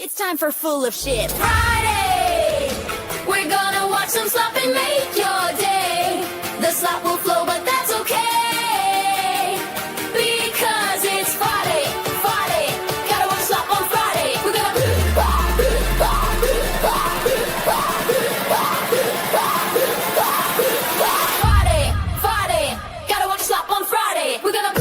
It's time for Full of Shit. Friday, we're gonna watch some slop and make your day. The slop will flow, but that's okay, because it's Friday, Friday. Gotta watch slop on Friday. We're gonna Friday, Friday. Gotta watch slop on Friday. We're gonna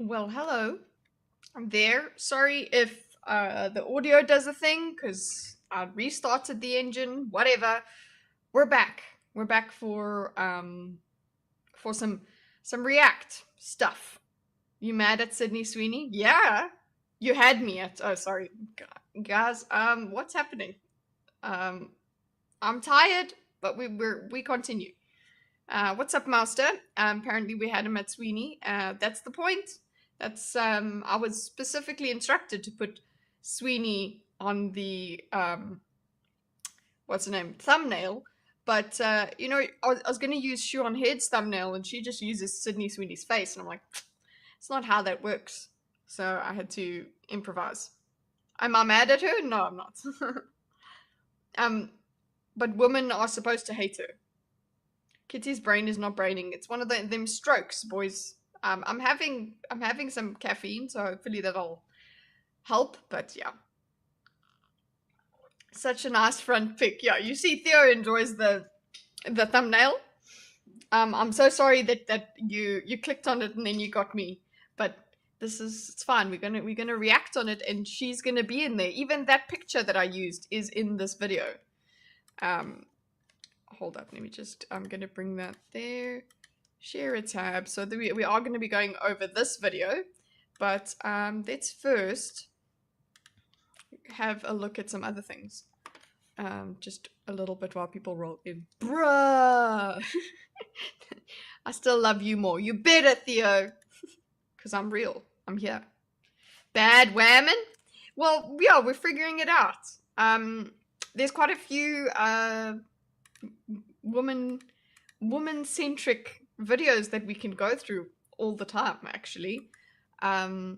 Well, hello. I'm there. Sorry if the audio does a thing, because I restarted the engine. Whatever. We're back. We're back for some React stuff. You mad at Sydney Sweeney? Yeah. You had me at. Oh, sorry, guys. What's happening? I'm tired, but we continue. What's up, Master? Apparently we had him at Sweeney. That's the point. That's I was specifically instructed to put Sweeney on the what's her name, thumbnail, but you know, I was gonna use Shoe on Head's thumbnail, and she just uses Sydney Sweeney's face, and I'm like, it's not how that works. So I had to improvise. Am I mad at her? No, I'm not. But women are supposed to hate her. Kitty's brain is not braining. It's one of them strokes, boys. I'm having some caffeine, so hopefully that'll help. But yeah, such a nice front pic. Yeah, you see, Theo enjoys the thumbnail. I'm so sorry that you clicked on it and then you got me, but it's fine. We're gonna react on it, and she's gonna be in there. Even that picture that I used is in this video. Hold up, let me just, I'm gonna bring that there, share a tab. So we are going to be going over this video, but let's first have a look at some other things, just a little bit while people roll in. Bruh. I still love you more. You better, Theo, because I'm real. I'm here. Bad whammon? Well, yeah, we're figuring it out. There's quite a few woman-centric videos that we can go through all the time, actually. So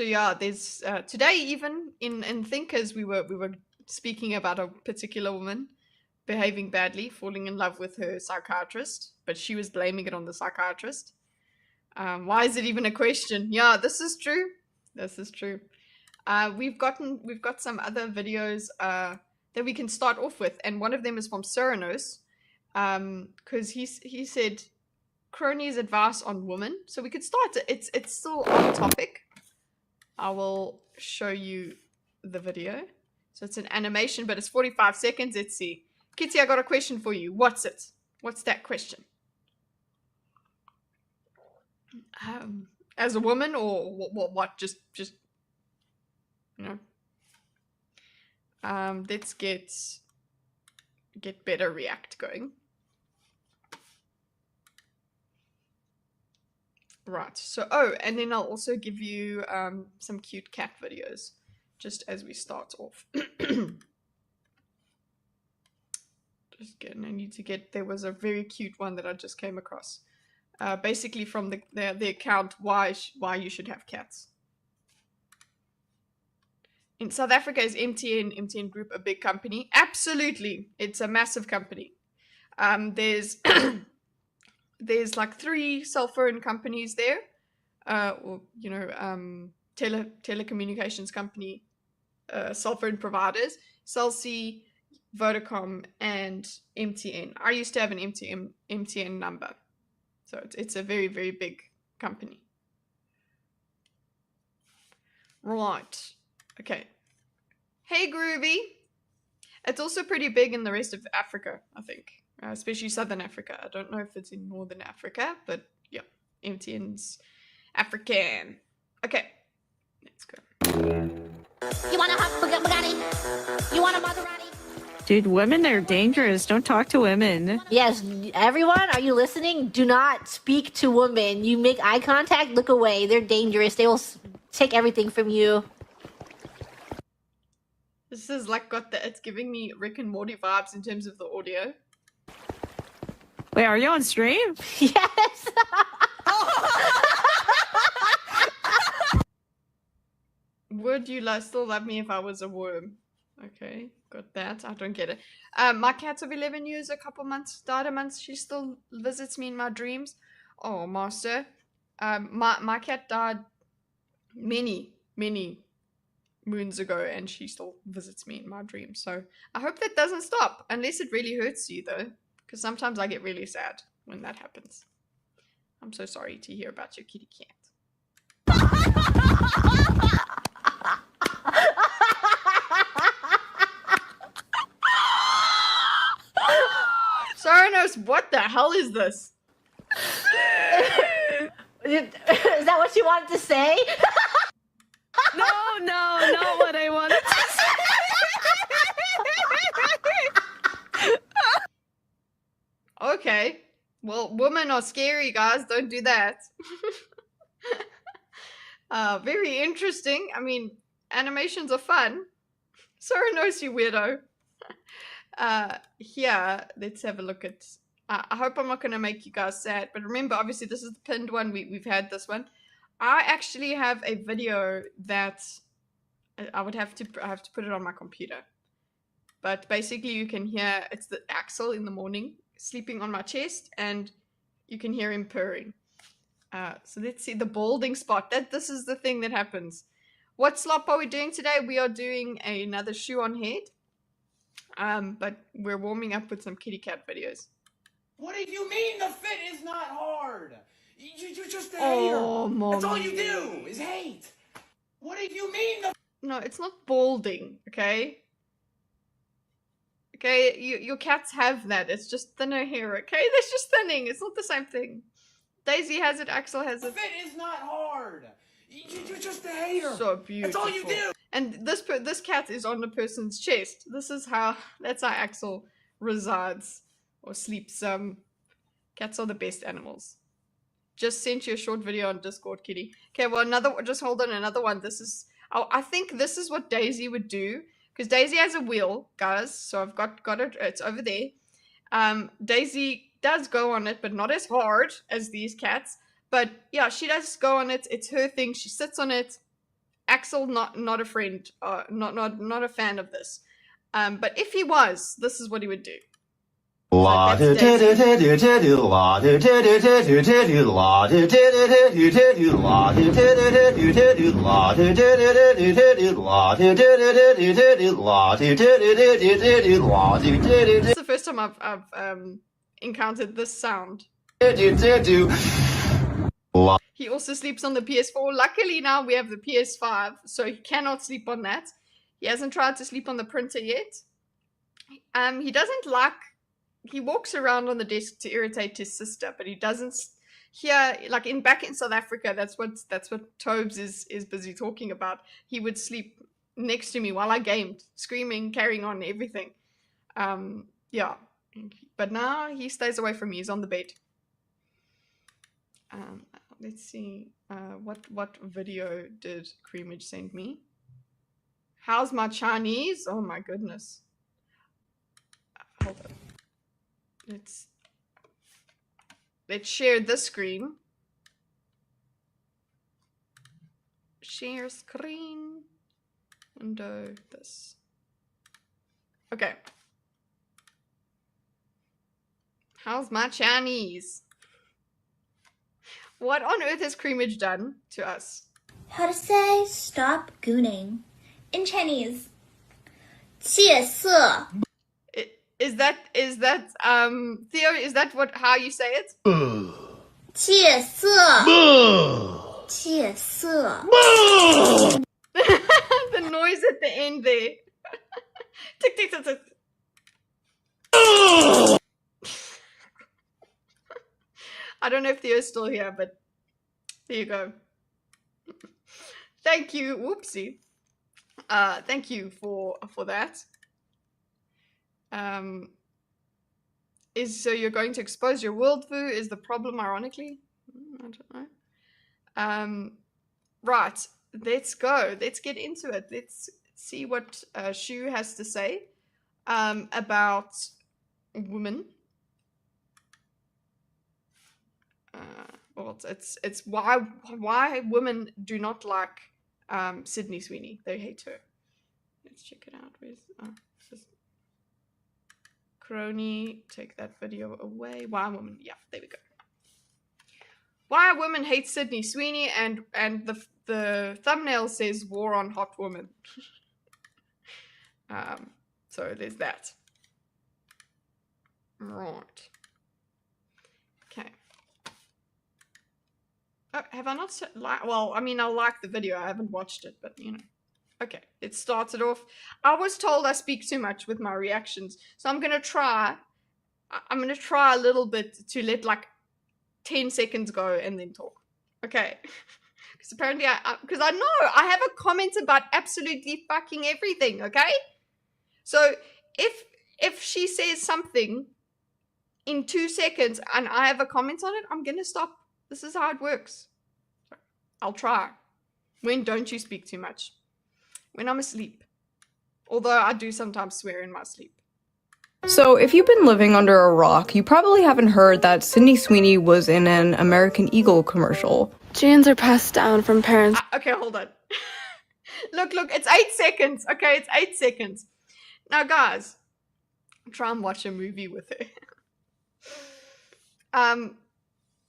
yeah, there's today, even in Thinkers, we were speaking about a particular woman behaving badly, falling in love with her psychiatrist, but she was blaming it on the psychiatrist. Why is it even a question? Yeah, this is true. This is true. We've got some other videos that we can start off with, and one of them is from Ceranos, because he said cronies advice on women. So we could start. It's still on topic. I will show you the video. So it's an animation, but it's 45 seconds. Let's see. Kitty, I got a question for you. What's it? What's that question? As a woman, or what? Just you know. Let's get better React going. Right, so, oh, and then I'll also give you some cute cat videos, just as we start off. Just getting, I need to get, there was a very cute one that I just came across. Basically from the account, why you should have cats. In South Africa, is MTN Group a big company? Absolutely, it's a massive company. There's there's like 3 cell phone companies there, or you know, telecommunications company, cell phone providers: Cell C, Vodacom, and MTN. I used to have an MTN number, so it's a very, very big company. Right. Okay. Hey, Groovy. It's also pretty big in the rest of Africa, I think. Especially Southern Africa. I don't know if it's in Northern Africa, but yeah. MTN's African. Okay. Let's go. You want a hot Bugatti? You want a Maserati? Dude, women are dangerous. Don't talk to women. Yes, everyone, are you listening? Do not speak to women. You make eye contact, look away. They're dangerous. They will take everything from you. This is like it's giving me Rick and Morty vibes in terms of the audio. Wait, are you on stream? Yes. Would you still love me if I was a worm? Okay, got that. I don't get it. My cat's of 11 years, a couple months, died a month. She still visits me in my dreams. Oh, master. My cat died many moons ago, and she still visits me in my dreams. So I hope that doesn't stop, unless it really hurts you, though, because sometimes I get really sad when that happens. I'm so sorry to hear about your kitty cat. Sargon, what the hell is this? Is that what you wanted to say? No, not what I wanted to say. Okay. Well, women are scary, guys. Don't do that. Very interesting. I mean, animations are fun. Sorry, you weirdo. Here, let's have a look at... I hope I'm not going to make you guys sad, but remember, obviously, this is the pinned one. We've had this one. I actually have a video that I have to put it on my computer. But basically, you can hear, it's the Axel in the morning, sleeping on my chest, and you can hear him purring. So let's see, the balding spot. This is the thing that happens. What slop are we doing today? We are doing another shoe on head. But we're warming up with some kitty cat videos. What do you mean the fit is not hard? You're just a hater. Mommy. That's all you do is hate. What do you mean the... No, it's not balding, okay? Okay, your cats have that. It's just thinner hair, okay? That's just thinning. It's not the same thing. Daisy has it, Axel has The it. fit is not hard. You're just a hater. So beautiful. That's all you do. And this cat is on the person's chest. That's how Axel resides or sleeps. Cats are the best animals. Just sent you a short video on Discord, kitty. Okay, well just hold on, another one. This is, I think this is what Daisy would do, because Daisy has a wheel, guys. So I've got it. It's over there. Daisy does go on it, but not as hard as these cats. But yeah, she does go on it. It's her thing. She sits on it. Axel, not a friend, not a fan of this. But if he was, this is what he would do. This is the first time I've encountered this sound. He also sleeps on the PS4. Luckily now we have the PS5, so he cannot sleep on that. He hasn't tried to sleep on the printer yet. He doesn't like... He walks around on the desk to irritate his sister, but he doesn't... Here, like back in South Africa, that's what Tobes is busy talking about. He would sleep next to me while I gamed, screaming, carrying on, everything. Yeah. But now he stays away from me. He's on the bed. Let's see, what video did Creamage send me? How's my Chinese? Oh my goodness. Hold on. Let's share this screen. Share screen. Window this. Okay. How's my Chinese? What on earth has Creamage done to us? How to say stop gooning in Chinese? 戒色. Is that Theo, is that how you say it? 戒色. 戒色. The noise at the end there. Tick tick tick tick. I don't know if Theo's still here, but there you go. Thank you. Whoopsie. Thank you for that. So you're going to expose your worldview is the problem, ironically? I don't know. Right, let's go. Let's get into it. Let's see what Shu has to say about women. Well, it's why women do not like Sydney Sweeney. They hate her. Let's check it out. Where's Crony? Take that video away. Why women? Yeah, there we go. Why women hate Sydney Sweeney, and the thumbnail says "War on Hot Women." So there's that. Right. Okay. Oh, have I not well, I mean, I like the video. I haven't watched it, but you know. Okay, it started off. I was told I speak too much with my reactions, so I'm gonna try a little bit to let like 10 seconds go and then talk. Okay. Because apparently because I know I have a comment about absolutely fucking everything, okay? So if she says something in 2 seconds and I have a comment on it, I'm gonna stop. This is how it works. I'll try. When don't you speak too much? When I'm asleep. Although I do sometimes swear in my sleep. So, if you've been living under a rock, you probably haven't heard that Sydney Sweeney was in an American Eagle commercial. Genes are passed down from parents. Okay, hold on. Look, it's 8 seconds. Okay, it's 8 seconds. Now, guys, try and watch a movie with her.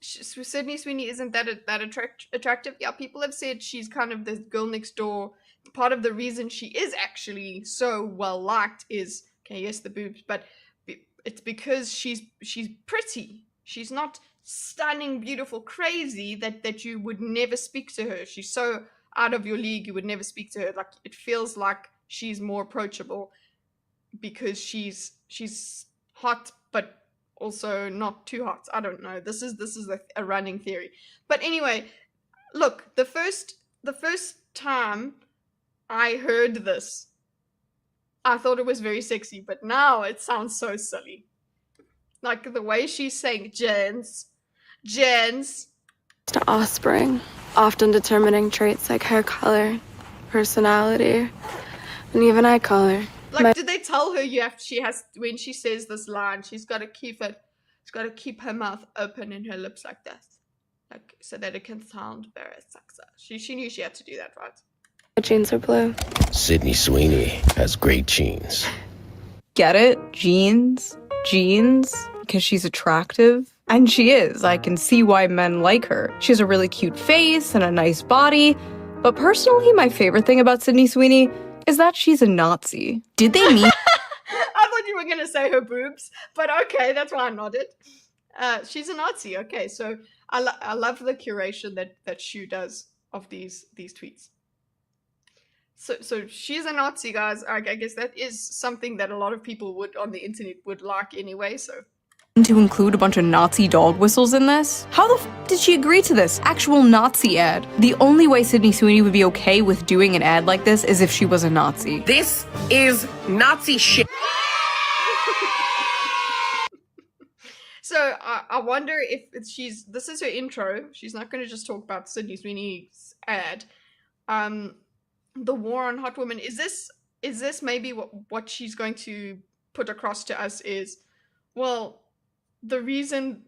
Sydney Sweeney isn't that attractive. Yeah, people have said she's kind of the girl next door. Part of the reason she is actually so well liked is, okay, yes, the boobs, but it's because she's pretty. She's not stunning, beautiful, crazy that you would never speak to her. She's so out of your league, you would never speak to her. Like, it feels like she's more approachable because she's hot, but also not too hot. I don't know. This is a running theory. But anyway, look, the first time I heard this, I thought it was very sexy, but now it sounds so silly. Like the way she's saying gens. To offspring, often determining traits like hair color, personality, and even eye color. Like, did they tell her when she says this line, she's got to keep her mouth open and her lips like that, like so that it can sound very sexy. She knew she had to do that, right? My jeans are blue. Sydney Sweeney has great genes. Get it? Jeans? Because she's attractive? And she is. I can see why men like her. She has a really cute face and a nice body. But personally, my favorite thing about Sydney Sweeney is that she's a Nazi. Did they meet? I thought you were going to say her boobs, but okay, that's why I nodded. She's a Nazi. Okay, so I love the curation that Shu does of these tweets. So she's a Nazi, guys. I guess that is something that a lot of people on the internet would like anyway, so. To include a bunch of Nazi dog whistles in this? How the f did she agree to this? Actual Nazi ad. The only way Sydney Sweeney would be okay with doing an ad like this is if she was a Nazi. This is Nazi shit. So I wonder if this is her intro. She's not going to just talk about Sydney Sweeney's ad. The war on hot women. Is this maybe what she's going to put across to us is, well, the reason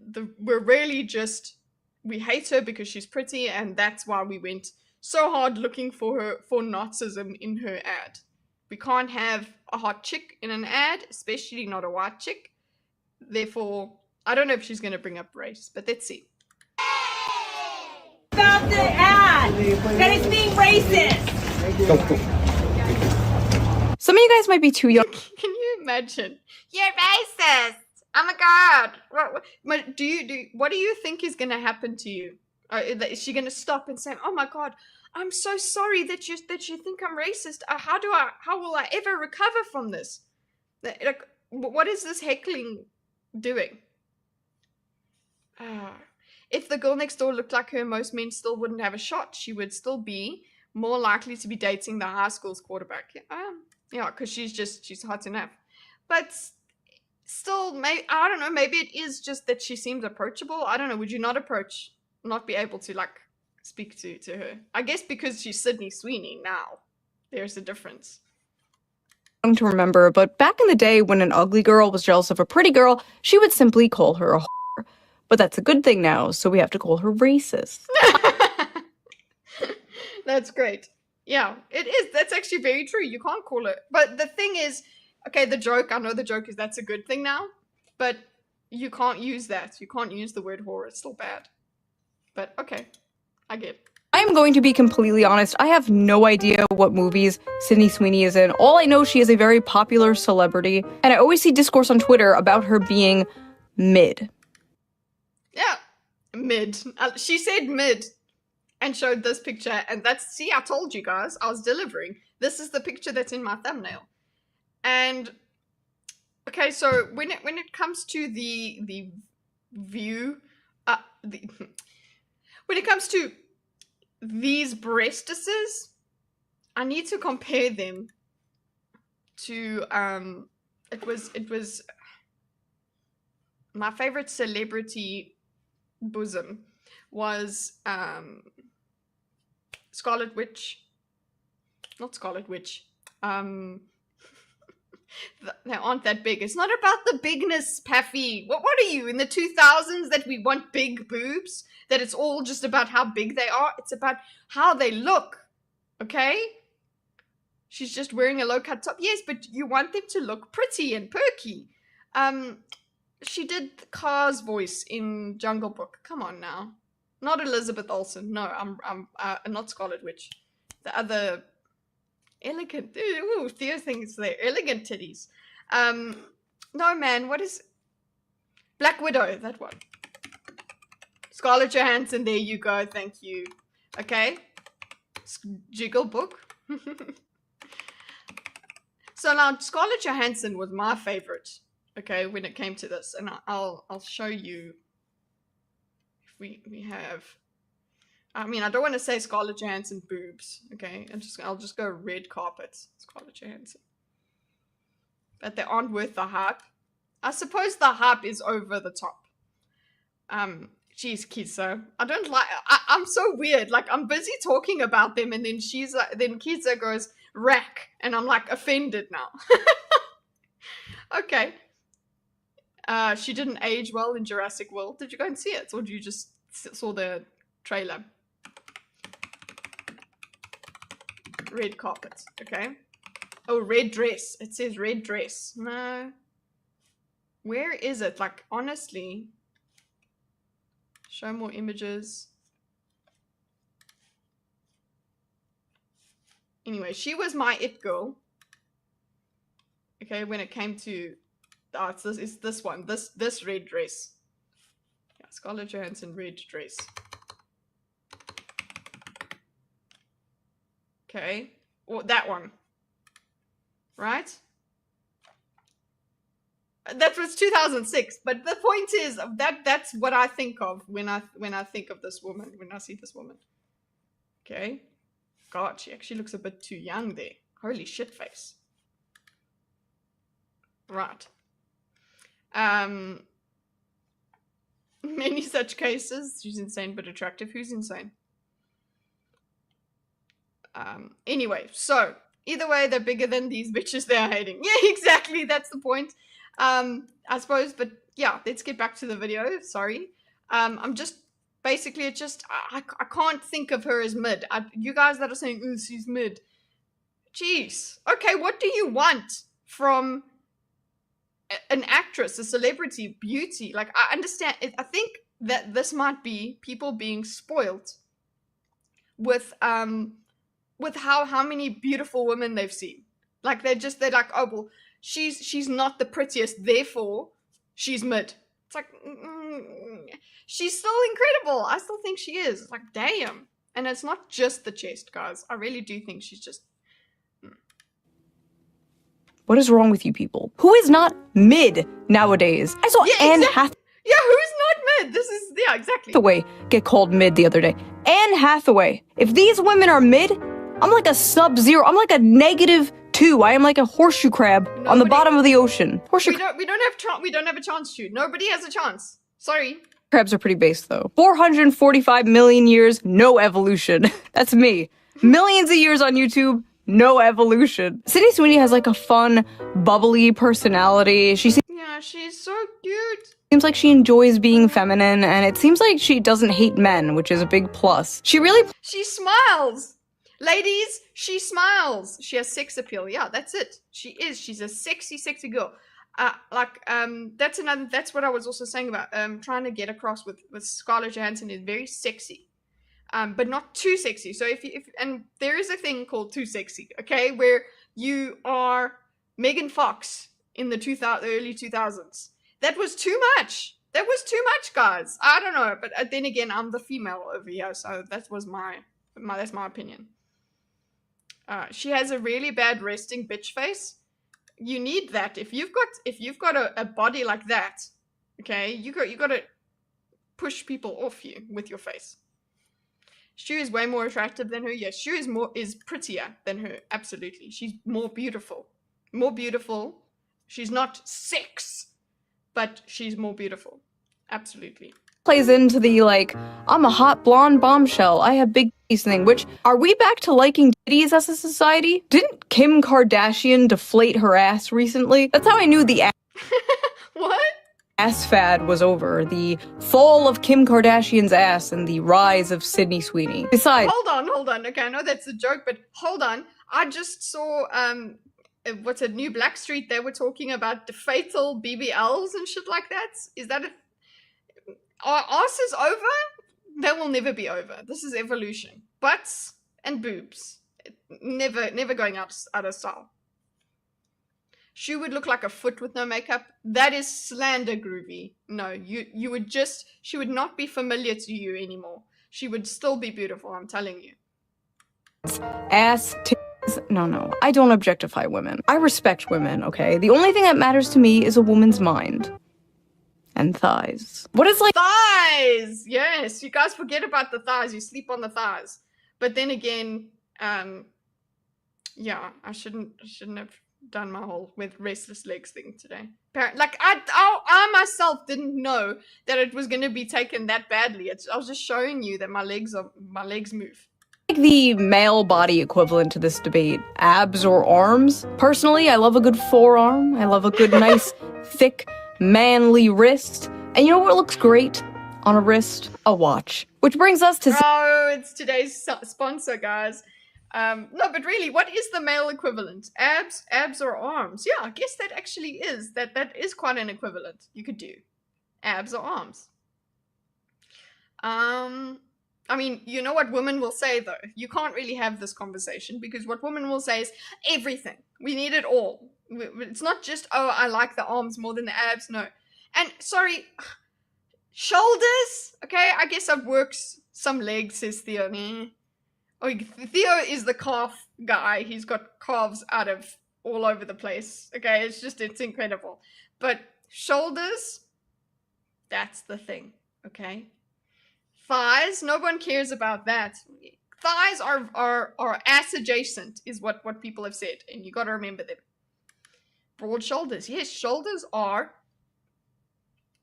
we hate her because she's pretty, and that's why we went so hard looking for Nazism in her ad. We can't have a hot chick in an ad, especially not a white chick. Therefore, I don't know if she's going to bring up race, but let's see. About the ad that is being racist. Some of you guys might be too young. Can you imagine? You're racist. Oh my god. What do you think is going to happen to you? Is she going to stop and say, "Oh my god, I'm so sorry that you think I'm racist. How will I ever recover from this?" Like, what is this heckling doing? If the girl next door looked like her, most men still wouldn't have a shot. She would still be more likely to be dating the high school's quarterback. Yeah, because she's hot enough. But still, I don't know, maybe it is just that she seems approachable. I don't know, would you not be able to, like, speak to her? I guess because she's Sydney Sweeney now. There's a difference. To remember, but back in the day when an ugly girl was jealous of a pretty girl, she would simply call her a whore. But that's a good thing now, so we have to call her racist. That's great. Yeah, it is. That's actually very true. You can't call it. But the thing is, okay, I know the joke is that's a good thing now, but you can't use that. You can't use the word whore. It's still bad. But okay, I get it. I am going to be completely honest. I have no idea what movies Sydney Sweeney is in. All I know, she is a very popular celebrity, and I always see discourse on Twitter about her being mid. Yeah, mid. She said mid and showed this picture, and see, I told you guys, I was delivering. This is the picture that's in my thumbnail. And okay, so when it comes to the view, when it comes to these breastises, I need to compare them to it was my favorite celebrity bosom was Scarlet Witch. Not Scarlet Witch. They aren't that big. It's not about the bigness, Paffy. What are you, in the 2000s that we want big boobs? That it's all just about how big they are? It's about how they look, okay? She's just wearing a low-cut top. Yes, but you want them to look pretty and perky. She did Car's voice in Jungle Book. Come on now. Not Elizabeth Olsen. No, I'm not Scarlet Witch. The other elegant. Ooh, Theo thinks they're elegant titties. No, man. What is Black Widow? That one. Scarlett Johansson. There you go. Thank you. Okay. Jiggle Book. So now Scarlett Johansson was my favorite. Okay, when it came to this, and I'll show you if we have. I mean, I don't want to say Scarlett Johansson boobs. Okay, I'll just go red carpet Scarlett Johansson. But they aren't worth the hype. I suppose the hype is over the top. Geez, Kiza, I don't like. I'm so weird. Like, I'm busy talking about them, and then then Kiza goes rack, and I'm like offended now. Okay. She didn't age well in Jurassic World. Did you go and see it? Or did you just saw the trailer? Red carpet, okay. Oh, red dress. It says red dress. No. Where is it? Like, honestly. Show more images. Anyway, she was my it girl. Okay, when it came to... Oh, it's this one. This red dress. Yeah, Scarlett Johansson red dress. Okay. Or that one. Right? That was 2006. But the point is that's what I think of when I think of this woman, when I see this woman. Okay. God, she actually looks a bit too young there. Holy shit face. Right. Many such cases. She's insane but attractive. Who's insane? Anyway, so either way, they're bigger than these bitches they're hating. Yeah, exactly. That's the point. I suppose, but yeah, let's get back to the video. Sorry. I'm just basically, it's just I can't think of her as mid. You guys that are saying, "Ooh, she's mid." Jeez. Okay, what do you want from an actress, a celebrity, beauty? Like, I understand. I think that this might be people being spoiled with how many beautiful women they've seen. Like, they're like, oh well, she's not the prettiest, therefore she's mid. It's like, she's still incredible. I still think she is. It's like, damn. And it's not just the chest, guys. I really do think she's just. What is wrong with you people? Who is not mid nowadays? I saw Anne Hathaway. Yeah, who's not mid? This is, yeah, exactly. Get called mid the other day. Anne Hathaway. If these women are mid, I'm like a sub-zero. I'm like a -2. I am like a horseshoe crab on the bottom of the ocean. Horseshoe We don't have a chance to. Nobody has a chance. Sorry. crabs are pretty base though. 445 million years, no evolution. That's me. Millions of years on YouTube, no evolution. Sydney Sweeney has like a fun, bubbly personality. Yeah, she's so cute. Seems like she enjoys being feminine, and it seems like she doesn't hate men, which is a big plus. She smiles. Ladies, she smiles. She has sex appeal. Yeah, that's it. She's a sexy, sexy girl. That's what I was also saying about trying to get across with Scarlett Johansson is very sexy. But not too sexy. So if and there is a thing called too sexy, okay, where you are Megan Fox in the early 2000s. That was too much. That was too much, guys. I don't know, but then again, I'm the female over here, so that's my opinion. She has a really bad resting bitch face. You need that if you've got a body like that. Okay, you got to push people off you with your face. She is way more attractive than her. Yes, she is prettier than her. Absolutely, she's more beautiful. More beautiful. She's not sex, but she's more beautiful. Absolutely. plays into the like, I'm a hot blonde bombshell, I have big titties thing, which, are we back to liking titties as a society? Didn't Kim Kardashian deflate her ass recently? That's how I knew the What? ass fad was over. The fall of Kim Kardashian's ass and the rise of Sydney Sweeney. Besides, Hold on. Okay, I know that's a joke, but hold on. I just saw what's it, New Black Street? They were talking about the fatal BBLs and shit like that. Is that our ass is over? That will never be over. This is evolution. Butts and boobs, never going out of style. She would look like a foot with no makeup. That is slander, Groovy. No, she would not be familiar to you anymore. She would still be beautiful, I'm telling you. ass, titties. No, I don't objectify women. I respect women, okay? The only thing that matters to me is a woman's mind. And thighs. What is like thighs? Yes, you guys forget about the thighs. You sleep on the thighs. But then again, yeah, I shouldn't have done my whole with restless legs thing today. Like I myself didn't know that it was going to be taken that badly. I was just showing you that my legs move. like the male body equivalent to this debate, abs or arms. Personally, I love a good forearm. I love a good nice thick manly wrist. And you know what looks great on a wrist? A watch. Which brings us to Oh, it's today's sponsor, guys. No, but really, what is the male equivalent? Abs or arms? Yeah, I guess that actually is. That is quite an equivalent you could do. Abs or arms. I mean, you know what women will say, though? You can't really have this conversation because what women will say is everything. We need it all. It's not just, oh, I like the arms more than the abs. No. And, sorry, shoulders? Okay, I guess I've worked some legs, says Theo. Oh, Theo is the calf guy. He's got calves out of all over the place. Okay, it's incredible. But shoulders, that's the thing. Okay? Thighs, no one cares about that. Thighs are ass adjacent, is what people have said. And you got to remember them. Broad shoulders. Yes, shoulders are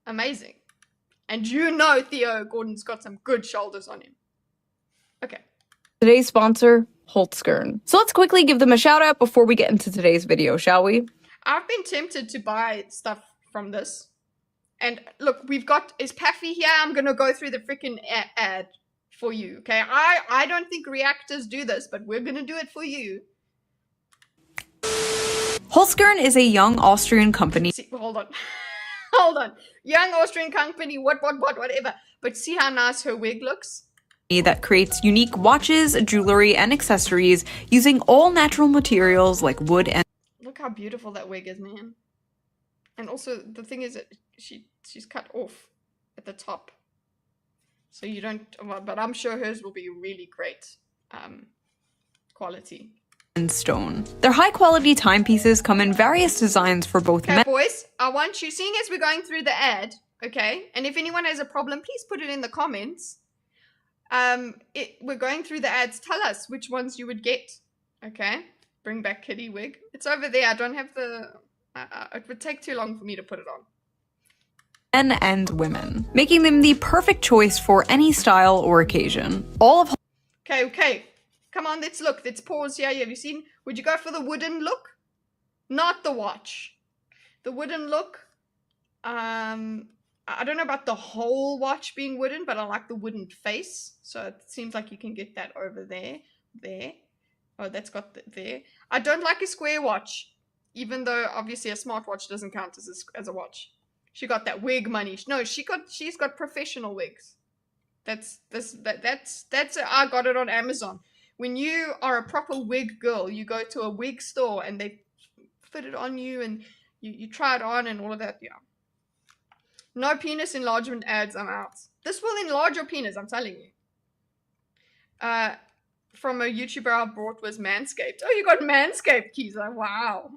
amazing. And you know Theo Gordon's got some good shoulders on him. Okay. today's sponsor, Holtzgern. So let's quickly give them a shout out before we get into today's video, shall we? I've been tempted to buy stuff from this. And look, we've got, is Paffy here? I'm going to go through the freaking ad for you, okay? I don't think reactors do this, but we're going to do it for you. Holtzgern is a young Austrian company. See, hold on. Hold on. Young Austrian company, whatever. But see how nice her wig looks? That creates unique watches, jewelry, and accessories using all natural materials like wood and... Look how beautiful that wig is, man. And also, the thing is that she's cut off at the top. So you don't... But I'm sure hers will be really great quality. And stone. Their high-quality timepieces come in various designs for both okay, men... boys, I want you, seeing as we're going through the ad, okay? And if anyone has a problem, please put it in the comments. We're going through the ads. Tell us which ones you would get. Okay, bring back kitty wig. It's over there. I don't have the. It would take too long for me to put it on. Men and women, making them the perfect choice for any style or occasion. All of Okay. Come on, let's look. Let's pause here. Have you seen? Would you go for the wooden look? Not the watch. The wooden look. I don't know about the whole watch being wooden, but I like the wooden face. So it seems like you can get that over there. There. Oh, that's got there. I don't like a square watch, even though obviously a smartwatch doesn't count as a watch. She got that wig money. No, she's got professional wigs. That's I got it on Amazon. When you are a proper wig girl, you go to a wig store and they fit it on you and you try it on and all of that. Yeah. No penis enlargement ads. I'm out. This will enlarge your penis. I'm telling you. From a YouTuber I bought was Manscaped. Oh, you got Manscaped, Kiza. Wow.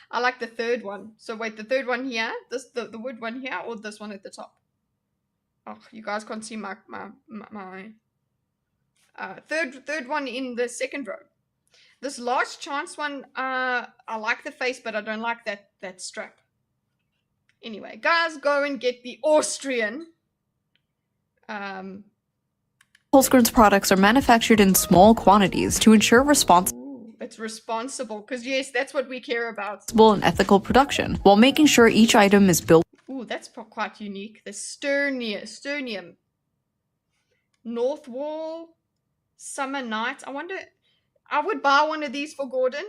I like the third one. So wait, the third one here, the wood one here, or this one at the top? Oh, you guys can't see my third one in the second row. This last chance one, I like the face, but I don't like that strap. Anyway, guys, go and get the Austrian. Holzgren's products are manufactured in small quantities to ensure It's responsible, because yes, that's what we care about. responsible and ethical production, while making sure each item is built. Ooh, that's quite unique. The Sternium. North Wall. Summer Nights. I wonder, I would buy one of these for Gordon.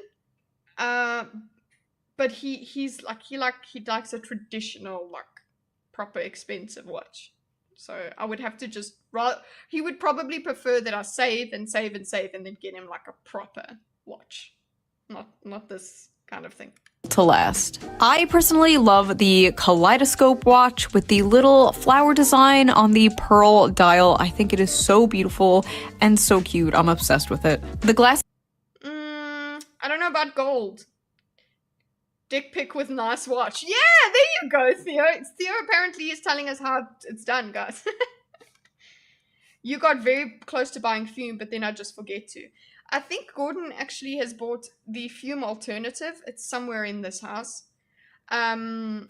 But he likes a traditional, like, proper expensive watch. So I would have to just, he would probably prefer that I save and save and save and then get him like a proper watch. Not this kind of thing. To last. I personally love the kaleidoscope watch with the little flower design on the pearl dial. I think it is so beautiful and so cute. I'm obsessed with it. The glass. I don't know about gold. Dick pic with nice watch. Yeah, there you go, Theo. Theo apparently is telling us how it's done, guys. You got very close to buying Fume, but then I just forget to. I think Gordon actually has bought the Fume alternative. It's somewhere in this house. But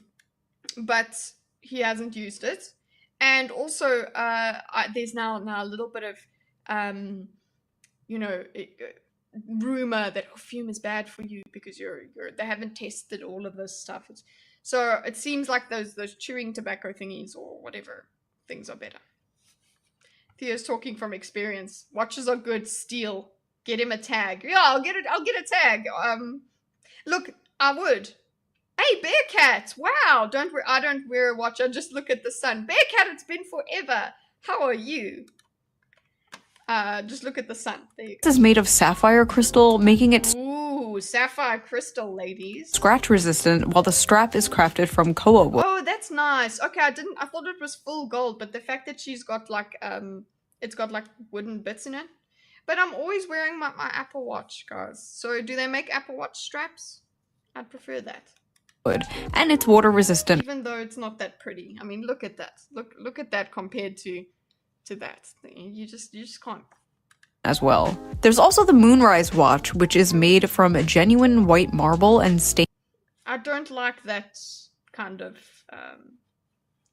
he hasn't used it. And also, there's now a little bit of, rumor that Fume is bad for you because they haven't tested all of this stuff. So it seems like those chewing tobacco thingies or whatever things are better. Theo's talking from experience. Watches are good. Steal. Get him a tag. Yeah, I'll get a tag. Look, I would. Hey, Bearcat. Wow. I don't wear a watch. I just look at the sun. Bearcat, it's been forever. How are you? Just look at the sun. There you go. This is made of sapphire crystal, making it Ooh, sapphire crystal, ladies. scratch resistant, while the strap is crafted from koa wood. Oh, that's nice. Okay, I thought it was full gold, but the fact that she's got like it's got like wooden bits in it. But I'm always wearing my Apple Watch, guys. So do they make Apple Watch straps? I'd prefer that. And it's water resistant Even though it's not that pretty. I mean, look at that. Look at that compared to that. You just can't. as well. There's also the Moonrise watch, which is made from genuine white marble and I don't like that kind of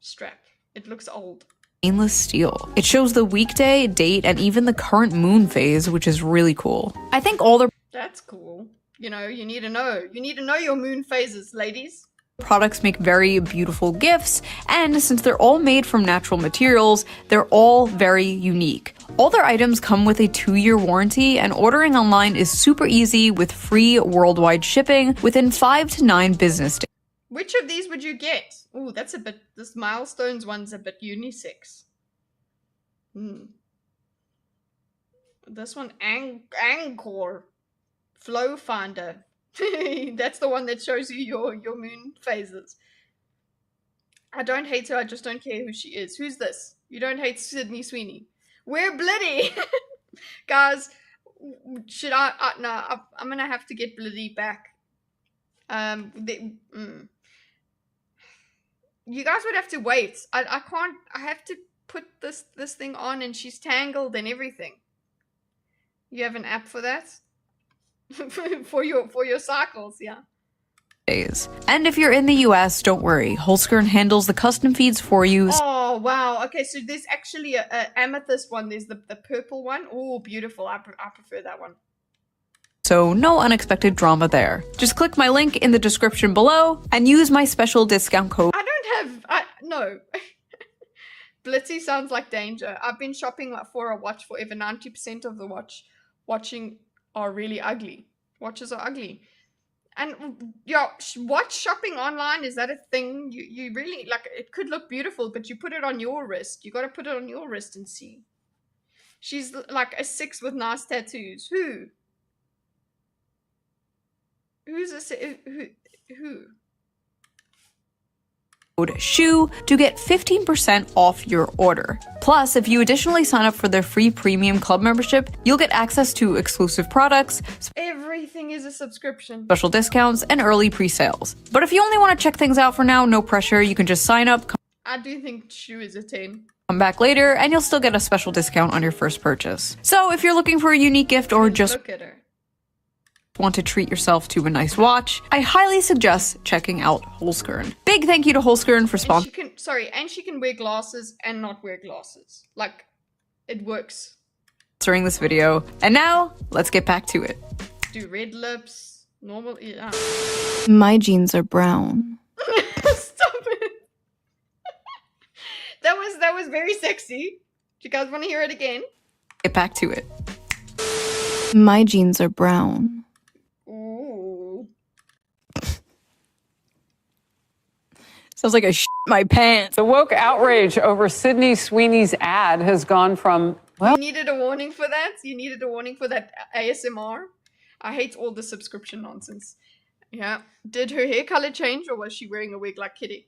strap. It looks old. stainless steel. It shows the weekday, date, and even the current moon phase, which is really cool. I think all their That's cool. You need to know. You need to know your moon phases, ladies. products make very beautiful gifts, and since they're all made from natural materials, they're all very unique. All their items come with a 2-year warranty, and ordering online is super easy with free worldwide shipping within 5 to 9 business days. Which of these would you get? Ooh, that's a bit. This Milestones one's a bit unisex. This one, Angkor Flow Finder. That's the one that shows you your moon phases. I don't hate her. I just don't care who she is. Who's this? You don't hate Sydney Sweeney. We're Blitty, guys. Should no, I'm gonna have to get Blitty back. You guys would have to wait. I can't. I have to put this thing on and she's tangled and everything. You have an app for that? for your cycles, yeah. Days. And if you're in the US, don't worry. Holzkern handles the custom feeds for you. Oh, wow. Okay, so there's actually a amethyst one. There's the purple one. Oh, beautiful. I prefer that one. So no unexpected drama there. Just click my link in the description below and use my special discount code. No. Blitzy sounds like danger. I've been shopping for a watch forever. 90% of the watching are really ugly. Watches are ugly. And yeah, watch shopping online, is that a thing? You really, like, it could look beautiful, but you put it on your wrist. You got to put it on your wrist and see. She's like a 6 with nice tattoos. Who? Who's a who? Code SHOE to get 15% off your order. Plus, if you additionally sign up for their free premium club membership, you'll get access to exclusive products, Everything is a subscription. special discounts, and early pre-sales. But if you only want to check things out for now, no pressure. You can just sign up, I do think Shoe is a 10. come back later, and you'll still get a special discount on your first purchase. So if you're looking for a unique gift or just Look at her. want to treat yourself to a nice watch, I highly suggest checking out Holzkern. Big thank you to Holzkern for And she can wear glasses and not wear glasses. Like, it works. sponsoring this video. And now, let's get back to it. Do red lips, normal. Yeah. My jeans are brown. Stop it. That was very sexy. Do you guys want to hear it again? Get back to it. My jeans are brown. Ooh. Sounds like I shit my pants. The woke outrage over Sydney Sweeney's ad has gone from, You needed a warning for that? You needed a warning for that ASMR? I hate all the subscription nonsense. Yeah. Did her hair color change, or was she wearing a wig like Kitty?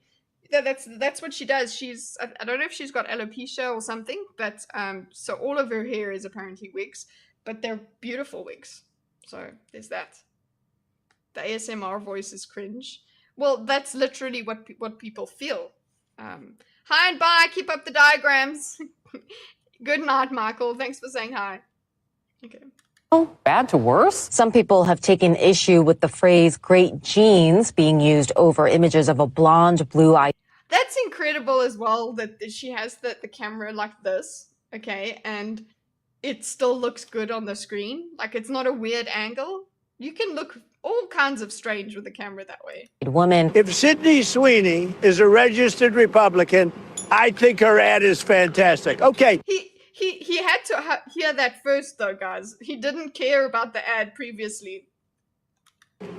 That's what she does. I don't know if she's got alopecia or something, but so all of her hair is apparently wigs, but they're beautiful wigs. So there's that. The ASMR voice is cringe. Well, that's literally what people feel. Hi and bye. Keep up the diagrams. Good night, Michael. Thanks for saying hi. Okay. bad to worse? Some people have taken issue with the phrase great genes being used over images of a blonde, blue-eyed. That's incredible as well, that she has the camera like this, okay, and it still looks good on the screen. Like, it's not a weird angle. You can look all kinds of strange with the camera that way. Woman. If Sydney Sweeney is a registered Republican, I think her ad is fantastic. Okay. He had to hear that first, though, guys. He didn't care about the ad previously.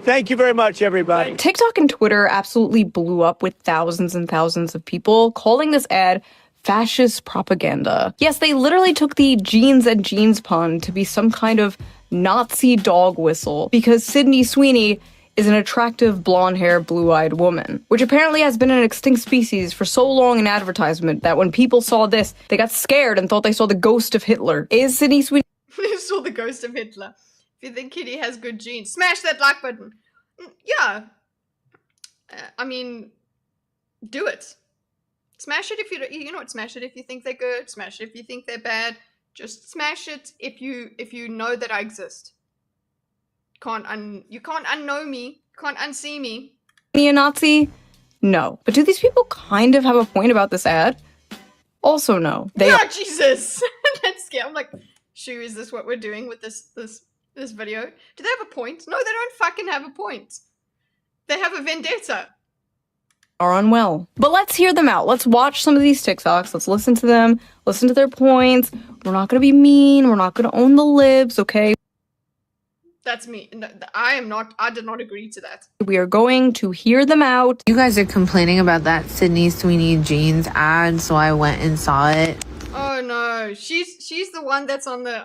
Thank you very much, everybody. TikTok and Twitter absolutely blew up with thousands and thousands of people calling this ad fascist propaganda. Yes, they literally took the jeans and jeans pun to be some kind of Nazi dog whistle because Sydney Sweeney is an attractive blonde-haired, blue-eyed woman, which apparently has been an extinct species for so long in advertisement that when people saw this, they got scared and thought they saw the ghost of Hitler. Is Sydney Sweeney? They saw the ghost of Hitler. If you think Kitty has good genes, smash that like button. Yeah. I mean, do it. Smash it if you know what, smash it if you think they're good, smash it if you think they're bad. Just smash it if you know that I exist. You can't unknow me, can't unsee me. A Nazi? No. But do these people kind of have a point about this ad? Also no. Jesus! That's scary. I'm like, shoo, is this what we're doing with this video? Do they have a point? No, they don't fucking have a point. They have a vendetta. Are unwell. But let's hear them out. Let's watch some of these TikToks. Let's listen to them. Listen to their points. We're not gonna be mean. We're not gonna own the libs, okay? That's me. No, I did not agree to that. We are going to hear them out. You guys are complaining about that Sydney Sweeney jeans ad, so I went and saw it. Oh no, she's the one that's on the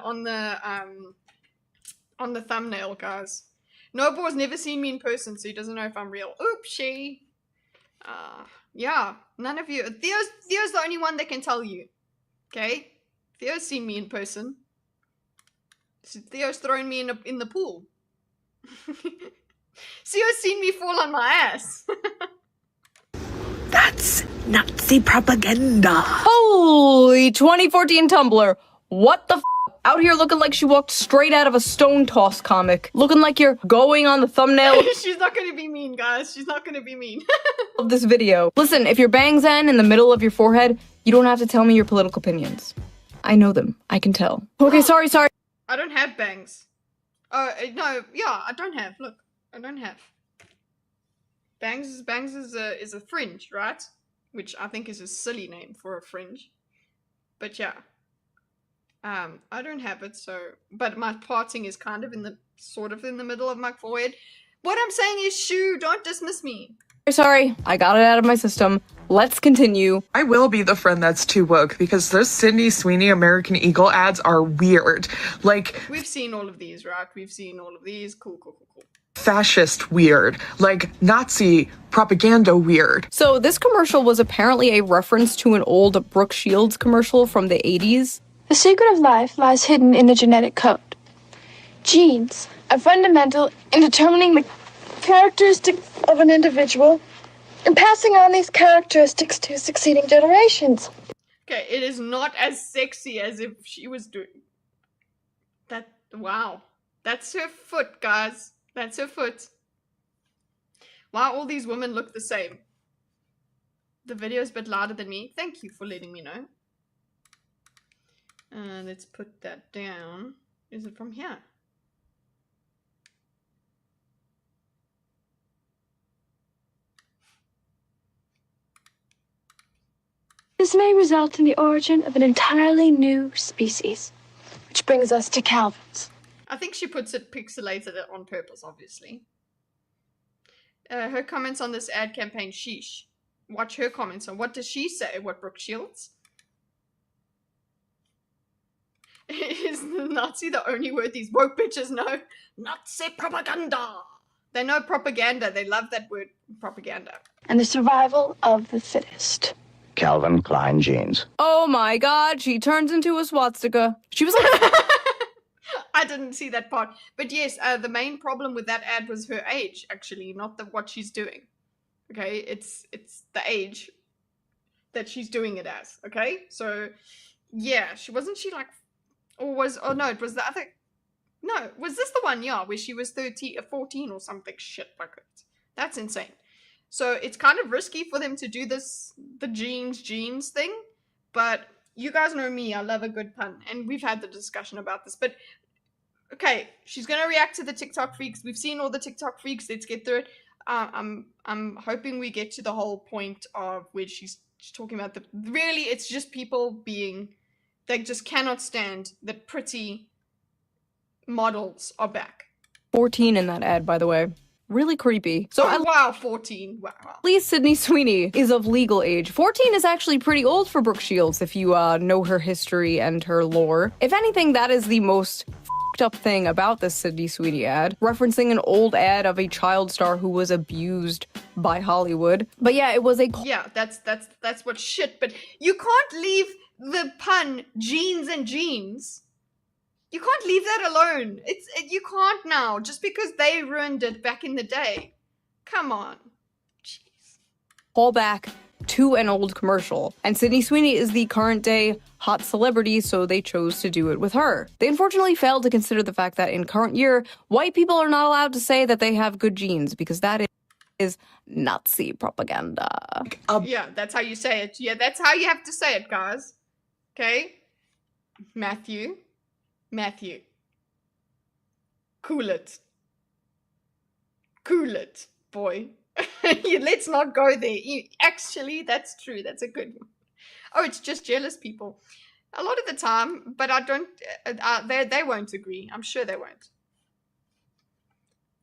thumbnail, guys. Nobo's never seen me in person, so he doesn't know if I'm real. Oopsie. Yeah, none of you. Theo's the only one that can tell you. Okay, Theo's seen me in person. Theo's thrown me in the pool. Theo's seen me fall on my ass. That's Nazi propaganda. Holy 2014 Tumblr. What the f? Out here looking like she walked straight out of a Stone Toss comic. Looking like you're going on the thumbnail She's not gonna be mean, guys. She's not gonna be mean. of this video. Listen, if your bangs end in the middle of your forehead, you don't have to tell me your political opinions. I know them. I can tell. Okay, sorry. I don't have bangs. No, yeah, I don't have. Look, I don't have. Bangs is a fringe, right? Which I think is a silly name for a fringe. But yeah. I don't have it, so, but my parting is kind of sort of in the middle of my forehead. What I'm saying is, shoo, don't dismiss me. Sorry, I got it out of my system. Let's continue. I will be the friend that's too woke because those Sydney Sweeney American Eagle ads are weird. Like, we've seen all of these, right? We've seen all of these. Cool. Fascist weird. Like, Nazi propaganda weird. So this commercial was apparently a reference to an old Brooke Shields commercial from the 80s. The secret of life lies hidden in the genetic code. Genes are fundamental in determining the characteristics of an individual and passing on these characteristics to succeeding generations. Okay, it is not as sexy as if she was doing that. Wow. That's her foot, guys. That's her foot. Why all these women look the same? The video's a bit louder than me. Thank you for letting me know. Let's put that down. Is it from here? This may result in the origin of an entirely new species, which brings us to Calvin's. I think she puts it pixelated on purpose, obviously. Her comments on this ad campaign, sheesh. Watch her comments on what does she say? What, Brooke Shields? Is Nazi the only word these woke bitches know? Nazi propaganda! They know propaganda. They love that word, propaganda. And the survival of the fittest. Calvin Klein jeans. Oh my god, she turns into a swastika. She was like... I didn't see that part. But yes, the main problem with that ad was her age, actually, not what she's doing. Okay, it's the age that she's doing it as, okay? So, yeah, wasn't she like... Or was... Oh, no, it was the other... No, was this the one, yeah, where she was 14 or something shit like that? That's insane. So it's kind of risky for them to do this, the jeans thing, but you guys know me, I love a good pun, and we've had the discussion about this, but okay, she's gonna react to the TikTok freaks. We've seen all the TikTok freaks, let's get through it. I'm hoping we get to the whole point of where she's talking about really, it's just people being, they just cannot stand that pretty models are back. 14 in that ad, by the way. Really creepy. So wow, 14. Wow. At least Sydney Sweeney is of legal age. 14 is actually pretty old for Brooke Shields if you know her history and her lore. If anything, that is the most f***ed up thing about this Sydney Sweeney ad, referencing an old ad of a child star who was abused by Hollywood. But yeah, it was a... Yeah, that's what shit, but you can't leave the pun jeans and jeans. You can't leave that alone. You can't now, just because they ruined it back in the day. Come on. Jeez. Call back to an old commercial. And Sydney Sweeney is the current day hot celebrity, so they chose to do it with her. They unfortunately failed to consider the fact that in current year, white people are not allowed to say that they have good genes, because that is Nazi propaganda. Yeah, that's how you say it. Yeah, that's how you have to say it, guys. Okay? Matthew. Cool it. Cool it, boy. Let's not go there. Actually, that's true. That's a good one. Oh, it's just jealous people. A lot of the time, but I don't... they won't agree. I'm sure they won't.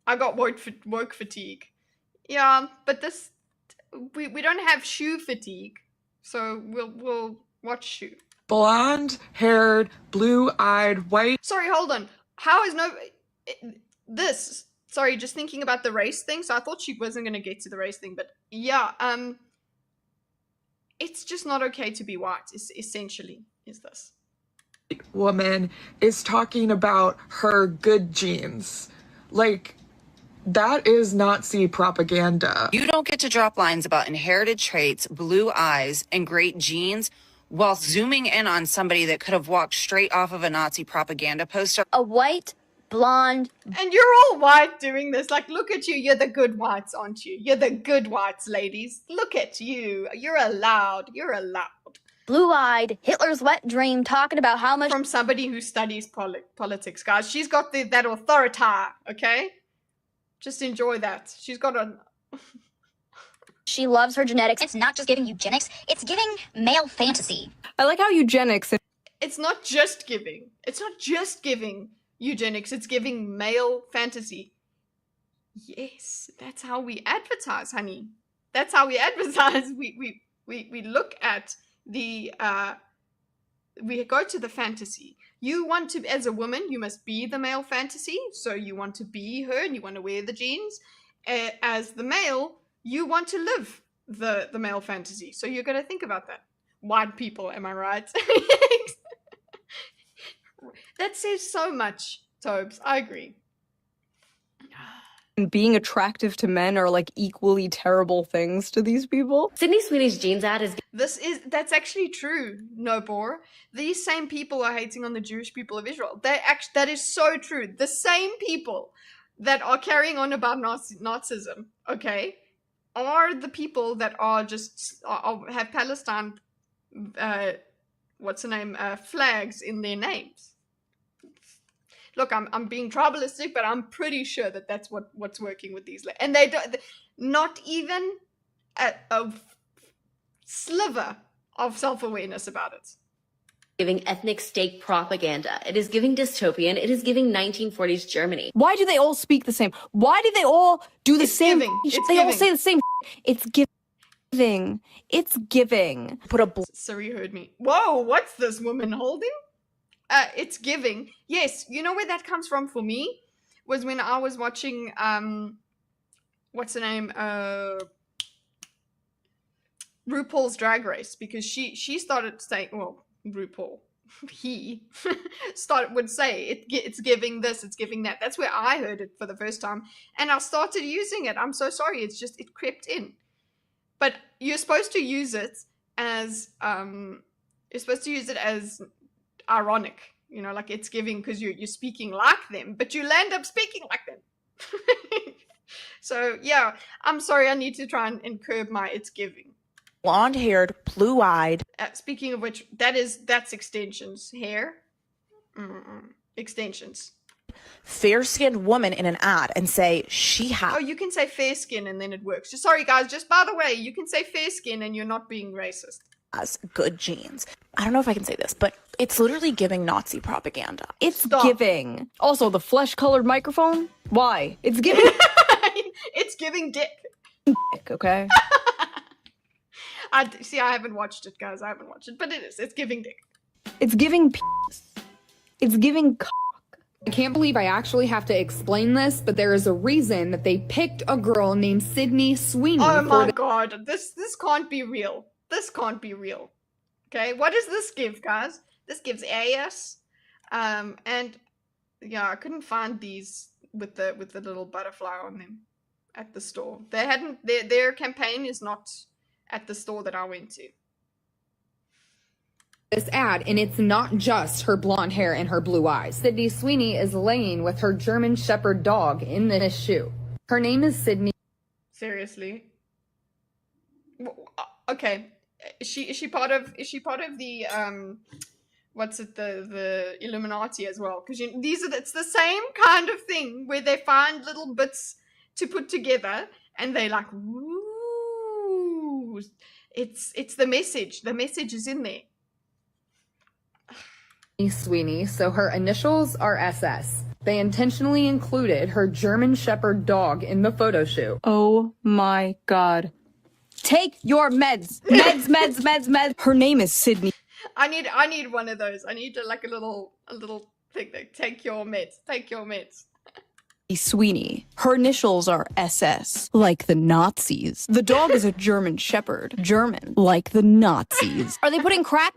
I got woke fatigue. Yeah, but this... We don't have shoe fatigue. So we'll watch shoe. Blonde-haired, blue-eyed, white... Sorry, hold on. How is this... Sorry, just thinking about the race thing. So I thought she wasn't going to get to the race thing. But yeah, it's just not okay to be white, essentially, is this. Woman is talking about her good genes. Like, That is Nazi propaganda. You don't get to drop lines about inherited traits, blue eyes, and great genes while zooming in on somebody that could have walked straight off of a Nazi propaganda poster. A white, blonde. And you're all white doing this. Like, look at you. You're the good whites, aren't you? You're the good whites, ladies. Look at you. You're allowed. You're allowed. Blue-eyed, Hitler's wet dream, talking about how much... From somebody who studies politics, guys. She's got that authority, okay? Just enjoy that. She's got a... She loves her genetics. It's not just giving eugenics, it's giving male fantasy. I like how eugenics... It's not just giving. It's not just giving eugenics. It's giving male fantasy. Yes, that's how we advertise, honey. That's how we advertise. We look at the... we go to the fantasy. You want to, as a woman, you must be the male fantasy. So you want to be her and you want to wear the jeans. As the male, you want to live the male fantasy. So you're going to think about that. White people, am I right? That says so much, Tobes. I agree. And being attractive to men are like equally terrible things to these people. Sydney Sweeney's jeans ad is... That's actually true, Nobor. These same people are hating on the Jewish people of Israel. That is so true. The same people that are carrying on about Nazism, okay, are the people that are just have Palestine, flags in their names. Look, I'm being tribalistic, but I'm pretty sure that that's what's working with these. And they don't, not even a sliver of self-awareness about it. Giving ethnic state propaganda. It is giving dystopian. It is giving 1940s Germany. Why do they all speak the same? Why do they all do the same? They all say the same. It's giving. It's giving. Put a... Siri heard me. Whoa, what's this woman holding? It's giving. Yes, you know where that comes from for me? Was when I was watching, what's her name? RuPaul's Drag Race. Because she started saying, well, RuPaul, he would say, it's giving this, it's giving that. That's where I heard it for the first time. And I started using it. I'm so sorry, it crept in. But you're supposed to use it as, ironic, you know, like it's giving because you're speaking like them, but you'll end up speaking like them. So yeah, I'm sorry, I need to try and curb my it's giving. Blonde-haired, blue-eyed. Speaking of which, that's extensions. Hair, extensions. Fair-skinned woman in an ad and say she has... Oh, you can say fair skin and then it works. Just sorry guys, just by the way, you can say fair skin and you're not being racist. As good genes. I don't know if I can say this, but it's literally giving Nazi propaganda. It's giving. Also, the flesh-colored microphone? Why? It's giving... It's giving dick. Dick, okay? I haven't watched it, guys. I haven't watched it, but it is. It's giving dick. It's giving penis. It's giving cock. I can't believe I actually have to explain this, but there is a reason that they picked a girl named Sydney Sweeney. Oh my god, this can't be real. This can't be real. Okay, what does this give, guys? This gives AS. And yeah, I couldn't find these with the little butterfly on them at the store. They hadn't. Their campaign is not at the store that I went to. This ad, and it's not just her blonde hair and her blue eyes. Sydney Sweeney is laying with her German Shepherd dog in this shoe. Her name is Sydney. Seriously? Okay. Is she part of the the Illuminati as well? Because it's the same kind of thing where they find little bits to put together and they like, ooh, it's the message. The message is in there. Sweeney, so her initials are SS. They intentionally included her German Shepherd dog in the photo shoot. Oh my god. Take your meds. Meds. Her name is Sydney. I need one of those. I need a little thing that take your meds. Take your meds. Sweeney. Her initials are SS, like the Nazis. The dog is a German Shepherd. German, like the Nazis. Are they putting crack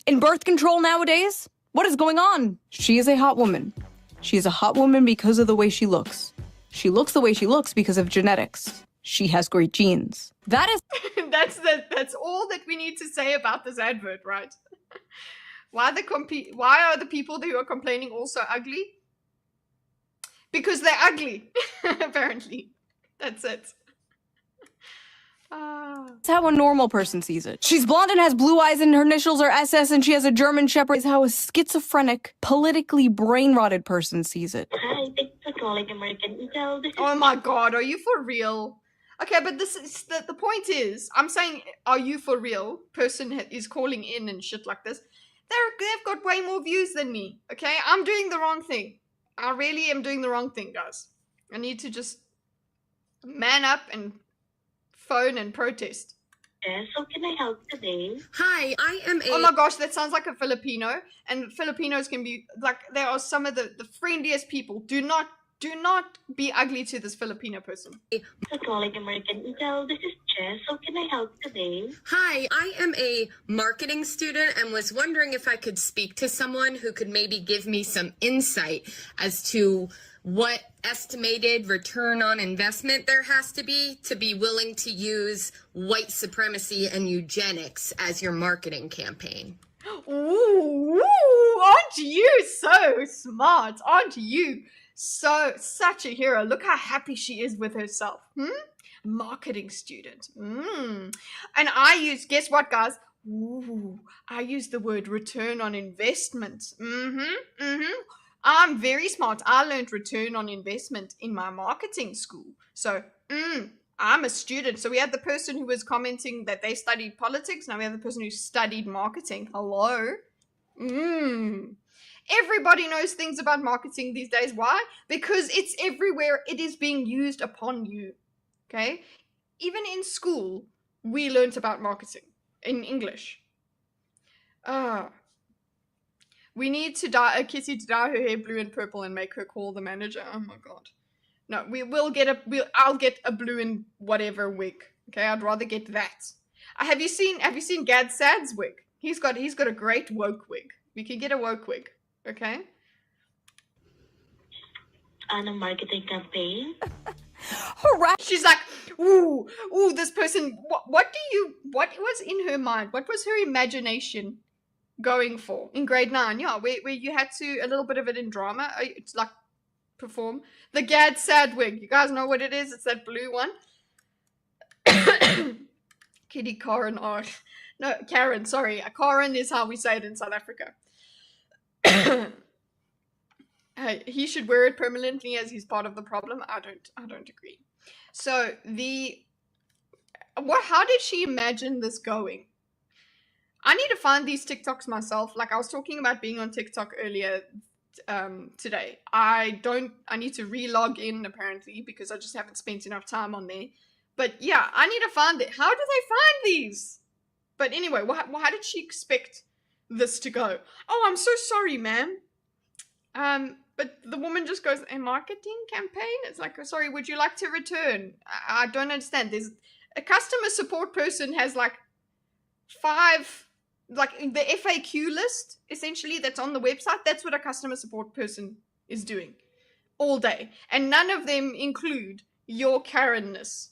in birth control nowadays? What is going on? She is a hot woman. She is a hot woman because of the way she looks. She looks the way she looks because of genetics. She has great genes. That is That's all that we need to say about this advert, right? Why are the people who are complaining also ugly? Because they're ugly, apparently. That's it. That's how a normal person sees it. She's blonde and has blue eyes and her initials are SS and she has a German Shepherd. Is how a schizophrenic, politically brain-rotted person sees it. Hi, thanks for calling American Eagle. Oh my god, are you for real? Okay, but this is the point is, I'm saying, are you for real? Person is calling in and shit like this. They've got way more views than me, okay? I'm doing the wrong thing. I really am doing the wrong thing, guys. I need to just man up and phone and protest. Yes, how can I help today? Hi, I am a... Oh my gosh, that sounds like a Filipino. And Filipinos can be, like, they are some of the friendliest people. Do not be ugly to this Filipino person. For calling American Eagle, this is Jess. How can I help today? Hi, I am a marketing student and was wondering if I could speak to someone who could maybe give me some insight as to what estimated return on investment there has to be willing to use white supremacy and eugenics as your marketing campaign. Ooh, aren't you so smart? Aren't you such a hero? Look how happy she is with herself. Marketing student. And guess what, guys? Ooh, I use the word return on investment. I'm very smart. I learned return on investment in my marketing school. So, I'm a student. So we had the person who was commenting that they studied politics. Now we have the person who studied marketing. Hello? Everybody knows things about marketing these days. Why? Because it's everywhere. It is being used upon you. Okay? Even in school, we learned about marketing in English. We need to a Kitty to dye her hair blue and purple and make her call the manager. Oh my god. No, I'll get a blue and whatever wig. Okay, I'd rather get that. Have you seen Gad Sad's wig? He's got a great woke wig. We can get a woke wig. Okay? On a marketing campaign. Hooray! She's like, ooh, this person, what was in her mind? What was her imagination going for in grade 9? Yeah, where you had to, a little bit of it in drama, it's like, perform. The Gad Sad wig. You guys know what it is? It's that blue one. Kitty Karen art. No, Karen, sorry. Karen is how we say it in South Africa. He should wear it permanently as he's part of the problem. I don't agree. So how did she imagine this going? I need to find these TikToks myself. Like I was talking about being on TikTok earlier today. I need to re-log in apparently because I just haven't spent enough time on there. But yeah, I need to find it. How do they find these? But anyway, how did she expect this to go? Oh, I'm so sorry, ma'am. But the woman just goes, a marketing campaign? It's like, oh, sorry, would you like to return? I don't understand. There's a customer support person has like 5, like the FAQ list, essentially, that's on the website. That's what a customer support person is doing all day. And none of them include your Karen-ness.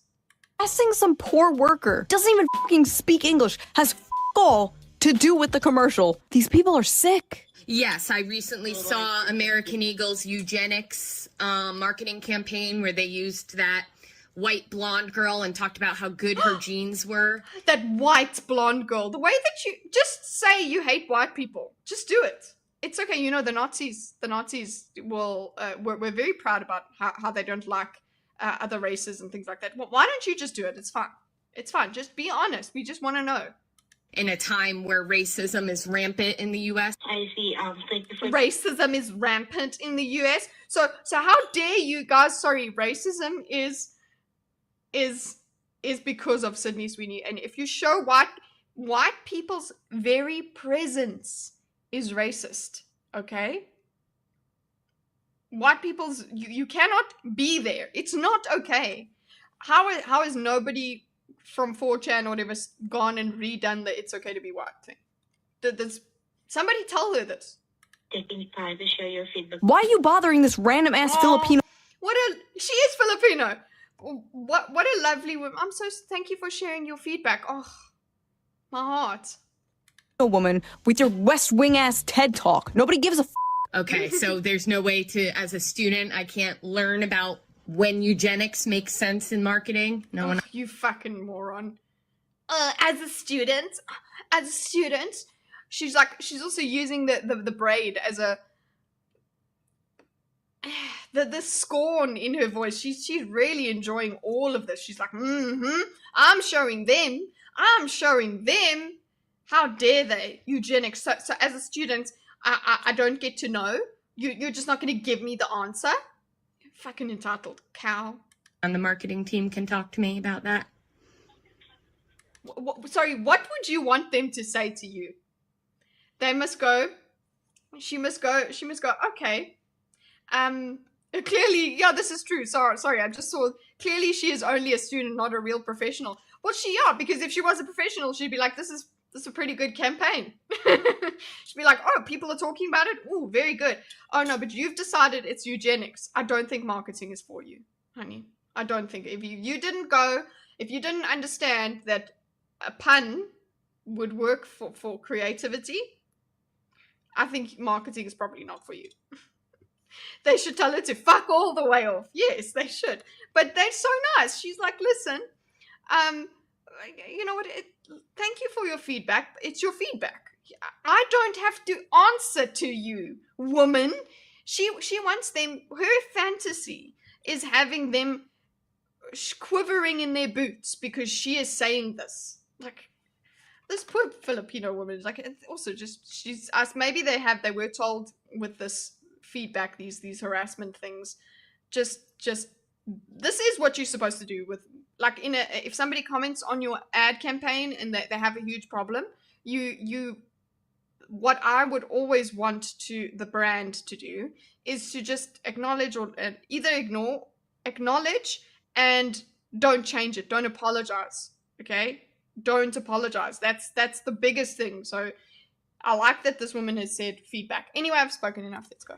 Asking some poor worker, doesn't even fucking speak English, has all to do with the commercial. These people are sick. Yes, I recently saw American Eagle's eugenics marketing campaign where they used that white blonde girl and talked about how good her genes were. That white blonde girl. The way that you just say you hate white people. Just do it. It's okay. You know, the Nazis will we're very proud about how they don't like other races and things like that. Well, why don't you just do it? It's fine. It's fine. Just be honest. We just want to know. In a time where racism is rampant in the U.S. I see. Thank you for... Racism is rampant in the U.S. So how dare you guys? Sorry, racism is because of Sydney Sweeney. And if you show white people's very presence is racist, okay? White people's you cannot be there. It's not okay. How is nobody from 4chan or whatever gone and redone the "it's okay to be white" thing? Somebody tell her this. Taking time to share your feedback. Why are you bothering this random ass Filipino? She is Filipino. What a lovely woman. Thank you for sharing your feedback. Oh, my heart. A woman with your West Wing ass TED talk. Nobody gives a Okay, so there's no way to, as a student, I can't learn about when eugenics makes sense in marketing? No one. You fucking moron. As a student, she's also using the braid as a the scorn in her voice. She's really enjoying all of this. She's like, I'm showing them. How dare they? Eugenics. So as a student, I don't get to know. You're just not going to give me the answer. You're fucking entitled cow. And the marketing team can talk to me about that. Sorry, what would you want them to say to you? They must go. She must go. Okay. Clearly, yeah, this is true. Sorry, I just saw. Clearly, she is only a student, not a real professional. Well, because if she was a professional, she'd be like, this is a pretty good campaign. She'd be like, oh, people are talking about it. Oh, very good. Oh no, but you've decided it's eugenics. I don't think marketing is for you, honey. I don't think if you didn't understand that a pun would work for creativity, I think marketing is probably not for you. They should tell her to fuck all the way off. Yes, they should. But they're so nice. She's like, listen, you know what? Thank you for your feedback. It's your feedback. I don't have to answer to you, woman. She wants them. Her fantasy is having them quivering in their boots because she is saying this. Like, this poor Filipino woman is like, it's also just, she's asked, maybe they were told with this feedback, these harassment things, just this is what you're supposed to do with, like, if somebody comments on your ad campaign and they have a huge problem, what I would always want the brand to do is to just acknowledge or either acknowledge and don't change it. Don't apologize. Okay? Don't apologize. That's the biggest thing. So I like that this woman has said feedback. Anyway, I've spoken enough. Let's go.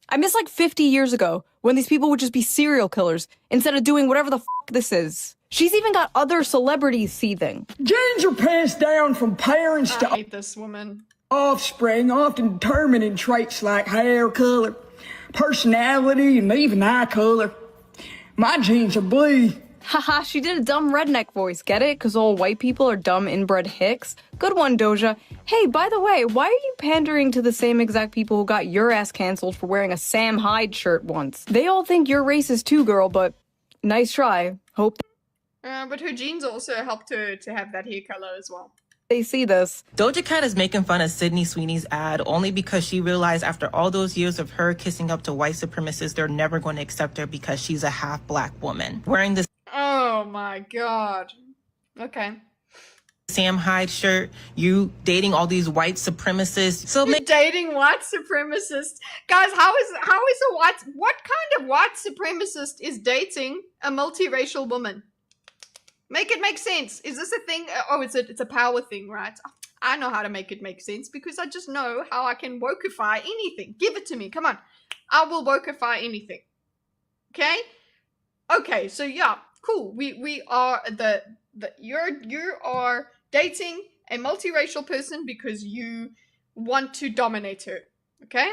I miss like 50 years ago when these people would just be serial killers instead of doing whatever the this is. She's even got other celebrities seething. Genes are passed down from parents to I hate this woman. Offspring, often determined in traits like hair color, personality, and even eye color. My genes are blue. Haha, she did a dumb redneck voice, get it? Because all white people are dumb inbred hicks. Good one, Doja. Hey, by the way, why are you pandering to the same exact people who got your ass canceled for wearing a Sam Hyde shirt once? They all think you're racist too, girl, but nice try. Hope but her genes also helped her to have that hair color as well. They see this. Doja Cat is making fun of Sydney Sweeney's ad only because she realized after all those years of her kissing up to white supremacists, they're never going to accept her because she's a half black woman. Wearing this Oh my god. Okay. Sam Hyde shirt, you dating all these white supremacists. So dating white supremacists. Guys, what kind of white supremacist is dating a multiracial woman? Make it make sense. Is this a thing? Oh, it's a power thing, right? I know how to make it make sense because I just know how I can wokeify anything. Give it to me. Come on. I will wokeify anything. Okay? Okay, so yeah, cool. We are you are dating a multiracial person because you want to dominate her. Okay?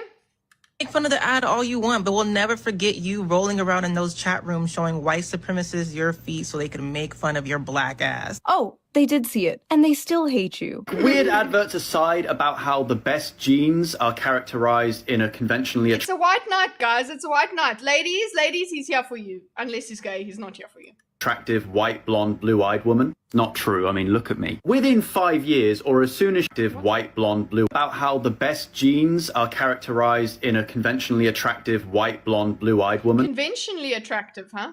Make fun of the ad all you want, but we'll never forget you rolling around in those chat rooms showing white supremacists your feet so they can make fun of your black ass. Oh, they did see it, and they still hate you. Weird adverts aside about how the best genes are characterized in a conventionally... It's a white knight, guys. It's a white knight. Ladies, he's here for you. Unless he's gay, he's not here for you. Attractive, white, blonde, blue-eyed woman. Not true. I mean, look at me. Within 5 years, or as soon as white, blonde, blue, about how the best genes are characterized in a conventionally attractive, white, blonde, blue-eyed woman. Conventionally attractive, huh?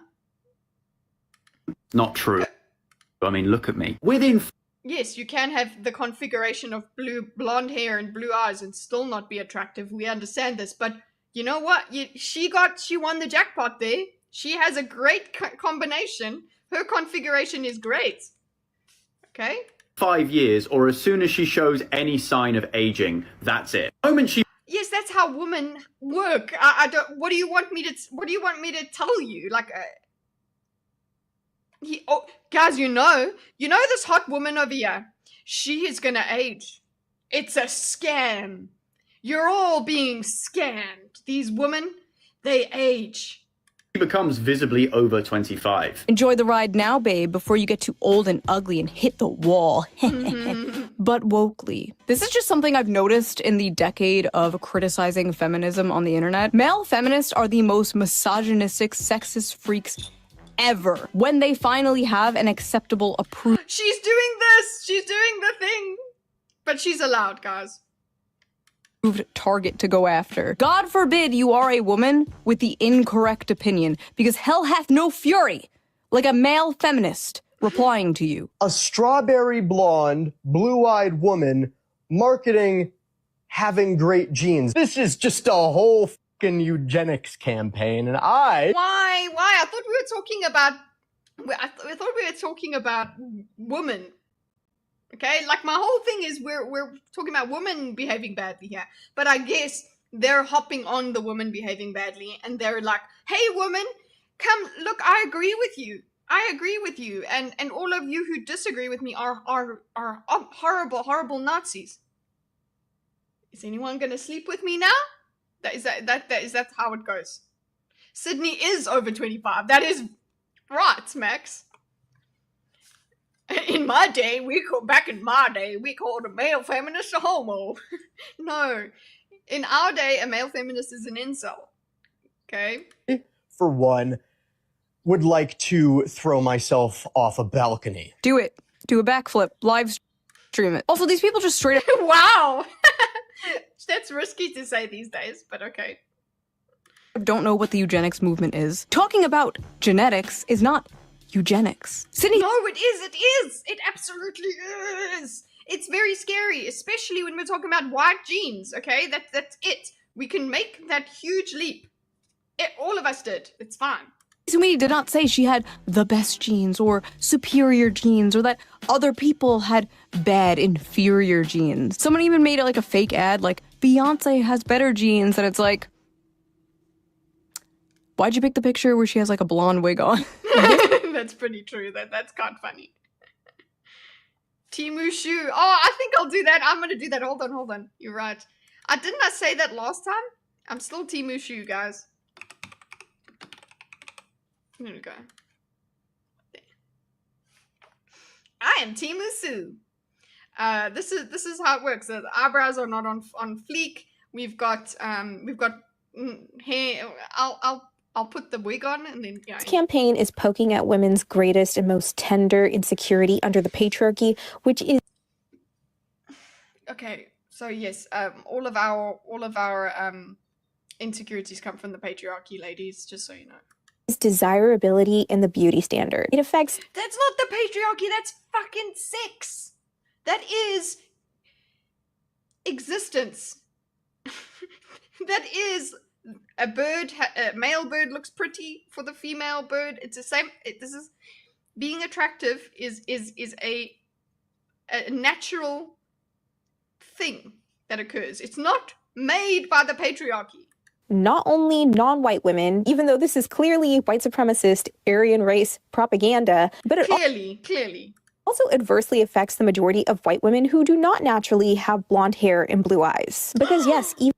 Not true. I mean, look at me. Within... Yes, you can have the configuration of blonde hair and blue eyes and still not be attractive. We understand this, but you know what? She won the jackpot there. She has a great combination. Her configuration is great. Okay? 5 years, or as soon as she shows any sign of aging, that's it. The moment she... Yes, that's how how women work. I don't. What do you want me to tell you? Like, guys, you know this hot woman over here. She is gonna age. It's a scam. You're all being scammed. These women, they age. She becomes visibly over 25. Enjoy the ride now, babe, before you get too old and ugly and hit the wall. But wokely. This is just something I've noticed in the decade of criticizing feminism on the internet. Male feminists are the most misogynistic, sexist freaks ever when they finally have an acceptable approval. She's doing this. She's doing the thing. But she's allowed, guys. Target to go after. God forbid you are a woman with the incorrect opinion, because hell hath no fury like a male feminist replying to you. A strawberry blonde, blue-eyed woman marketing having great genes. This is just a whole fucking eugenics campaign, and Why? I thought we were talking about. I thought we were talking about women. Okay, like my whole thing is we're talking about women behaving badly here, but I guess they're hopping on the woman behaving badly, and they're like, "Hey, woman, come look. I agree with you. I agree with you, and all of you who disagree with me are horrible Nazis." Is anyone gonna sleep with me now? Is that how it goes? Sydney is over 25. That is right, Max. Back in my day, we called a male feminist a homo. No. In our day, a male feminist is an incel. Okay? for one, would like to throw myself off a balcony. Do it. Do a backflip. Live stream it. Also, these people just straight up... Wow! That's risky to say these days, but okay. Don't know what the eugenics movement is. Talking about genetics is not eugenics. Sydney... No, it is! It is! It absolutely is! It's very scary, especially when we're talking about white genes, okay? That's it. We can make that huge leap. All of us did. It's fine. Sweeney did not say she had the best genes or superior genes or that other people had bad, inferior genes. Someone even made it like a fake ad, like, Beyonce has better genes, and it's like, why'd you pick the picture where she has like a blonde wig on? That's pretty true. That's kind of funny. Timu Shu. Oh, I think I'll do that. I'm going to do that. Hold on. You're right. Didn't I say that last time? I'm still Timu Shu, guys. There we go. There. I am Timu Su. This is how it works. The eyebrows are not on fleek. We've got hair. I'll put the wig on and then. This campaign is poking at women's greatest and most tender insecurity under the patriarchy, which is. Okay, so yes, all of our insecurities come from the patriarchy, ladies. Just so you know. Is desirability and the beauty standard. It affects. That's not the patriarchy. That's fucking sex. That is existence. That is. A male bird looks pretty for the female bird. It's the same. This is being attractive is a natural thing that occurs. It's not made by the patriarchy. Not only non-white women, even though this is clearly white supremacist Aryan race propaganda, but it clearly also adversely affects the majority of white women who do not naturally have blonde hair and blue eyes. Because yes, even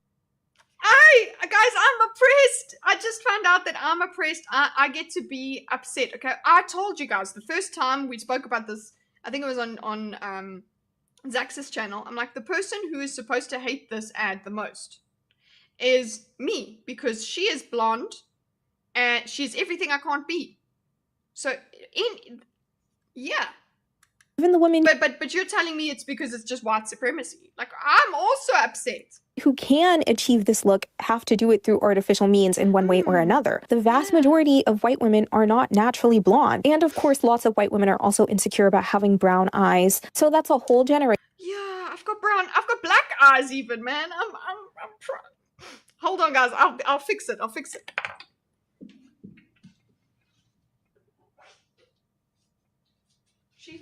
guys, I'm oppressed. I just found out that I'm oppressed. I get to be upset. Okay, I told you guys the first time we spoke about this. I think it was on Zax's channel. I'm like, the person who is supposed to hate this ad the most is me, because she is blonde and she's everything I can't be. So yeah. Even the women, but you're telling me it's because it's just white supremacy. Like, I'm also upset. Who can achieve this look have to do it through artificial means in one way or another. The vast majority of white women are not naturally blonde. And of course, lots of white women are also insecure about having brown eyes. So that's a whole generation. Yeah, I've got black eyes even, man. I'm hold on, guys. I'll fix it. She's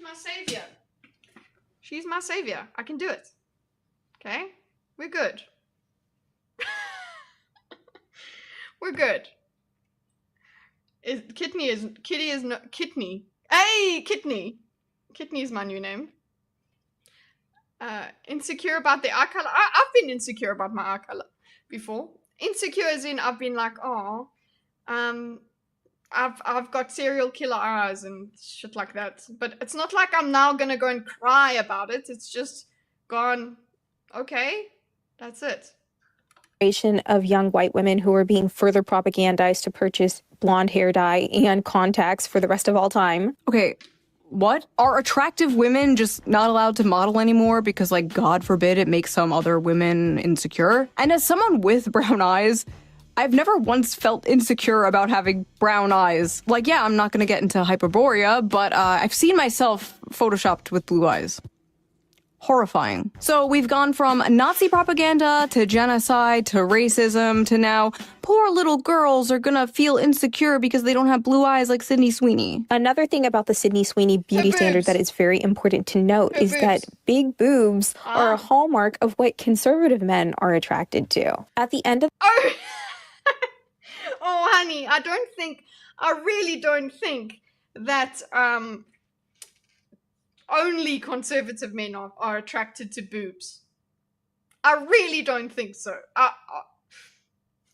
my savior. I can do it. Okay? We're good. We're good. Kitty is not Kidney. Hey, Kidney. Kidney is my new name. Insecure about the eye color. I've been insecure about my eye color before. Insecure as in I've been like, oh, I've got serial killer eyes and shit like that. But it's not like I'm now gonna go and cry about it. It's just gone, okay, that's it. Of young white women who are being further propagandized to purchase blonde hair dye and contacts for the rest of all time. Okay, what? Are attractive women just not allowed to model anymore because, like, God forbid it makes some other women insecure? And as someone with brown eyes, I've never once felt insecure about having brown eyes. Like, yeah, I'm not gonna get into hyperborea, but I've seen myself photoshopped with blue eyes. Horrifying. So we've gone from Nazi propaganda to genocide to racism to now poor little girls are gonna feel insecure because they don't have blue eyes like Sydney Sweeney. Another thing about the Sydney Sweeney beauty standard that is very important to note is that big boobs are a hallmark of what conservative men are attracted to. At the end of Oh, honey, I really don't think that only conservative men are attracted to boobs. I really don't think so.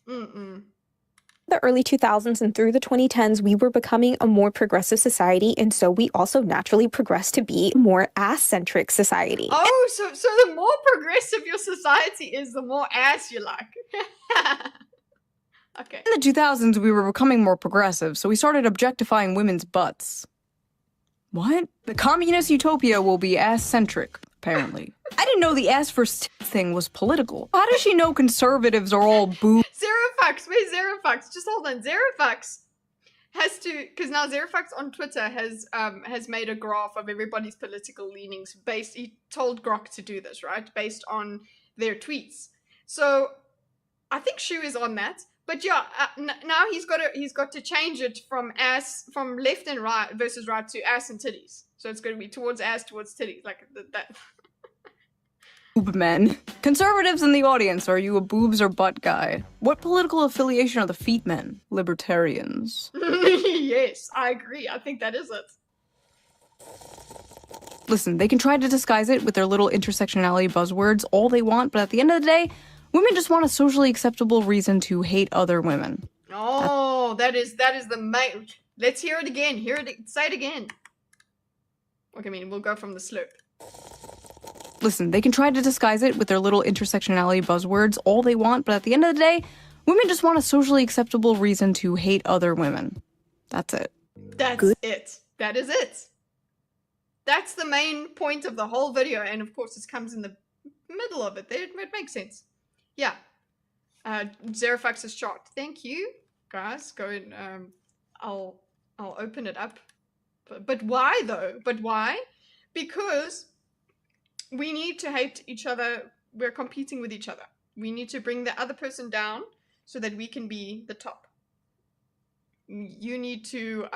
The early 2000s and through the 2010s, we were becoming a more progressive society, and so we also naturally progressed to be a more ass-centric society. Oh, so the more progressive your society is, the more ass you like. Okay. In the 2000s, we were becoming more progressive, so we started objectifying women's butts. What? The communist utopia will be ass-centric, apparently. I didn't know the ass first thing was political. How does she know conservatives are all boo? Zerofax, where's Zerofax? Just hold on. Zerofax has to, because now Zerofax on Twitter has made a graph of everybody's political leanings based, he told Grok to do this, right? Based on their tweets. So I think Shu is on that. But yeah, now he's got to change it from left and right versus right to ass and titties. So it's going to be towards ass, towards titties, like that. Boob men. Conservatives in the audience, are you a boobs or butt guy? What political affiliation are the feet men? Libertarians. Yes, I agree. I think that is it. Listen, they can try to disguise it with their little intersectionality buzzwords all they want, but at the end of the day, women just want a socially acceptable reason to hate other women. Oh, that is the main. Let's hear it again. Say it again. Okay, I mean, we'll go from the slope. Listen, they can try to disguise it with their little intersectionality buzzwords all they want, but at the end of the day, women just want a socially acceptable reason to hate other women. That's it. That's it. That is it. That's the main point of the whole video, and of course, this comes in the middle of it. It makes sense. Yeah. Zerofax's chart. Thank you, guys. Go and I'll open it up. But why though? But why? Because we need to hate each other. We're competing with each other. We need to bring the other person down so that we can be the top. You need to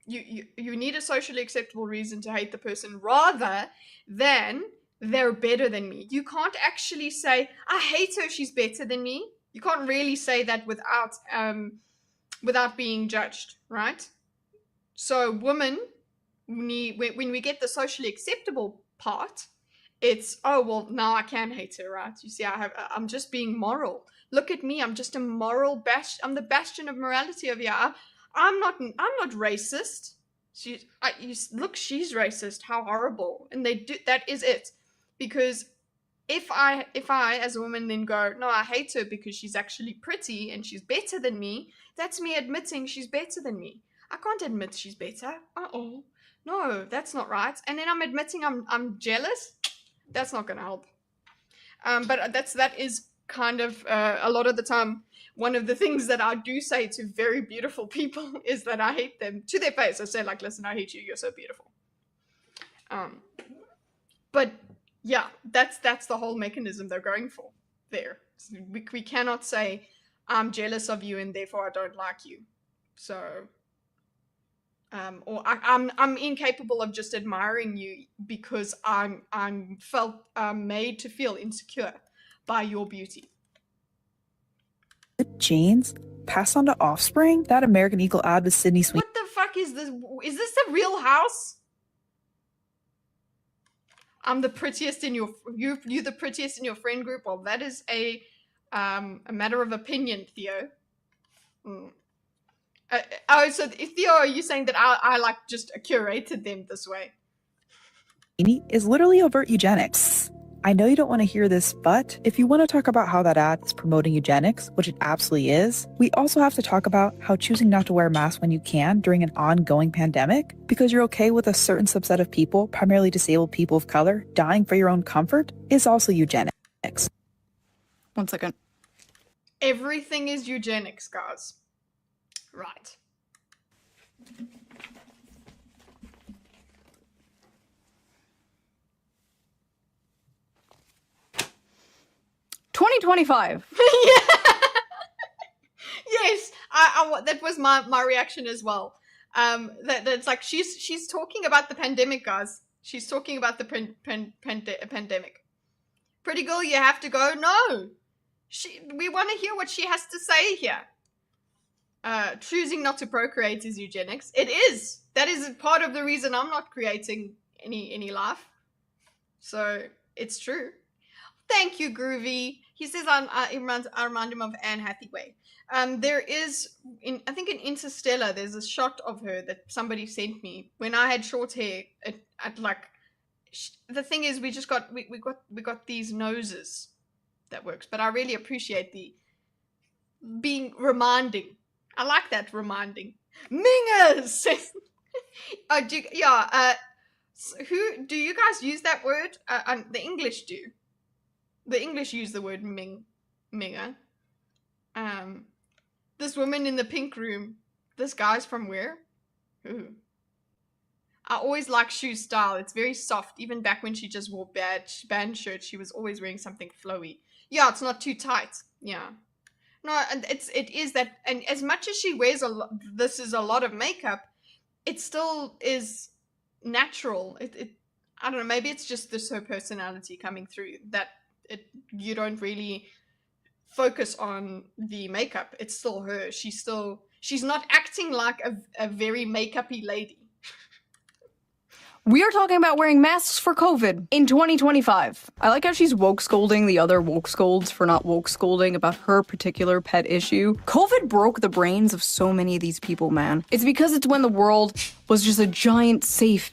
you need a socially acceptable reason to hate the person rather than they're better than me. You can't actually say, I hate her, she's better than me. You can't really say that without being judged, right? So women, when we get the socially acceptable part, it's, oh, well, now I can hate her, right? You see, I'm just being moral. Look at me, I'm just a moral I'm the bastion of morality over here. I'm not racist. Look, she's racist. How horrible. And that is it. Because if I as a woman then go, no, I hate her because she's actually pretty and she's better than me, that's me admitting she's better than me. I can't admit she's better. No, that's not right. And then I'm admitting I'm jealous. That's not going to help. But that is kind of a lot of the time one of the things that I do say to very beautiful people is that I hate them to their face. I say, like, listen, I hate you. You're so beautiful. But yeah, that's the whole mechanism they're going for there. We cannot say, I'm jealous of you and therefore I don't like you. So, or I'm incapable of just admiring you because I'm made to feel insecure by your beauty. genes passed on to offspring? That American Eagle ad with Sydney Sweeney. What the fuck is this? Is this the real house? I'm the prettiest in your you the prettiest in your friend group. Well, that is a matter of opinion, Theo. So Theo, are you saying that I like just curated them this way? Is literally overt eugenics. I know you don't want to hear this, but if you want to talk about how that ad is promoting eugenics, which it absolutely is, we also have to talk about how choosing not to wear a mask when you can during an ongoing pandemic, because you're okay with a certain subset of people, primarily disabled people of color, dying for your own comfort, is also eugenics. 1 second. Everything is eugenics, guys. Right. $20.25. Yes, I that was my reaction as well. That's like she's talking about the pandemic, guys. She's talking about the pandemic. Pretty girl, you have to go. No, we want to hear what she has to say here. Choosing not to procreate is eugenics. It is. That is part of the reason I'm not creating any life. So it's true. Thank you, Groovy. He says I remind him of Anne Hathaway. There is, I think in Interstellar, there's a shot of her that somebody sent me when I had short hair. The thing is, we got these noses. That works, but I really appreciate the being reminding. I like that reminding. Mingers. Who do you guys use that word? The English do. The English use the word minger. This woman in the pink room. This guy's from where? Ooh. I always like Shu's style. It's very soft. Even back when she just wore band shirts, she was always wearing something flowy. Yeah, it's not too tight. Yeah. No, and it is that. And as much as she wears this is a lot of makeup, it still is natural. I don't know. Maybe it's just her personality coming through that. You don't really focus on the makeup. It's still her. She's not acting like a very makeup-y lady. We are talking about wearing masks for COVID in 2025. I like how she's woke scolding the other woke scolds for not woke scolding about her particular pet issue. COVID broke the brains of so many of these people, man. It's because it's when the world was just a giant, safe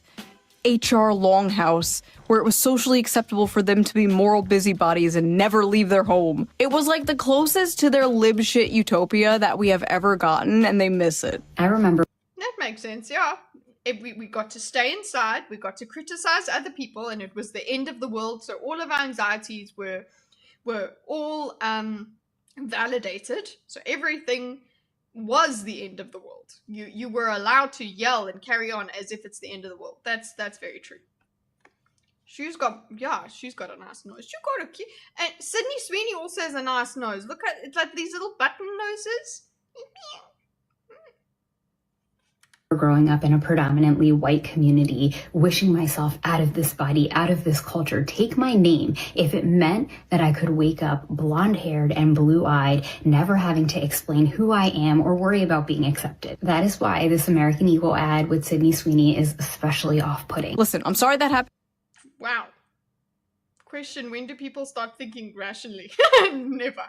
HR longhouse where it was socially acceptable for them to be moral busybodies and never leave their home. It was like the closest to their lib shit utopia that we have ever gotten, and they miss it. I remember. That makes sense, yeah. We got to stay inside, we got to criticize other people, and it was the end of the world, so all of our anxieties were all validated. So everything was the end of the world. You were allowed to yell and carry on as if it's the end of the world. That's very true. She's got a nice nose. She got a cute, and Sydney Sweeney also has a nice nose. Look at it's like these little button noses. Growing up in a predominantly white community, wishing myself out of this body, out of this culture, take my name, if it meant that I could wake up blonde-haired and blue-eyed, never having to explain who I am or worry about being accepted. That is why this American Eagle ad with Sydney Sweeney is especially off-putting. Listen, I'm sorry that happened. Wow. Question, when do people start thinking rationally? Never.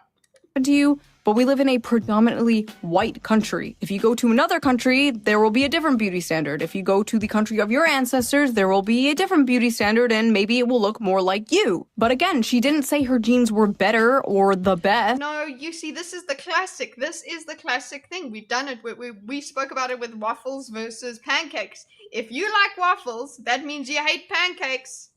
To you, but we live in a predominantly white country. If you go to another country, there will be a different beauty standard. If you go to the country of your ancestors, there will be a different beauty standard, and maybe it will look more like you. But again, she didn't say her genes were better or the best. No, you see, this is the classic. This is the classic thing. We've done it. We spoke about it with waffles versus pancakes. If you like waffles, that means you hate pancakes.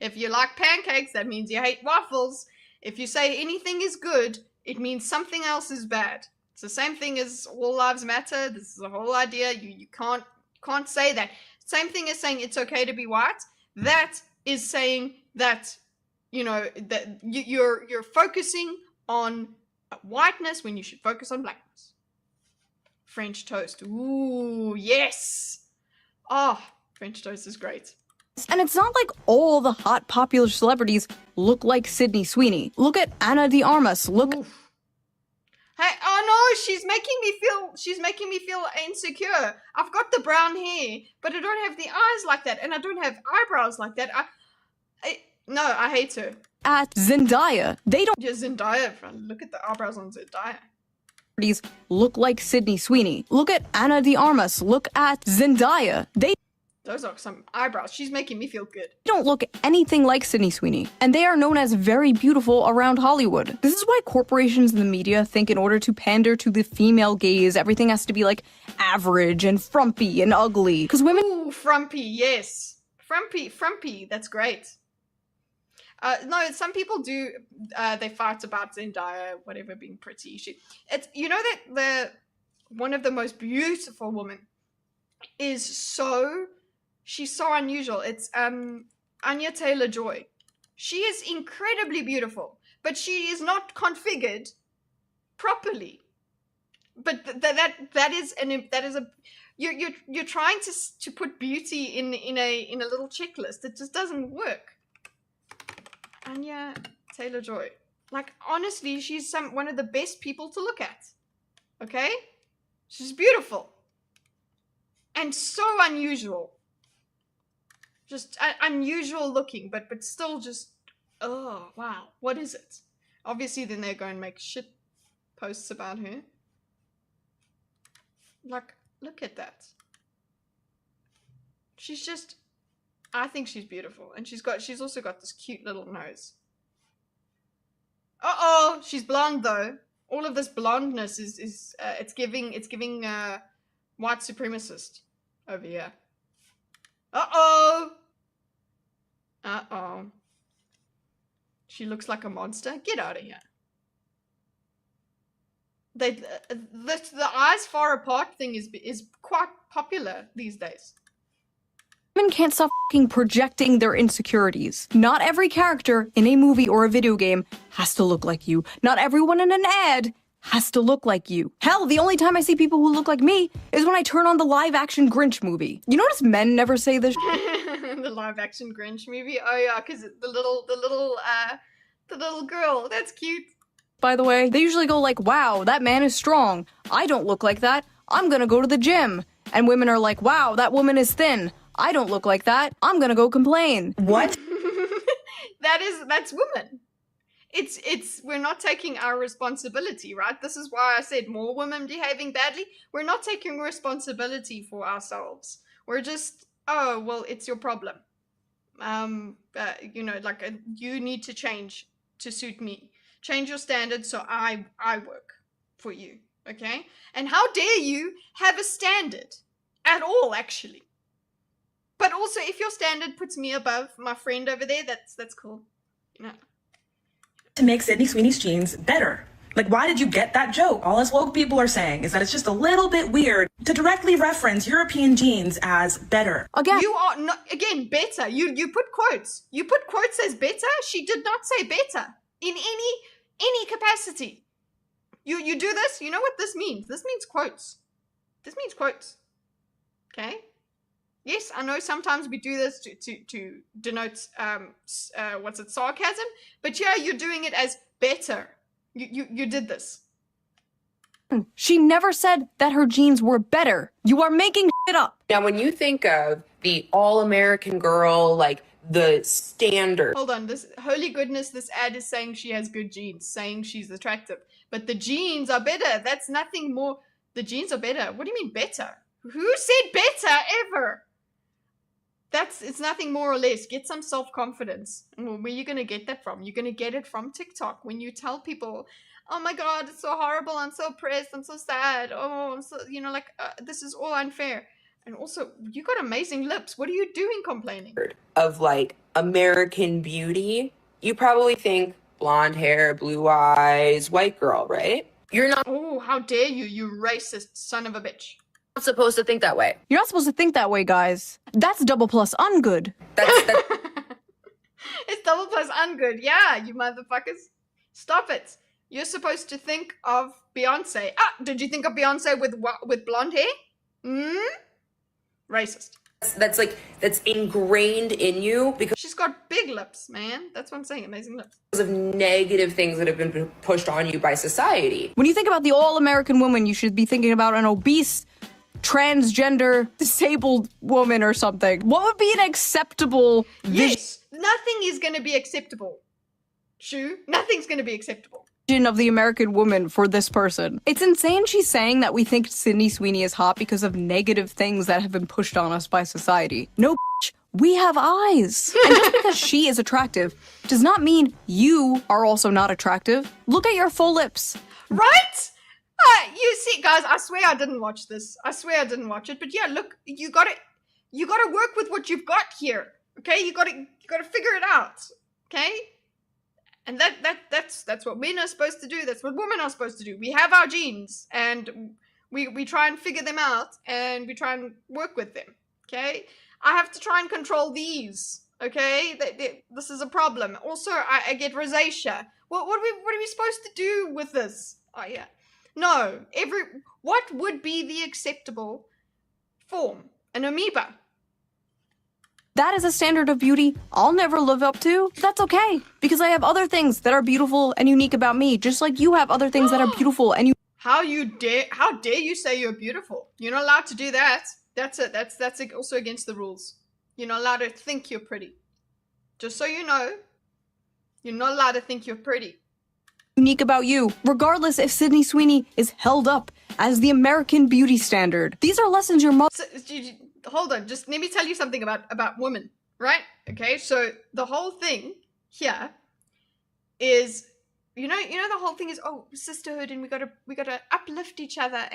If you like pancakes, that means you hate waffles. If you say anything is good, it means something else is bad. It's the same thing as all lives matter. This is the whole idea. You can't say that. Same thing as saying it's okay to be white. That is saying that, that you're focusing on whiteness when you should focus on blackness. French toast. Ooh, yes. Oh, French toast is great. And it's not like all the hot popular celebrities look like Sydney Sweeney. Look at Ana de Armas. Look. Oof. Hey, oh no, she's making me feel insecure. I've got the brown hair, but I don't have the eyes like that, and I don't have eyebrows like that. No, I hate her. At Zendaya, they don't. Yeah, Zendaya, friend. Look at the eyebrows on Zendaya. Look like Sydney Sweeney. Look at Ana de Armas. Look at Zendaya. Those are some eyebrows. She's making me feel good. Don't look anything like Sydney Sweeney, and they are known as very beautiful around Hollywood. This is why corporations and the media think in order to pander to the female gaze, everything has to be like average and frumpy and ugly. Because women— Ooh, frumpy, yes. Frumpy, that's great. No, some people do, they fight about Zendaya, whatever, being pretty. It's, you know that one of the most beautiful women is she's so unusual. It's Anya Taylor-Joy. She is incredibly beautiful, but she is not configured properly. But that is a you're trying to put beauty in a little checklist. It just doesn't work. Anya Taylor-Joy. Like, honestly, she's one of the best people to look at. Okay? She's beautiful. And so unusual. Just unusual looking, but still just, oh, wow. What is it? Obviously, then they're going to make shit posts about her. Like, look at that. She's just... I think she's beautiful, and she's also got this cute little nose. Uh-oh, she's blonde though. All of this blondness is it's giving white supremacist over here. Uh-oh. Uh-oh. She looks like a monster. Get out of here. The eyes far apart thing is quite popular these days. Women can't stop projecting their insecurities. Not every character in a movie or a video game has to look like you. Not everyone in an ad has to look like you. Hell, the only time I see people who look like me is when I turn on the live-action Grinch movie. You notice men never say this? The live-action Grinch movie? Oh yeah, because the little girl. That's cute. By the way, they usually go like, wow, that man is strong. I don't look like that. I'm gonna go to the gym. And women are like, wow, that woman is thin. I don't look like that. I'm gonna go complain. What? That's women. It's we're not taking our responsibility, right? This is why I said more women behaving badly. We're not taking responsibility for ourselves. We're just, oh, well, it's your problem. You know, like you need to change to suit me. Change your standards so I work for you, okay? And how dare you have a standard at all, actually? But also, if your standard puts me above my friend over there, that's cool. You know. To make Sydney Sweeney's jeans better. Like, why did you get that joke? All us woke people are saying is that it's just a little bit weird to directly reference European jeans as better. Again, you are not, again, better. You put quotes. You put quotes as better. She did not say better in any capacity. You do this. You know what this means? This means quotes. This means quotes. Okay. Yes, I know sometimes we do this to denote sarcasm, but yeah, you're doing it as better. You did this. She never said that her jeans were better. You are making shit up. Now, when you think of the all-American girl, like the standard. Hold on, holy goodness, this ad is saying she has good jeans, saying she's attractive, but the jeans are better. That's nothing more. The jeans are better. What do you mean better? Who said better ever? It's nothing more or less. Get some self-confidence. Well, where are you going to get that from? You're going to get it from TikTok. When you tell people, oh my God, it's so horrible. I'm so oppressed. I'm so sad. Oh, I'm so, you know, like, this is all unfair. And also, you got amazing lips. What are you doing complaining? Of like American beauty, you probably think blonde hair, blue eyes, white girl, right? You're not. Oh, how dare you, you racist son of a bitch. Supposed to think that way. You're not supposed to think that way, guys. That's double plus ungood. It's double plus ungood. Yeah, you motherfuckers. Stop it. You're supposed to think of Beyonce. Did you think of Beyonce with blonde hair? Racist. that's ingrained in you because she's got big lips, man. That's what I'm saying, amazing lips. Of negative things that have been pushed on you by society. When you think about the all-American woman, you should be thinking about an obese, transgender, disabled woman or something. What would be an acceptable Yes, nothing is going to be acceptable. Shu, nothing's going to be acceptable. Vision of the American woman for this person? It's insane she's saying that we think Sydney Sweeney is hot because of negative things that have been pushed on us by society. No, bitch, we have eyes. And just because she is attractive does not mean you are also not attractive. Look at your full lips. Right? You see, guys, I swear I didn't watch this. I swear I didn't watch it. But yeah, look, you gotta work with what you've got here. Okay? You gotta figure it out. Okay? And that's what men are supposed to do. That's what women are supposed to do. We have our genes, and we try and figure them out, and we try and work with them. Okay? I have to try and control these. Okay? This is a problem. Also, I get rosacea. What are we supposed to do with this? Oh yeah. No. What would be the acceptable form? An amoeba. That is a standard of beauty I'll never live up to. That's okay, because I have other things that are beautiful and unique about me, just like you have other things that are beautiful and you. How dare you say you're beautiful? You're not allowed to do that. That's also against the rules. You're not allowed to think you're pretty. Just so you know, you're not allowed to think you're pretty. Unique about you, regardless if Sydney Sweeney is held up as the American beauty standard. These are lessons your mother. Hold on, just let me tell you something about women, right? Okay, so the whole thing here is, you know the whole thing is, oh, sisterhood, and we gotta uplift each other,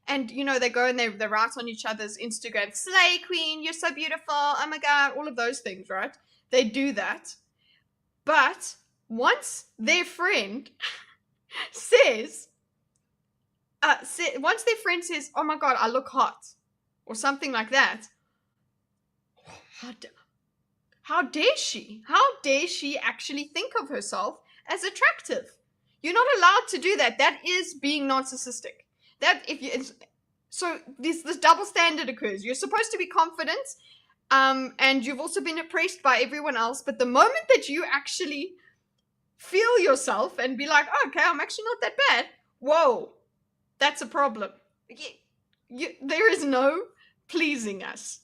and you know, they go and they write on each other's Instagram, slay queen, you're so beautiful, oh my god, all of those things, right? They do that, but once their friend says, oh my god, I look hot, or something like that, how dare she? How dare she actually think of herself as attractive? You're not allowed to do that. That is being narcissistic. So this double standard occurs. You're supposed to be confident, and you've also been oppressed by everyone else, but the moment that you actually feel yourself and be like, oh, okay, I'm actually not that bad, whoa, that's a problem. There is no pleasing us.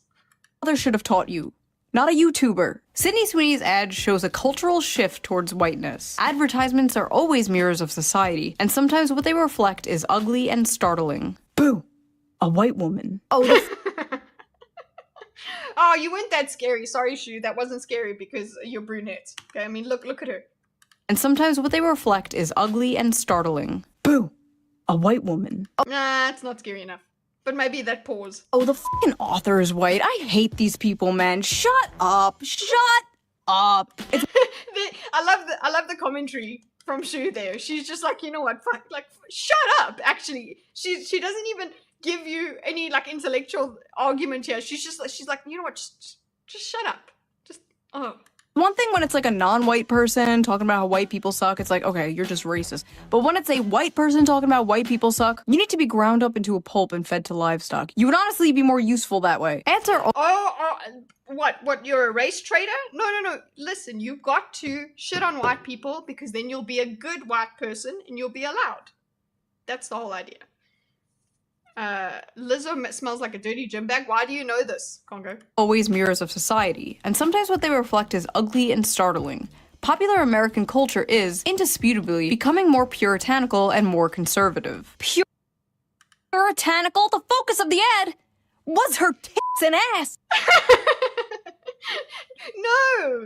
Mother should have taught you, not a YouTuber. Sydney Sweeney's ad shows a cultural shift towards whiteness. Advertisements are always mirrors of society, and sometimes what they reflect is ugly and startling. Boo! A white woman. Oh, oh, you weren't that scary. Sorry, Shu. That wasn't scary because you're brunette. Okay, I mean, look at her. And sometimes what they reflect is ugly and startling. Boo! A white woman. Oh. Nah, it's not scary enough. But maybe that pause. Oh, the fucking author is white. I hate these people, man. Shut up. Shut up. I love the commentary from Shu there. She's just like, you know what? Fuck, like, shut up. Actually, she doesn't even give you any like intellectual argument here. She's like, you know what? Just shut up. Just One thing when it's like a non-white person talking about how white people suck, it's like, okay, you're just racist. But when it's a white person talking about white people suck, you need to be ground up into a pulp and fed to livestock. You would honestly be more useful that way. Answer. What, you're a race traitor? No. Listen, you've got to shit on white people because then you'll be a good white person and you'll be allowed. That's the whole idea. Lizzo smells like a dirty gym bag. Why do you know this, Congo? Always mirrors of society, and sometimes what they reflect is ugly and startling. Popular American culture is, indisputably, becoming more puritanical and more conservative. Puritanical? The focus of the ad was her tits and ass! No.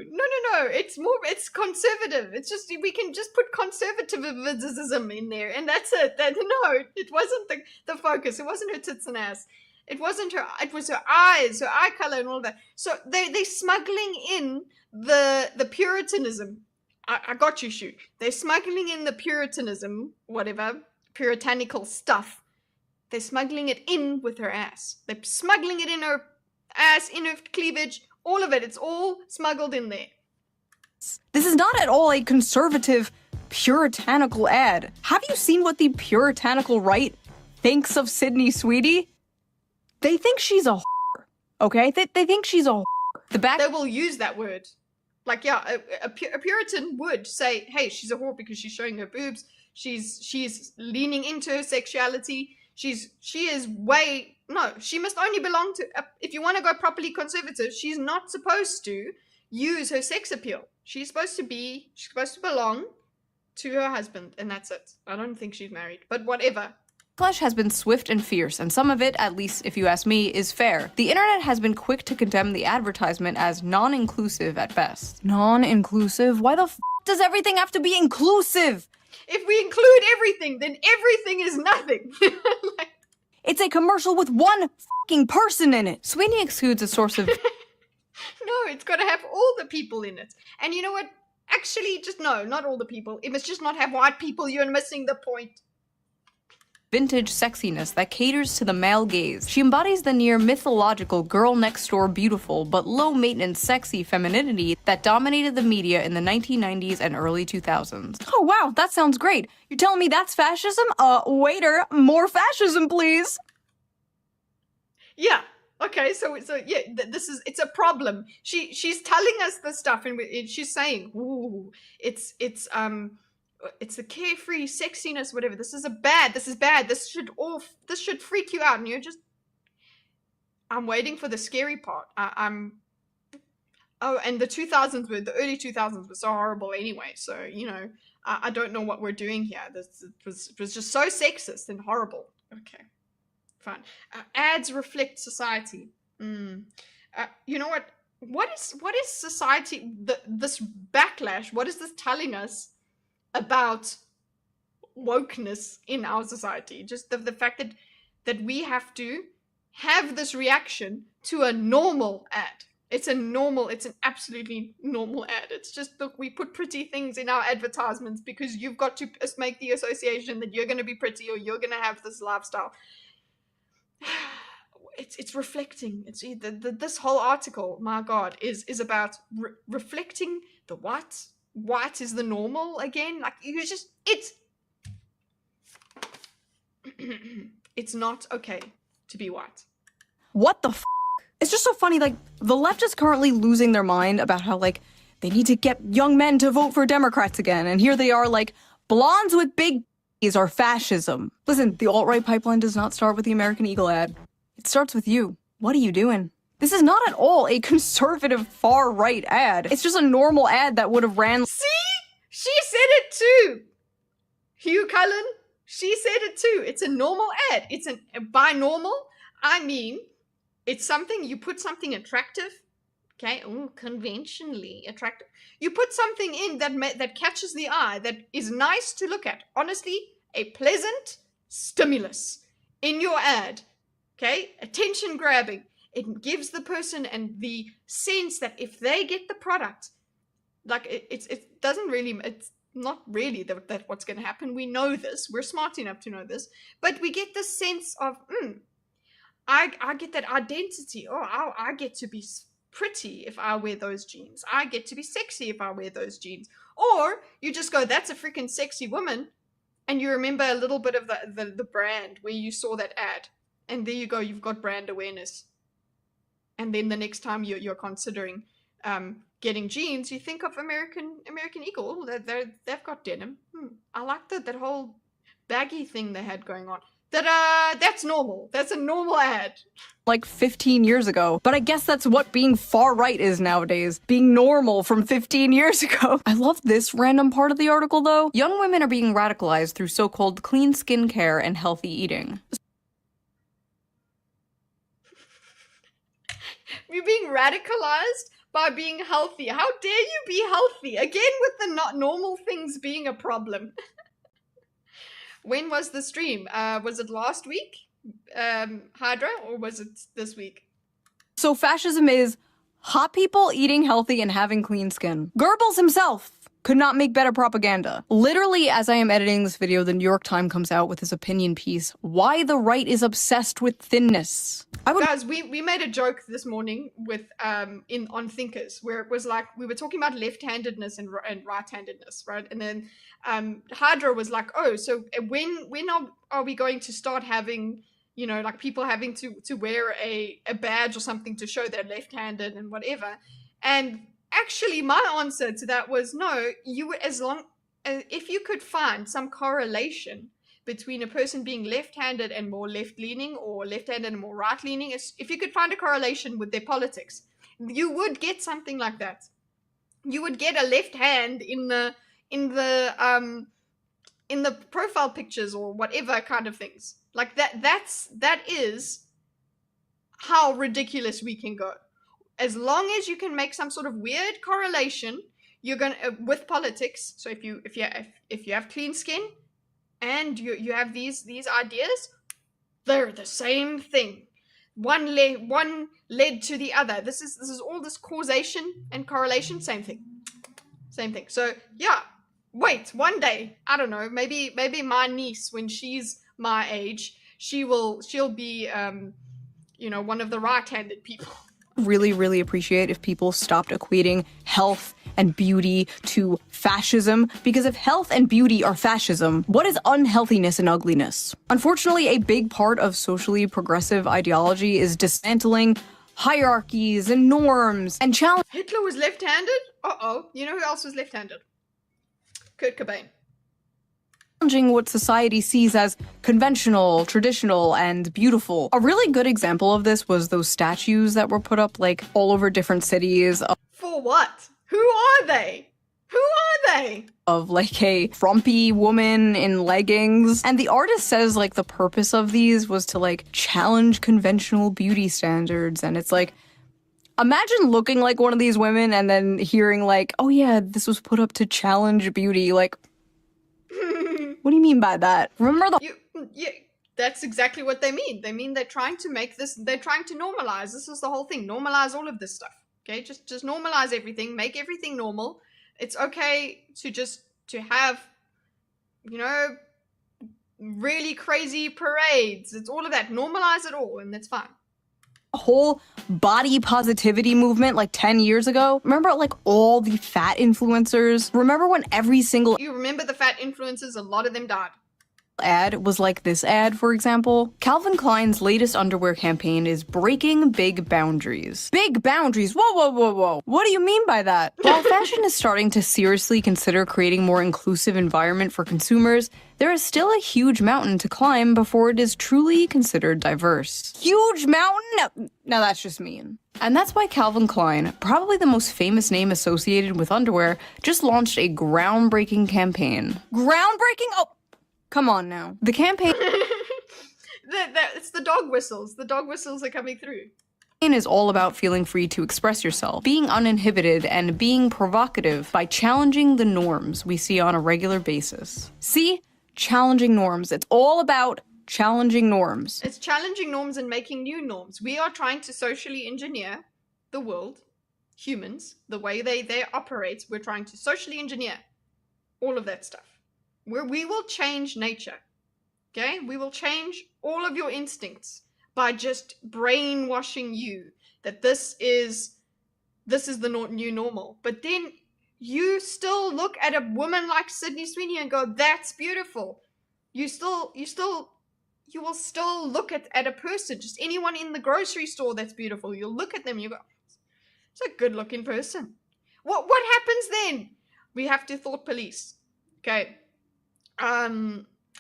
It's conservative. It's just, we can just put conservatism in there, and that's it. No, it wasn't the focus. It wasn't her tits and ass. It was her eyes, her eye color, and all that. So they're smuggling in the puritanism. I got you, Shu. They're smuggling in the puritanism, whatever, puritanical stuff. They're smuggling it in with her ass. They're smuggling it in her ass, in her cleavage, all of it. It's all smuggled in there. This is not at all a conservative, puritanical ad. Have you seen what the puritanical right thinks of Sydney Sweeney? They think she's a whore, okay? They think she's a whore. They will use that word. Like, yeah, a Puritan would say, hey, she's a whore because she's showing her boobs. She's leaning into her sexuality. She must only belong to, if you want to go properly conservative, she's not supposed to use her sex appeal. She's supposed to belong to her husband, and that's it. I don't think she's married, but whatever. Backlash has been swift and fierce, and some of it, at least if you ask me, is fair. The internet has been quick to condemn the advertisement as non-inclusive at best. Non-inclusive? Why the f does everything have to be inclusive? If we include everything, then everything is nothing. It's a commercial with one f***ing person in it. Sweeney exudes a source of... No, it's got to have all the people in it. And you know what? Actually, just no, not all the people. It must just not have white people. You're missing the point. Vintage sexiness that caters to the male gaze. She embodies the near mythological girl next door beautiful but low maintenance sexy femininity that dominated the media in the 1990s and early 2000s. Oh wow, that sounds great. You're telling me that's fascism? Waiter, more fascism please. Yeah. Okay, so yeah, it's a problem. She's telling us this stuff and she's saying, ooh, it's the carefree sexiness, whatever. This is bad. This should freak you out. And you're just, I'm waiting for the scary part. And the early 2000s were so horrible anyway. So, you know, I don't know what we're doing here. It was just so sexist and horrible. Okay, fine. Ads reflect society. You know what? What is society, this backlash, what is this telling us about wokeness in our society? Just the fact that we have to have this reaction to a normal ad. It's an absolutely normal ad. It's just, look, we put pretty things in our advertisements because you've got to make the association that you're going to be pretty or you're going to have this lifestyle. It's reflecting. It's this whole article, my God, is about reflecting the what? White is the normal again? Like, it's not okay to be white. What the f***? It's just so funny, like, the left is currently losing their mind about how, like, they need to get young men to vote for Democrats again, and here they are, like, blondes with big b***s are fascism. Listen, the alt-right pipeline does not start with the American Eagle ad. It starts with you. What are you doing? This is not at all a conservative far-right ad. It's just a normal ad that would have ran... See? She said it too! Hugh Cullen, she said it too. It's a normal ad. By normal, I mean, it's something, you put something attractive, okay? Ooh, conventionally attractive. You put something in that catches the eye, that is nice to look at. Honestly, a pleasant stimulus in your ad, okay? Attention grabbing. It gives the person and the sense that if they get the product, like it doesn't really, it's not really that what's going to happen. We know this. We're smart enough to know this. But we get this sense of, I get that identity. Oh, I get to be pretty if I wear those jeans. I get to be sexy if I wear those jeans. Or you just go, that's a freaking sexy woman. And you remember a little bit of the brand where you saw that ad. And there you go, you've got brand awareness. And then the next time you're considering getting jeans, you think of American Eagle. They've got denim. I like that whole baggy thing they had going on. That's normal. That's a normal ad. Like 15 years ago. But I guess that's what being far-right is nowadays. Being normal from 15 years ago. I love this random part of the article, though. Young women are being radicalized through so-called clean skincare and healthy eating. You're being radicalized by being healthy. How dare you be healthy? Again, with the not normal things being a problem. When was the stream? Was it last week, Hydra, or was it this week? So fascism is hot people eating healthy and having clean skin. Goebbels himself could not make better propaganda. Literally, as I am editing this video, the New York Times comes out with his opinion piece, Why the Right is Obsessed with Thinness. Guys, we made a joke this morning with on Thinkers, where it was like, we were talking about left-handedness and right-handedness, right? And then Hydra was like, oh, so when are we going to start having you know, like people having to wear a badge or something to show they're left-handed and whatever. And actually my answer to that was no, if you could find some correlation between a person being left-handed and more left-leaning, or left-handed and more right-leaning, if you could find a correlation with their politics, you would get something like that. You would get a left hand in the profile pictures or whatever kind of things. Like that is how ridiculous we can go. As long as you can make some sort of weird correlation, you're gonna with politics. So if you have clean skin and you have these ideas, they're the same thing. One led to the other. This is all this causation and correlation. Same thing. So yeah, wait, one day, I don't know, maybe my niece, when she's my age, she'll be you know, one of the right-handed people. Really, really appreciate if people stopped equating health and beauty to fascism, because if health and beauty are fascism, what is unhealthiness and ugliness? Unfortunately, a big part of socially progressive ideology is dismantling hierarchies and norms and challenge. Hitler was left-handed? Uh-oh. You know who else was left-handed? Kurt Cobain. Challenging what society sees as conventional, traditional, and beautiful. A really good example of this was those statues that were put up like all over different cities. For what? Who are they? Who are they? Of like a frumpy woman in leggings. And the artist says like the purpose of these was to like challenge conventional beauty standards. And it's like, imagine looking like one of these women and then hearing like, oh yeah, this was put up to challenge beauty. Like, what do you mean by that? Remember yeah, that's exactly what they mean. They mean they're trying to make this, they're trying to normalize. This is the whole thing. Normalize all of this stuff. Okay, just normalize everything, make everything normal. It's okay to have, you know, really crazy parades. It's all of that. Normalize it all, and that's fine. Whole body positivity movement like 10 years ago. Remember like all the fat influencers? Remember when every single You remember the fat influencers? A lot of them died. Ad was like this ad, for example. Calvin Klein's latest underwear campaign is breaking big boundaries. Big boundaries? Whoa, whoa, whoa, whoa. What do you mean by that? While fashion is starting to seriously consider creating more inclusive environment for consumers, there is still a huge mountain to climb before it is truly considered diverse. Huge mountain? No, that's just mean. And that's why Calvin Klein, probably the most famous name associated with underwear, just launched a groundbreaking campaign. Groundbreaking? Oh, come on now. The campaign it's the dog whistles. The dog whistles are coming through. Is all about feeling free to express yourself, being uninhibited, and being provocative by challenging the norms we see on a regular basis. See? Challenging norms. It's all about challenging norms. It's challenging norms and making new norms. We are trying to socially engineer the world, humans, the way they operate. We're trying to socially engineer all of that stuff. We will change nature, okay? We will change all of your instincts by just brainwashing you that this is the new normal. But then you still look at a woman like Sydney Sweeney and go, that's beautiful. You will still look at a person, just anyone in the grocery store that's beautiful. You'll look at them and you go, it's a good looking person. What happens then? We have to thought police. Okay.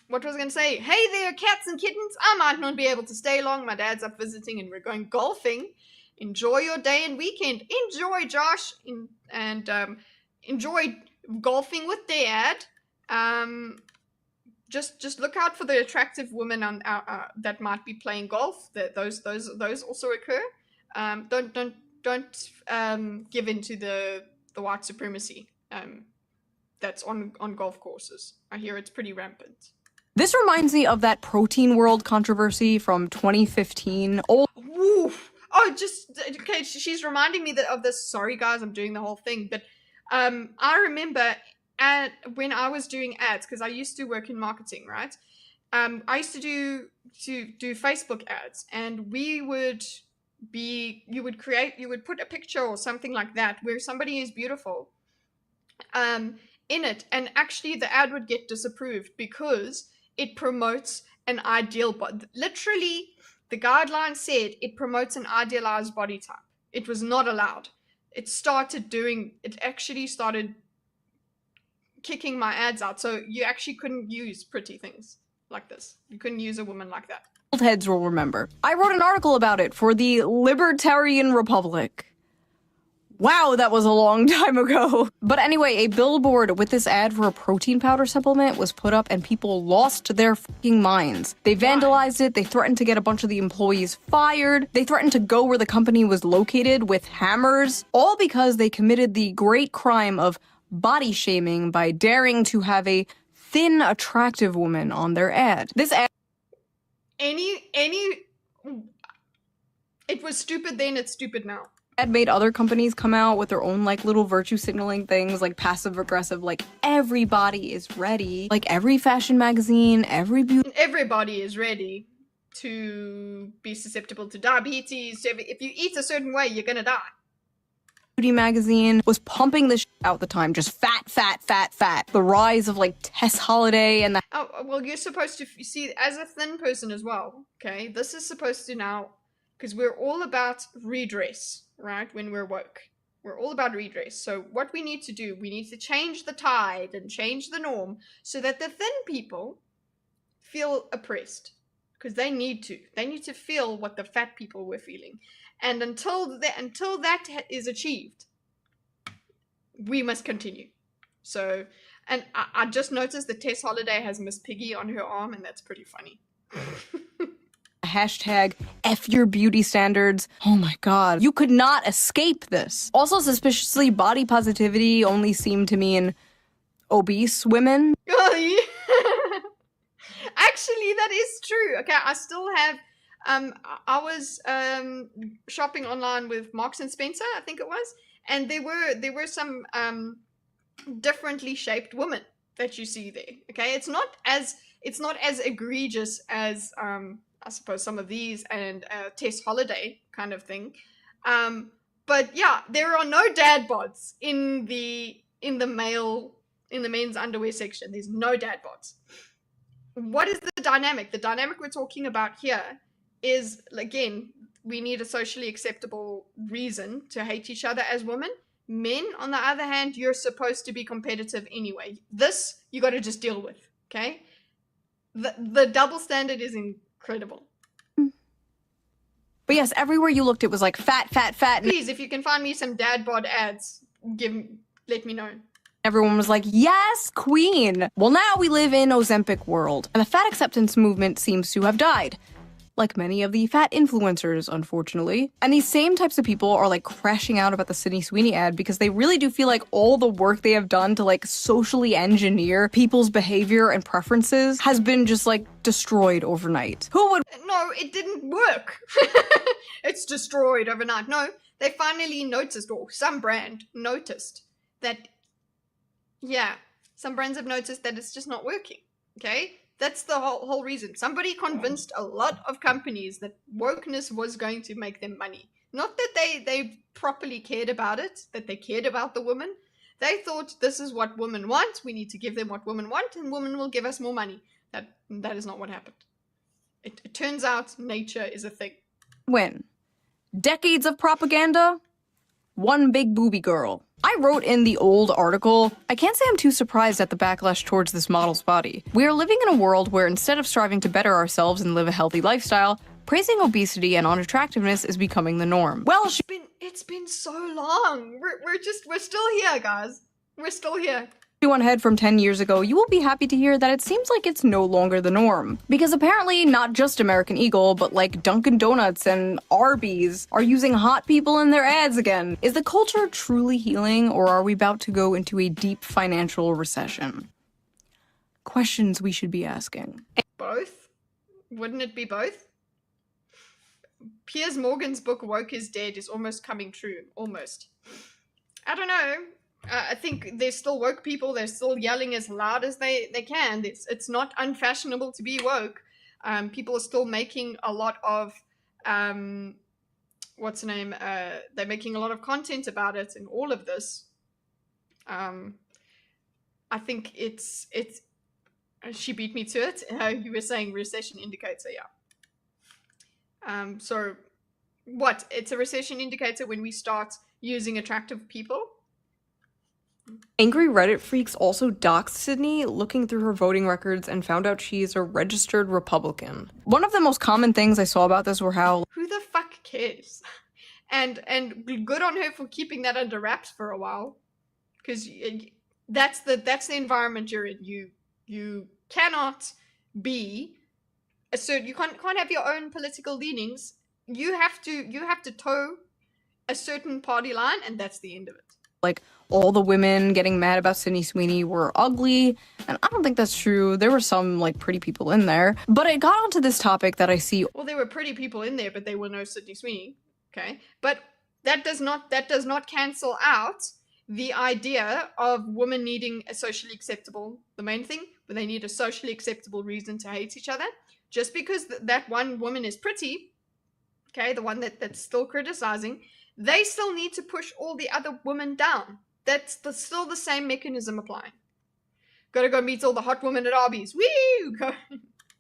What was I going to say? Hey there, cats and kittens. I might not be able to stay long. My dad's up visiting and we're going golfing. Enjoy your day and weekend. Enjoy, Josh. And enjoy golfing with Dad. Just look out for the attractive women on that might be playing golf. Those also occur. Don't give in to the white supremacy. That's on golf courses. I hear it's pretty rampant. This reminds me of that protein world controversy from 2015. Oof. Oh, okay. She's reminding me of this. Sorry, guys, I'm doing the whole thing, but I remember when I was doing ads, because I used to work in marketing, right? I used to do Facebook ads, and you would put a picture or something like that where somebody is beautiful in it, and actually the ad would get disapproved because it promotes an ideal body. Literally, the guidelines said it promotes an idealized body type. It was not allowed. It actually started kicking my ads out. So you actually couldn't use pretty things like this. You couldn't use a woman like that. Old heads will remember. I wrote an article about it for the Libertarian Republic. Wow, that was a long time ago. But anyway, a billboard with this ad for a protein powder supplement was put up and people lost their fucking minds. They vandalized it, they threatened to get a bunch of the employees fired, they threatened to go where the company was located with hammers, all because they committed the great crime of body shaming by daring to have a thin, attractive woman on their ad. This ad— it was stupid then, it's stupid now. Ad made other companies come out with their own like little virtue signaling things, like passive aggressive, like everybody is ready. Like every fashion magazine, everybody is ready to be susceptible to diabetes. So if you eat a certain way, you're gonna die. Beauty magazine was pumping this out at the time, just fat, fat, fat, fat. The rise of like Tess Holiday and the— Oh, well, you're supposed to see as a thin person as well, okay? This is supposed to now, because we're all about redress, right? When we're woke, we're all about redress. So what we need to do, we need to change the tide and change the norm so that the thin people feel oppressed, because they need to feel what the fat people were feeling. And until that is achieved, we must continue. So, and I just noticed that Tess Holiday has Miss Piggy on her arm, and that's pretty funny. hashtag F your beauty standards. Oh my god. You could not escape this. Also, suspiciously, body positivity only seemed to mean obese women. Oh, yeah. Actually, that is true. Okay, I still have, I was shopping online with Marks and Spencer, I think it was, and there were some differently shaped women that you see there. Okay, it's not as egregious as I suppose some of these and Tess Holiday kind of thing. But yeah, there are no dad bods in the men's underwear section. There's no dad bods. What is the dynamic? The dynamic we're talking about here is, again, we need a socially acceptable reason to hate each other as women. Men, on the other hand, you're supposed to be competitive anyway. This you got to just deal with, okay? The double standard is incredible. But yes, everywhere you looked, it was like fat, fat, fat. Please, if you can find me some dad bod ads, let me know. Everyone was like, yes, queen. Well, now we live in Ozempic world, and the fat acceptance movement seems to have died. Like many of the fat influencers, unfortunately. And these same types of people are like crashing out about the Sydney Sweeney ad because they really do feel like all the work they have done to like socially engineer people's behavior and preferences has been just like destroyed overnight. Who would— No, it didn't work. It's destroyed overnight. No, they finally noticed, or some brand noticed that, yeah, some brands have noticed that it's just not working, okay? That's the whole reason. Somebody convinced a lot of companies that wokeness was going to make them money. Not that they properly cared about it, that they cared about the woman. They thought this is what women want. We need to give them what women want, and women will give us more money. That is not what happened. It turns out nature is a thing. win? Decades of propaganda? One big booby girl. I wrote in the old article, I can't say I'm too surprised at the backlash towards this model's body. We are living in a world where instead of striving to better ourselves and live a healthy lifestyle, praising obesity and unattractiveness is becoming the norm. Well, it's been so long. We're still here, guys. We're still here. One head from 10 years ago, you will be happy to hear that it seems like it's no longer the norm. Because apparently not just American Eagle, but like Dunkin' Donuts and Arby's are using hot people in their ads again. Is the culture truly healing, or are we about to go into a deep financial recession? Questions we should be asking. Both? Wouldn't it be both? Piers Morgan's book, Woke is Dead, is almost coming true. Almost. I don't know. I think there's still woke people. They're still yelling as loud as they can. It's not unfashionable to be woke. People are still making a lot of, what's the name? They're making a lot of content about it and all of this. I think it's She beat me to it. You were saying recession indicator, yeah. So what? It's a recession indicator when we start using attractive people? Angry Reddit freaks also doxed Sydney, looking through her voting records and found out she's a registered Republican. One of the most common things I saw about this were how Who the fuck cares? And good on her for keeping that under wraps for a while, because that's the environment you're in. You cannot be a certain. You can't have your own political leanings. You have to toe a certain party line, and that's the end of it. like all the women getting mad about Sydney Sweeney were ugly, and I don't think that's true. There were some like pretty people in there, but I got onto this topic that I see. Well, there were pretty people in there, but they were no Sydney Sweeney. Okay, but that does not cancel out the idea of women needing a socially acceptable. The main thing, when they need a socially acceptable reason to hate each other, just because that one woman is pretty, okay, the one that's still criticizing, they still need to push all the other women down. That's still the same mechanism applying. Gotta go meet all the hot women at Arby's. Woo!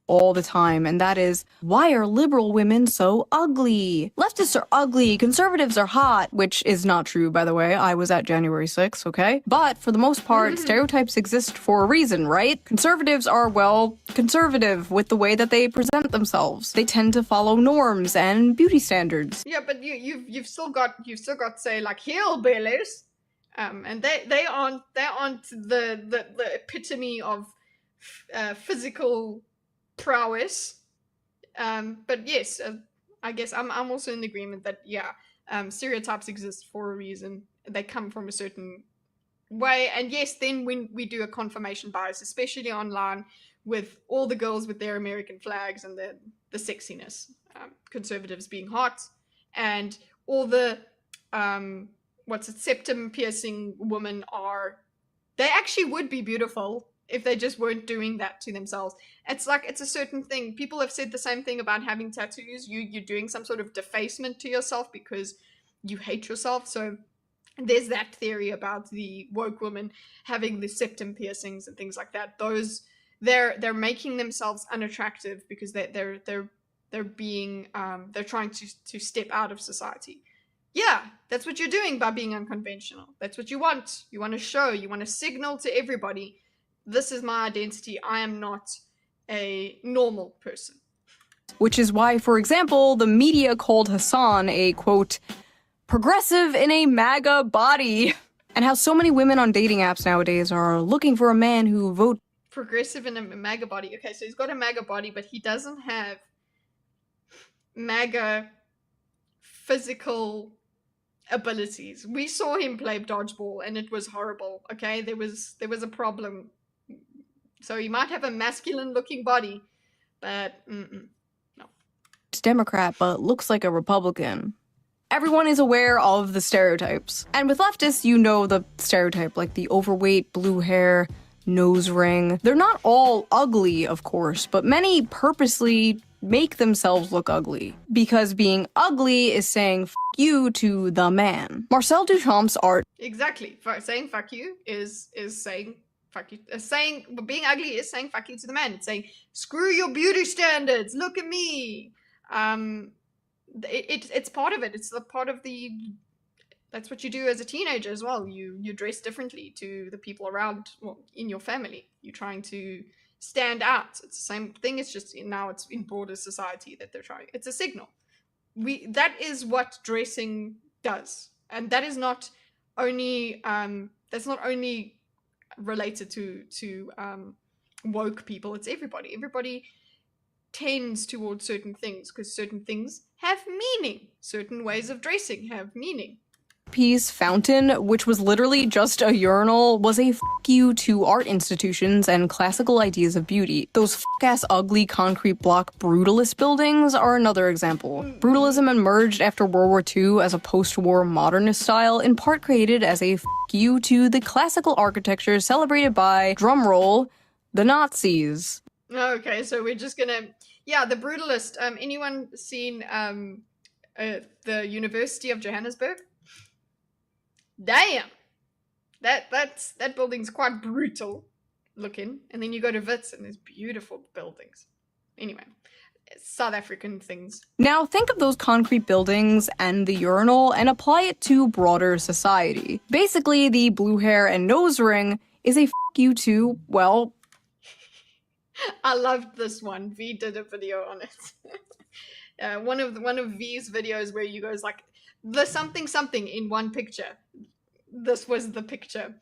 All the time, and that is, why are liberal women so ugly? Leftists are ugly, conservatives are hot, which is not true, by the way. I was at January 6th, okay? But for the most part, stereotypes exist for a reason, right? Conservatives are, well, conservative with the way that they present themselves. They tend to follow norms and beauty standards. Yeah, but you've still got say like hillbillies, and they aren't the epitome of physical prowess, but yes, I guess I'm also in agreement that stereotypes exist for a reason. They come from a certain way, and yes, then when we do a confirmation bias, especially online, with all the girls with their American flags and the sexiness, conservatives being hot, and all the septum piercing women they actually would be beautiful if they just weren't doing that to themselves. It's like, it's a certain thing. People have said the same thing about having tattoos. You're doing some sort of defacement to yourself because you hate yourself. So there's that theory about the woke women having the septum piercings and things like that. Those they're making themselves unattractive because they're being they're trying to step out of society. Yeah, that's what you're doing by being unconventional. That's what you want. You want to show, you want to signal to everybody, this is my identity. I am not a normal person. Which is why, for example, the media called Hassan a, quote, progressive in a MAGA body. And how so many women on dating apps nowadays are looking for a man who votes. Progressive in a MAGA body. Okay, so he's got a MAGA body, but he doesn't have MAGA physical abilities. We saw him play dodgeball and it was horrible. Okay, there was a problem. So he might have a masculine looking body, but no. Democrat, but looks like a Republican. Everyone is aware of the stereotypes. And with leftists, you know the stereotype, like the overweight, blue hair, nose ring. They're not all ugly, of course, but many purposely make themselves look ugly. Because being ugly is saying f you to the man. Marcel Duchamp's art. Exactly. Saying fuck you is saying fuck you. Being ugly is saying fuck you to the man. It's saying screw your beauty standards. Look at me. It's part of it. It's the part of the. That's what you do as a teenager as well. You dress differently to the people around, well, in your family. You're trying to stand out. It's the same thing. It's just now it's in broader society that they're trying. It's a signal. That is what dressing does, and that is not only that's not only related to woke people. It's everybody. Everybody tends towards certain things because certain things have meaning. Certain ways of dressing have meaning. Piece Fountain, which was literally just a urinal, was a f you to art institutions and classical ideas of beauty. Those f-ass ugly concrete block brutalist buildings are another example. Brutalism emerged after World War II as a post-war modernist style, in part created as a f you to the classical architecture celebrated by, drumroll, the Nazis. Okay, so we're just gonna, the brutalist. Anyone seen the University of Johannesburg? Damn, that building's quite brutal. looking, and then you go to Wits and there's beautiful buildings. Anyway, South African things. Now think of those concrete buildings and the urinal and apply it to broader society. Basically, the blue hair and nose ring is a f you to, well... I loved this one. V did a video on it. One of V's videos where you goes like, the something something in one picture. This was the picture.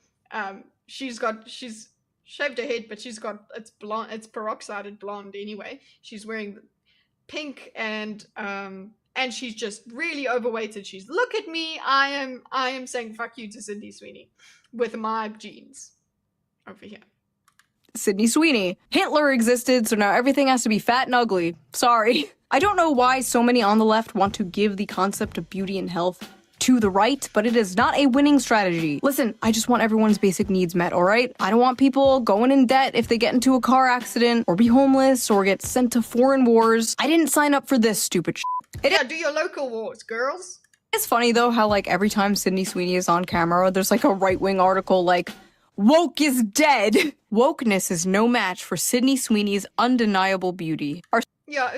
She's shaved her head, but she's got, it's blonde, it's peroxided blonde anyway. She's wearing pink and she's just really overweighted. She's, look at me, I am saying fuck you to Sydney Sweeney with my jeans over here. Sydney Sweeney. Hitler existed, so now everything has to be fat and ugly. Sorry. I don't know why so many on the left want to give the concept of beauty and health to the right, but it is not a winning strategy. Listen, I just want everyone's basic needs met, alright? I don't want people going in debt if they get into a car accident, or be homeless, or get sent to foreign wars. I didn't sign up for this stupid shit. Yeah, do your local wars, girls. It's funny though how like every time Sydney Sweeney is on camera, there's like a right-wing article like, woke is dead. Wokeness is no match for Sydney Sweeney's undeniable beauty. Yeah,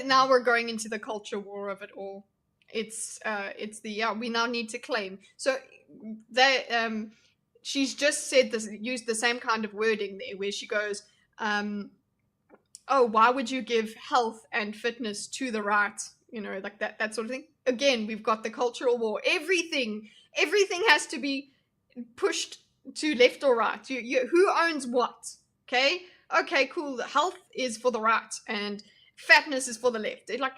now we're going into the culture war of it all. It's we now need to claim. So they she's just said this, used the same kind of wording there where she goes, oh, why would you give health and fitness to the right? You know, like that sort of thing. Again, we've got the cultural war. Everything has to be pushed to left or right. Who owns what? Okay, cool. Health is for the right and fatness is for the left. It, like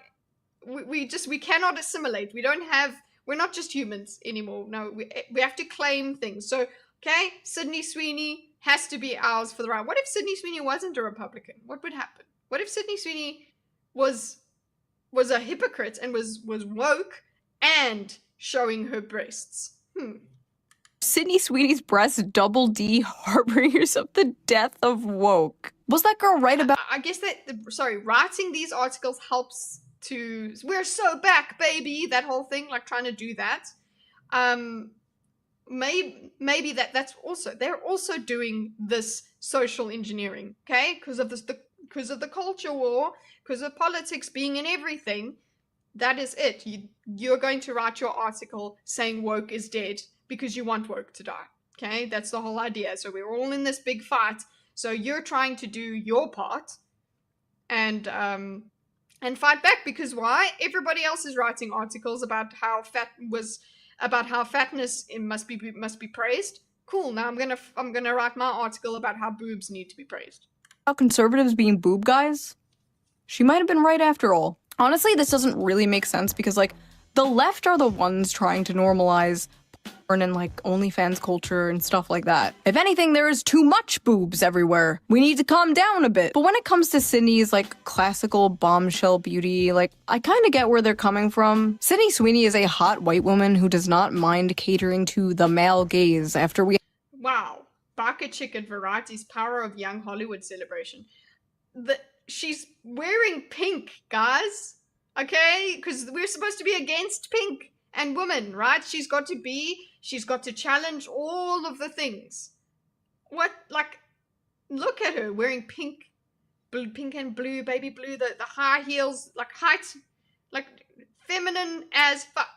we cannot assimilate. We're not just humans anymore. No, we have to claim things. So okay, Sydney Sweeney has to be ours for the right. What if Sydney Sweeney wasn't a Republican? What would happen? What if Sydney Sweeney was a hypocrite and was woke and showing her breasts? Sydney Sweeney's breasts double D harbingers of the death of woke. Was that girl right about? I guess writing these articles helps to, we're so back, baby, that whole thing, like trying to do that. Maybe that's also, they're also doing this social engineering, okay? Because of the culture war, because of politics being in everything. That is it. You're going to write your article saying woke is dead because you want woke to die. Okay, that's the whole idea. So we're all in this big fight. So you're trying to do your part and fight back, because why? Everybody else is writing articles about how fatness must be praised. Cool. Now I'm gonna write my article about how boobs need to be praised. How conservatives being boob guys? She might have been right after all. Honestly, this doesn't really make sense because like the left are the ones trying to normalize porn and like OnlyFans culture and stuff like that. If anything, there is too much boobs everywhere. We need to calm down a bit. But when it comes to Sydney's like classical bombshell beauty, like I kind of get where they're coming from. Sydney Sweeney is a hot white woman who does not mind catering to the male gaze after we— Wow. Baka Chick at Variety's Power of Young Hollywood celebration. She's wearing pink, guys. Okay? Because we're supposed to be against pink and women, right? She's got to challenge all of the things. What, like, look at her wearing pink and blue, baby blue, the high heels, like height, like feminine as fuck.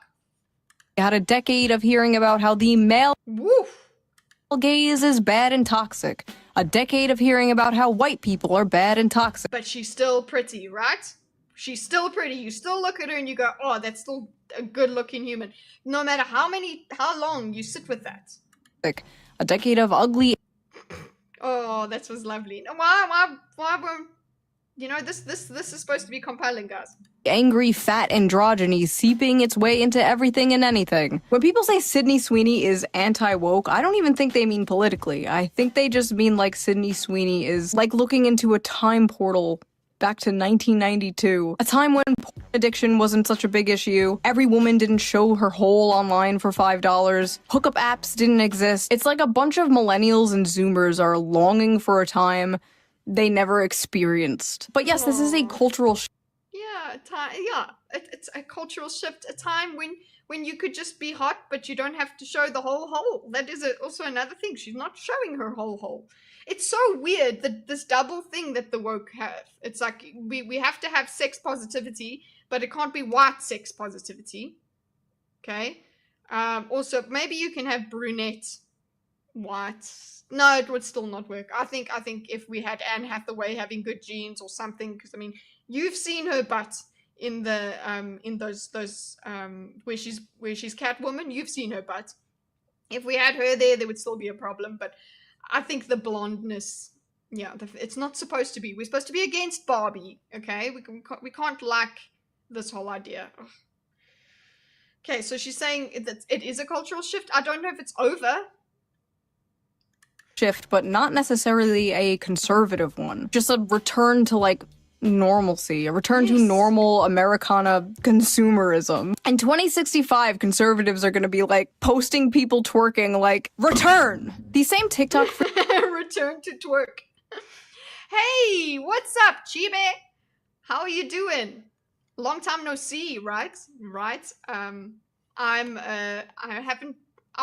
I had a decade of hearing about how the male gaze is bad and toxic. A decade of hearing about how white people are bad and toxic. But she's still pretty, right? She's still pretty. You still look at her and you go, oh, that's still a good-looking human. No matter how long you sit with that. A decade of ugly. Oh, that was lovely. Why you know, this is supposed to be compelling, guys. Angry, fat androgyny seeping its way into everything and anything. When people say Sydney Sweeney is anti-woke, I don't even think they mean politically. I think they just mean like Sydney Sweeney is like looking into a time portal back to 1992, a time when porn addiction wasn't such a big issue. Every woman didn't show her hole online for $5. Hookup apps didn't exist. It's like a bunch of millennials and zoomers are longing for a time they never experienced. But yes, this is a cultural shift. It's a cultural shift, a time when you could just be hot, but you don't have to show the whole hole. That is also another thing. She's not showing her whole hole. it's so weird that this double thing that the woke have. It's like we have to have sex positivity, but it can't be white sex positivity. Okay. Also, maybe you can have brunette white. No, it would still not work. I think if we had Anne Hathaway having good genes or something, because I mean, you've seen her butt in the in those where she's Catwoman. You've seen her butt. If we had her there would still be a problem. But I think the blondness, yeah, it's not supposed to be. We're supposed to be against Barbie. Okay, we can't like this whole idea. Ugh. Okay, so she's saying that it is a cultural shift. I don't know if it's over. Shift, but not necessarily a conservative one. Just a return to like normalcy, a return to normal Americana consumerism. In 2065, conservatives are going to be like posting people twerking like, return! These same TikTok... Return to twerk. Hey, what's up, Chibe? How are you doing? Long time no see, right? Right. I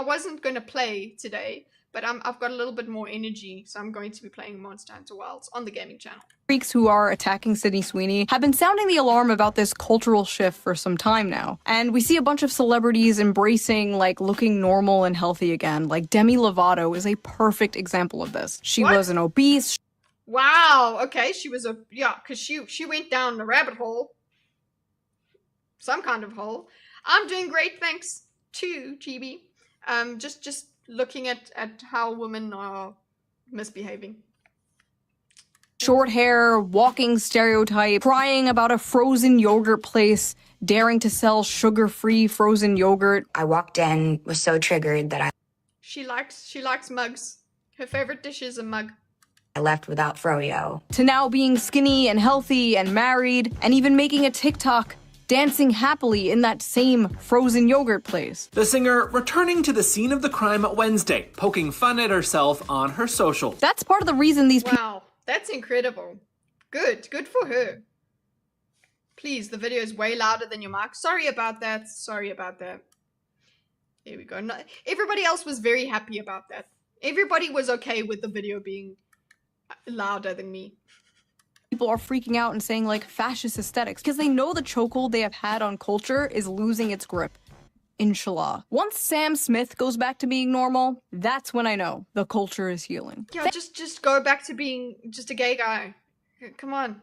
wasn't going to play today, but I've got a little bit more energy, so I'm going to be playing Monster Hunter Wilds on the gaming channel. Freaks who are attacking Sydney Sweeney have been sounding the alarm about this cultural shift for some time now. And we see a bunch of celebrities embracing, like, looking normal and healthy again. Like, Demi Lovato is a perfect example of this. She was an obese... Wow, okay, she was a... Yeah, because she went down the rabbit hole. Some kind of hole. I'm doing great, thanks to Chibi. Just looking at how women are misbehaving. Short hair, walking stereotype, crying about a frozen yogurt place, daring to sell sugar-free frozen yogurt. I walked in, was so triggered that She likes mugs. Her favorite dish is a mug. I left without froyo. To now being skinny and healthy and married, and even making a TikTok dancing happily in that same frozen yogurt place. The singer returning to the scene of the crime Wednesday, poking fun at herself on her social. That's part of the reason these people... Wow, that's incredible. Good for her. Please, the video is way louder than your mic. Sorry about that. Here we go. No, everybody else was very happy about that. Everybody was okay with the video being louder than me. People are freaking out and saying, like, fascist aesthetics because they know the chokehold they have had on culture is losing its grip. Inshallah. Once Sam Smith goes back to being normal, that's when I know the culture is healing. Yeah, just go back to being just a gay guy. Come on.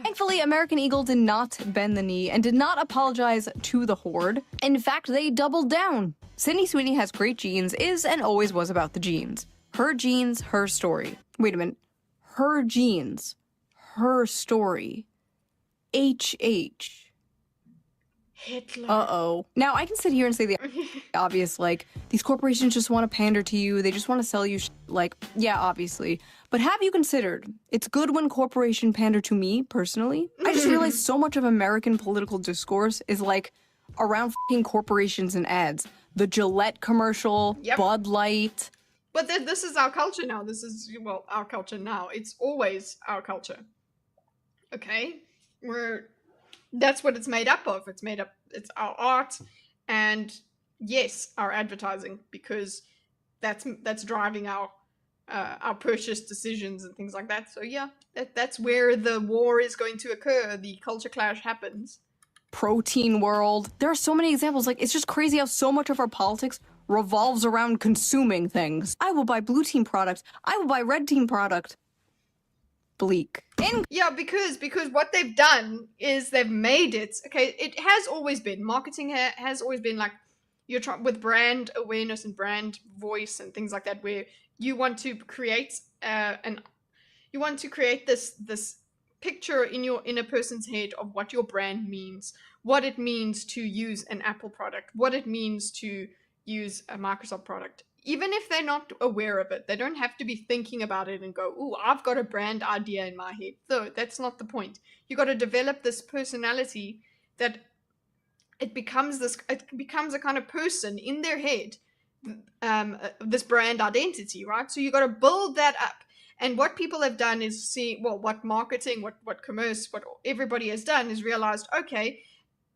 Thankfully, American Eagle did not bend the knee and did not apologize to the horde. In fact, they doubled down. Sydney Sweeney has great genes, is and always was about the genes. Her genes, her story. Wait a minute. Her genes, her story. HH. Hitler. Uh-oh. Now, I can sit here and say the obvious, like, these corporations just want to pander to you, they just want to sell you like, yeah, obviously. But have you considered, it's good when corporations pander to me, personally? I just realized so much of American political discourse is, like, around f***ing corporations and ads. The Gillette commercial, Bud Light. But this is our culture now. This is, well, our culture now. It's always our culture. Okay? That's what it's made up of. It's our art and, yes, our advertising, because that's driving our purchase decisions and things like that. So yeah, that's where the war is going to occur. The culture clash happens. Protein world. There are so many examples. Like, it's just crazy how so much of our politics revolves around consuming things. I will buy blue team product. I will buy red team product. Bleak. Yeah, because what they've done is they've made it. Okay, it has always been marketing. Has always been like you're trying with brand awareness and brand voice and things like that, where you want to create this picture in a person's head of what your brand means, what it means to use an Apple product, what it means to use a Microsoft product. Even if they're not aware of it, they don't have to be thinking about it and go, "Ooh, I've got a brand idea in my head." So that's not the point. You got to develop this personality that it becomes a kind of person in their head, this brand identity, right? So you got to build that up. And what people have done is see, well, what marketing, what commerce, what everybody has done is realized, okay,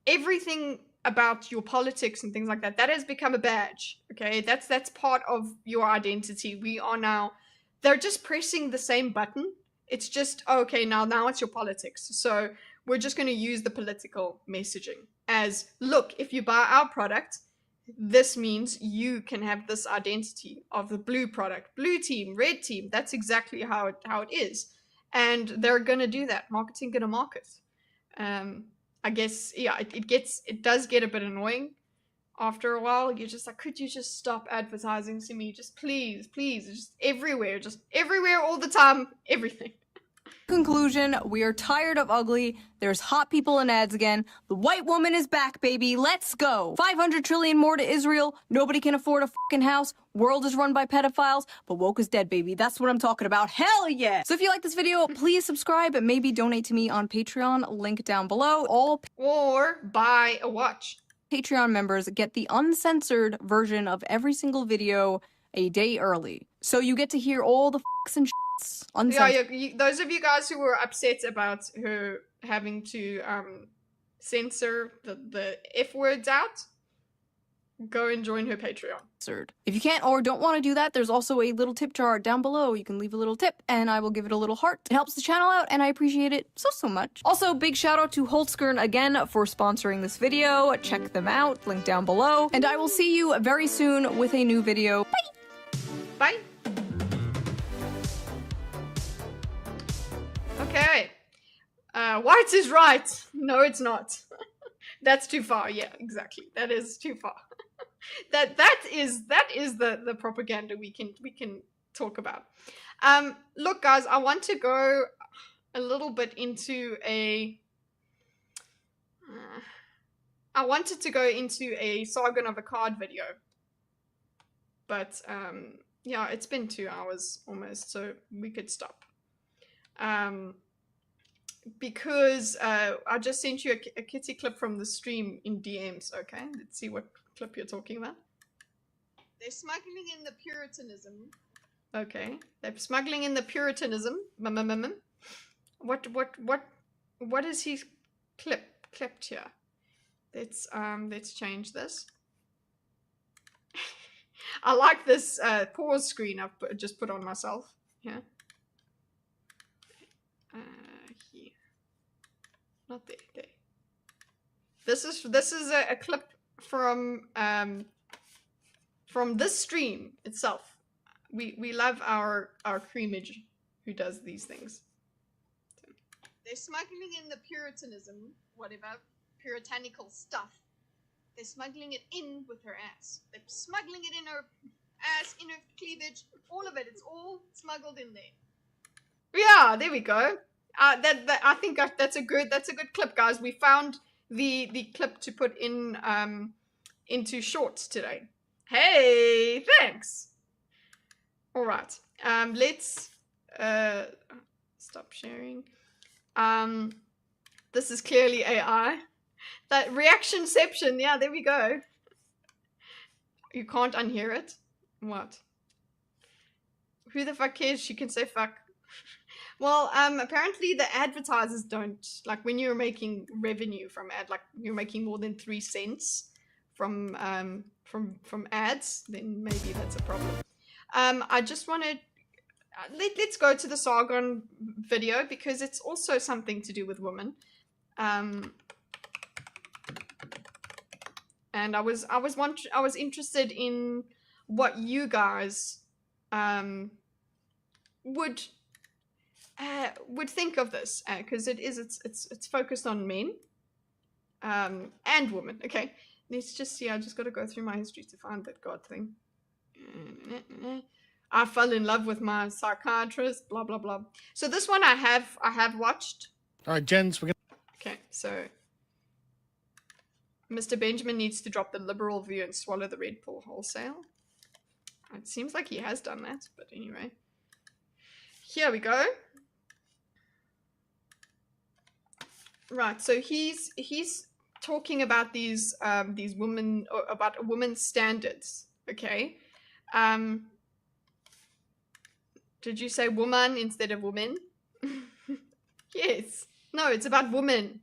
everything about your politics and things like that has become a badge. Okay, that's part of your identity. We are now they're just pressing the same button. It's just, okay, now it's your politics. So we're just going to use the political messaging as, look, if you buy our product, this means you can have this identity of the blue product, blue team, red team. That's exactly how it is. And they're going to do that. Marketing going to market. I guess, yeah, it does get a bit annoying after a while. You're just like, could you just stop advertising to me? Just please, just everywhere all the time, everything. Conclusion, we are tired of ugly. There's hot people in ads again. The white woman is back, baby. Let's go. 500 trillion more to Israel. Nobody can afford a fucking house. World is run by pedophiles, but woke is dead, baby. That's what I'm talking about. Hell yeah. So if you like this video, please subscribe and maybe donate to me on Patreon. Link down below. Or buy a watch. Patreon members get the uncensored version of every single video a day early. So you get to hear all the fucks and shits. Yeah, those of you guys who were upset about her having to censor the F words out, go and join her Patreon. If you can't or don't want to do that, there's also a little tip jar down below. You can leave a little tip and I will give it a little heart. It helps the channel out and I appreciate it so much. Also, big shout out to Holtzkern again for sponsoring this video. Check them out, link down below. And I will see you very soon with a new video. Bye! Bye! Okay. White is right. No, it's not. That's too far. Yeah, exactly. That is too far. that is the propaganda we can talk about. Look, guys, I want to go a little bit into a. I wanted to go into a Sargon of Akkad video, but yeah, it's been 2 hours almost, so we could stop. Because I just sent you a kitty clip from the stream in DMs. Okay, let's see what clip you're talking about. They're smuggling in the Puritanism. Okay, they're smuggling in the Puritanism. What is he clipped here? Let's change this. I like this pause screen I've just put on myself. Yeah. Here. Not there. There. This is a clip from this stream itself. We love our creamage who does these things. So, they're smuggling in the Puritanism, whatever puritanical stuff. They're smuggling it in with her ass. They're smuggling it in her ass, in her cleavage, all of it. It's all smuggled in there. Yeah, there we go. I think that's a good clip, guys. We found the clip to put in into shorts today. Hey, thanks. All right. Let's stop sharing. This is clearly AI. That reactionception, yeah, there we go. You can't unhear it. What? Who the fuck cares? She can say fuck. Well, apparently the advertisers don't, like when you're making revenue from ad, like you're making more than 3 cents from ads, then maybe that's a problem. I just want to, let's go to the Sargon video because it's also something to do with women. And I was interested in what you guys would think of this, because it's focused on men and women. Okay, let's just see. I just got to go through my history to find that God thing. I fell in love with my psychiatrist. Blah blah blah. So this one I have watched. All right, Jens, we're gonna. Okay, so Mr. Benjamin needs to drop the liberal view and swallow the red pill wholesale. It seems like he has done that, but anyway. Here we go. Right, so he's talking about these women, about women's standards. Okay. Did you say woman instead of woman? Yes. No, it's about woman.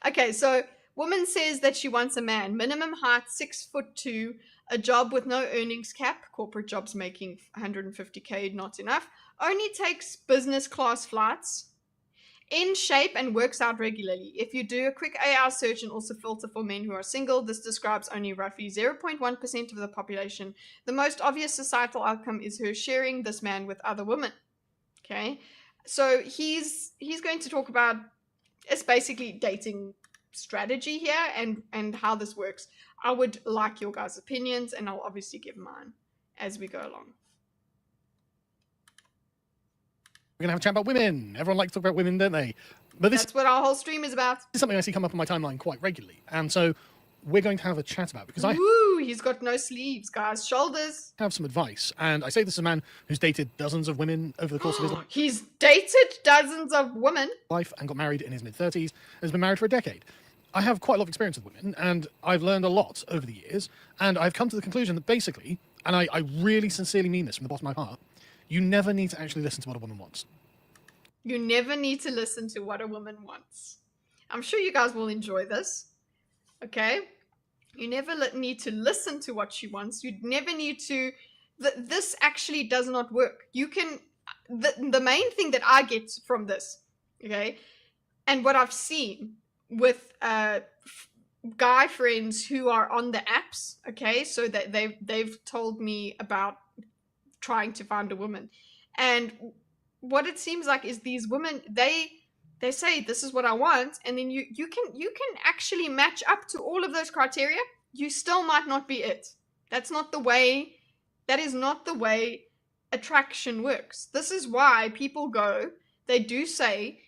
Okay, so woman says that she wants a man. Minimum height 6'2", A job with no earnings cap, corporate jobs making 150K, not enough, only takes business class flights, in shape and works out regularly. If you do a quick AI search and also filter for men who are single, this describes only roughly 0.1% of the population. The most obvious societal outcome is her sharing this man with other women. Okay, so he's going to talk about, it's basically dating strategy here and how this works. I would like your guys' opinions, and I'll obviously give mine as we go along. We're going to have a chat about women. Everyone likes to talk about women, don't they? But That's what our whole stream is about. This is something I see come up on my timeline quite regularly. And so we're going to have a chat about it because Woo, he's got no sleeves, guys. Shoulders. I have some advice. And I say this as a man who's dated dozens of women over the course of his life. He's dated dozens of women. And got married in his mid-30s, has been married for a decade. I have quite a lot of experience with women, and I've learned a lot over the years. And I've come to the conclusion that basically, and I really sincerely mean this from the bottom of my heart, you never need to actually listen to what a woman wants. You never need to listen to what a woman wants. I'm sure you guys will enjoy this. Okay? You never need to listen to what she wants. You never need to... This actually does not work. You can... The main thing that I get from this, okay, and what I've seen with guy friends who are on the apps, okay, so that they've told me about trying to find a woman, and what it seems like is these women, they say this is what I want, and then you can actually match up to all of those criteria. You still might not be it. That's not the way. That is not the way attraction works. This is why people go. They do say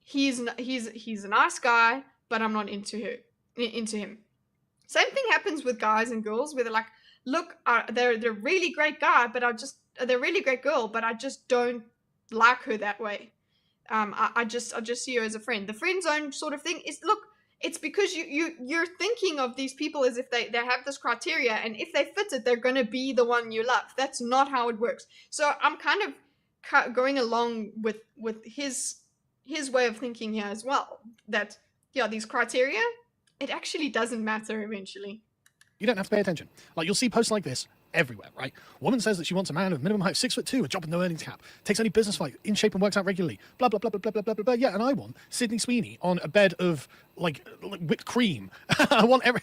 he's a nice guy, but I'm not into him. Same thing happens with guys and girls where they're like, look, they're a really great guy, but they're a really great girl, but I just don't like her that way. I just see her as a friend. The friend zone sort of thing is, look, it's because you're thinking of these people as if they have this criteria, and if they fit it, they're going to be the one you love. That's not how it works. So I'm kind of going along with his way of thinking here as well, that yeah, these criteria, it actually doesn't matter eventually. You don't have to pay attention. Like, you'll see posts like this everywhere, right? Woman says that she wants a man of minimum height, 6'2", a job with no earnings cap, takes only business flight, in shape and works out regularly, blah, blah, blah, blah, blah, blah, blah, blah. Yeah, and I want Sydney Sweeney on a bed of, like whipped cream. I want to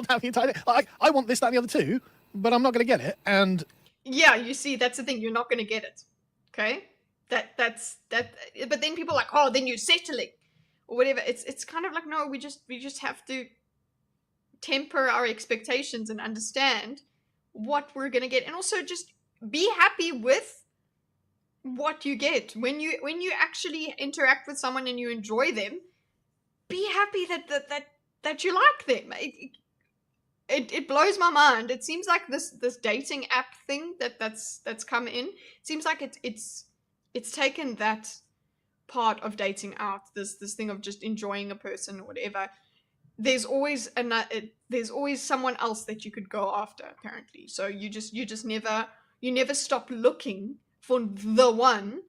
have the entire... I want this, that, and the other too, but I'm not going to get it, and... Yeah, you see, that's the thing. You're not going to get it, okay? That's but then people are like, oh, then you're settling, or whatever. It's kind of like, no, we just have to temper our expectations and understand what we're gonna get, and also just be happy with what you get when you actually interact with someone and you enjoy them. Be happy that you like them. It blows my mind. It seems like this dating app thing that's come in. It seems like it's taken that part of dating out. This thing of just enjoying a person or whatever. There's always someone else that you could go after, apparently. So you never stop looking for the one,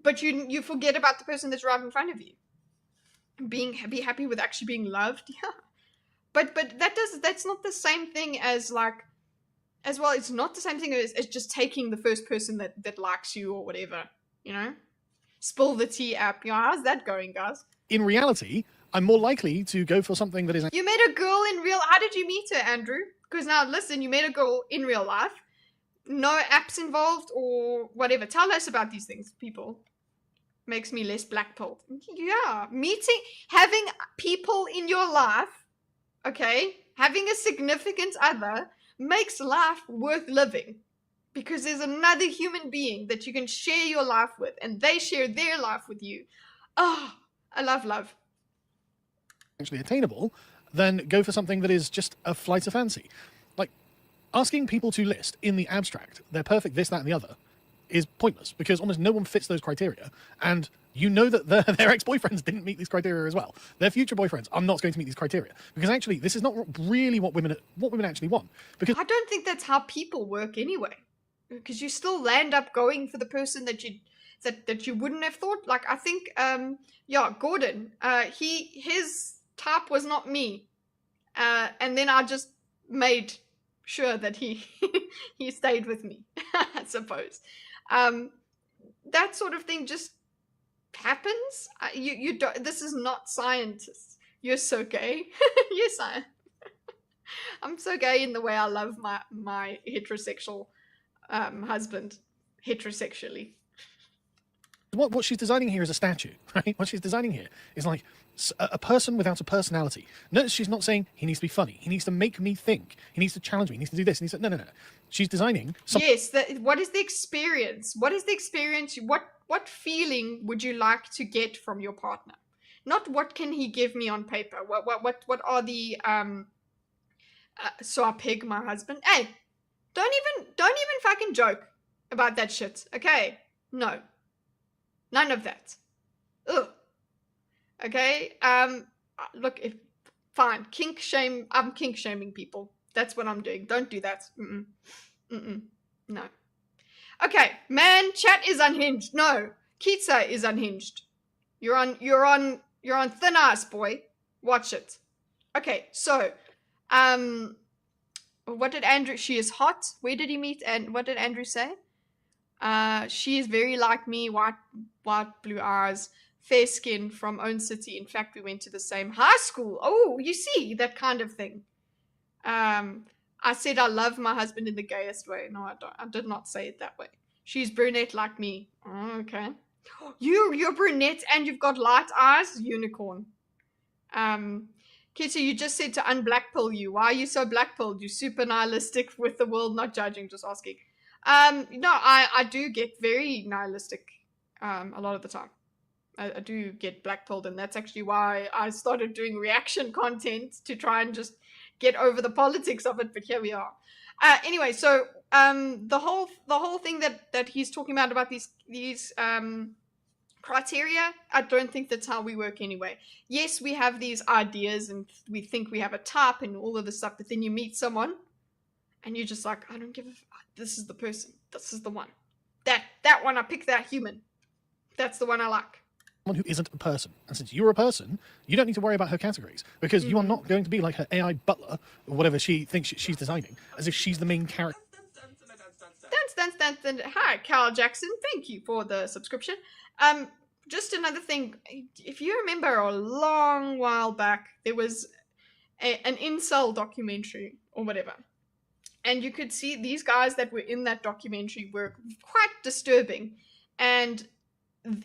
but you forget about the person that's right in front of you. Be happy with actually being loved, yeah. But that's not the same thing as well. It's not the same thing as just taking the first person that likes you or whatever, you know. Spill the tea app, you know, how's that going, guys? In reality, I'm more likely to go for something that is... You met a girl in real... How did you meet her, Andrew? Because now, listen, you met a girl in real life. No apps involved or whatever. Tell us about these things, people. Makes me less black-pilled. Yeah. Having people in your life, okay, having a significant other makes life worth living. Because there's another human being that you can share your life with, and they share their life with you. Oh, I love love. Actually attainable, then go for something that is just a flight of fancy. Like, asking people to list in the abstract they're perfect this, that, and the other is pointless, because almost no one fits those criteria, and you know that their ex-boyfriends didn't meet these criteria as well. Their future boyfriends are not going to meet these criteria, because actually this is not really what women actually want. Because I don't think that's how people work anyway, because you still land up going for the person that you wouldn't have thought. Like, I think Gordon, his type was not me, and then I just made sure that he he stayed with me, I suppose. That sort of thing just happens. You don't. This is not scientists. You're so gay. Yes, I'm so gay in the way I love my heterosexual husband heterosexually. What she's designing here is a statue, right? What she's designing here is like a person without a personality. Notice she's not saying he needs to be funny. He needs to make me think. He needs to challenge me. He needs to do this. No. She's designing something. Yes. What is the experience? What is the experience? What feeling would you like to get from your partner? Not what can he give me on paper. What are the so I peg my husband. Hey, don't even fucking joke about that shit. Okay? No. None of that. Ugh. Okay? Look, fine. Kink shame. I'm kink shaming people. That's what I'm doing. Don't do that. No. Okay, man, chat is unhinged. No. Kitsa is unhinged. You're on thin ice, boy. Watch it. Okay, so what did Andrew, she is hot. Where did he meet, and what did Andrew say? She is very like me, white, blue eyes, fair skin, from own city. In fact, we went to the same high school. Oh, you see, that kind of thing. I said I love my husband in the gayest way. No, I don't. I did not say it that way. She's brunette like me. Oh, okay. You're brunette and you've got light eyes? Unicorn. Kitty, you just said to unblackpill you. Why are you so blackpilled? You super nihilistic with the world not judging, just asking. No, I do get very nihilistic a lot of the time. I do get blackpilled, and that's actually why I started doing reaction content to try and just get over the politics of it, but here we are. Anyway, so the whole thing that he's talking about these criteria, I don't think that's how we work anyway. Yes, we have these ideas and we think we have a type and all of this stuff, but then you meet someone and you're just like, I don't give a this is the person. This is the one. That one, I pick that human. That's the one I like. Someone who isn't a person. And since you're a person, you don't need to worry about her categories, because you are not going to be like her AI butler or whatever she thinks she's designing, as if she's the main character. Dance. Hi, Carl Jackson. Thank you for the subscription. Just another thing. If you remember a long while back, there was an incel documentary or whatever. And you could see these guys that were in that documentary were quite disturbing. And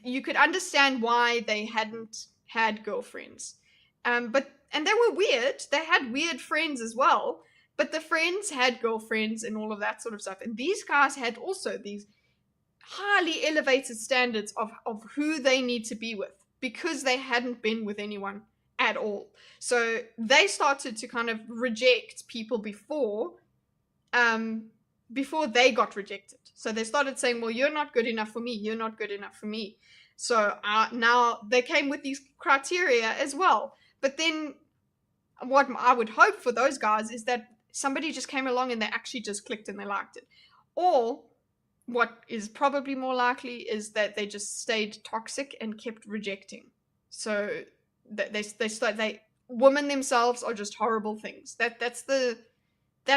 you could understand why they hadn't had girlfriends. And they were weird. They had weird friends as well. But the friends had girlfriends and all of that sort of stuff. And these guys had also these highly elevated standards of who they need to be with, because they hadn't been with anyone at all. So they started to kind of reject people before they got rejected. So they started saying, well, you're not good enough for me. You're not good enough for me. So now they came with these criteria as well. But then what I would hope for those guys is that somebody just came along and they actually just clicked and they liked it. Or what is probably more likely is that they just stayed toxic and kept rejecting. So they women themselves are just horrible things. That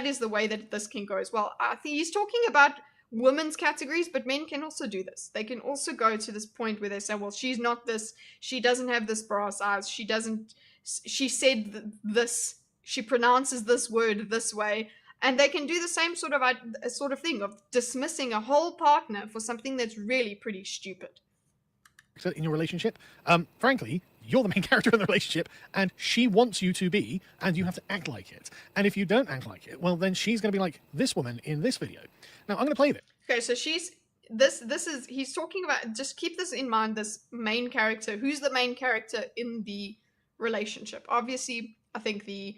is the way that this can go as well. I think he's talking about women's categories, but men can also do this. They can also go to this point where they say, well, she's not this, she doesn't have this brass eyes, she said this, she pronounces this word this way. And they can do the same sort of thing of dismissing a whole partner for something that's really pretty stupid. In your relationship, frankly, you're the main character in the relationship, and she wants you to be, and you have to act like it. And if you don't act like it, well, then she's going to be like this woman in this video. Now, I'm going to play this. Okay, so he's talking about, just keep this in mind, this main character. Who's the main character in the relationship? Obviously, I think the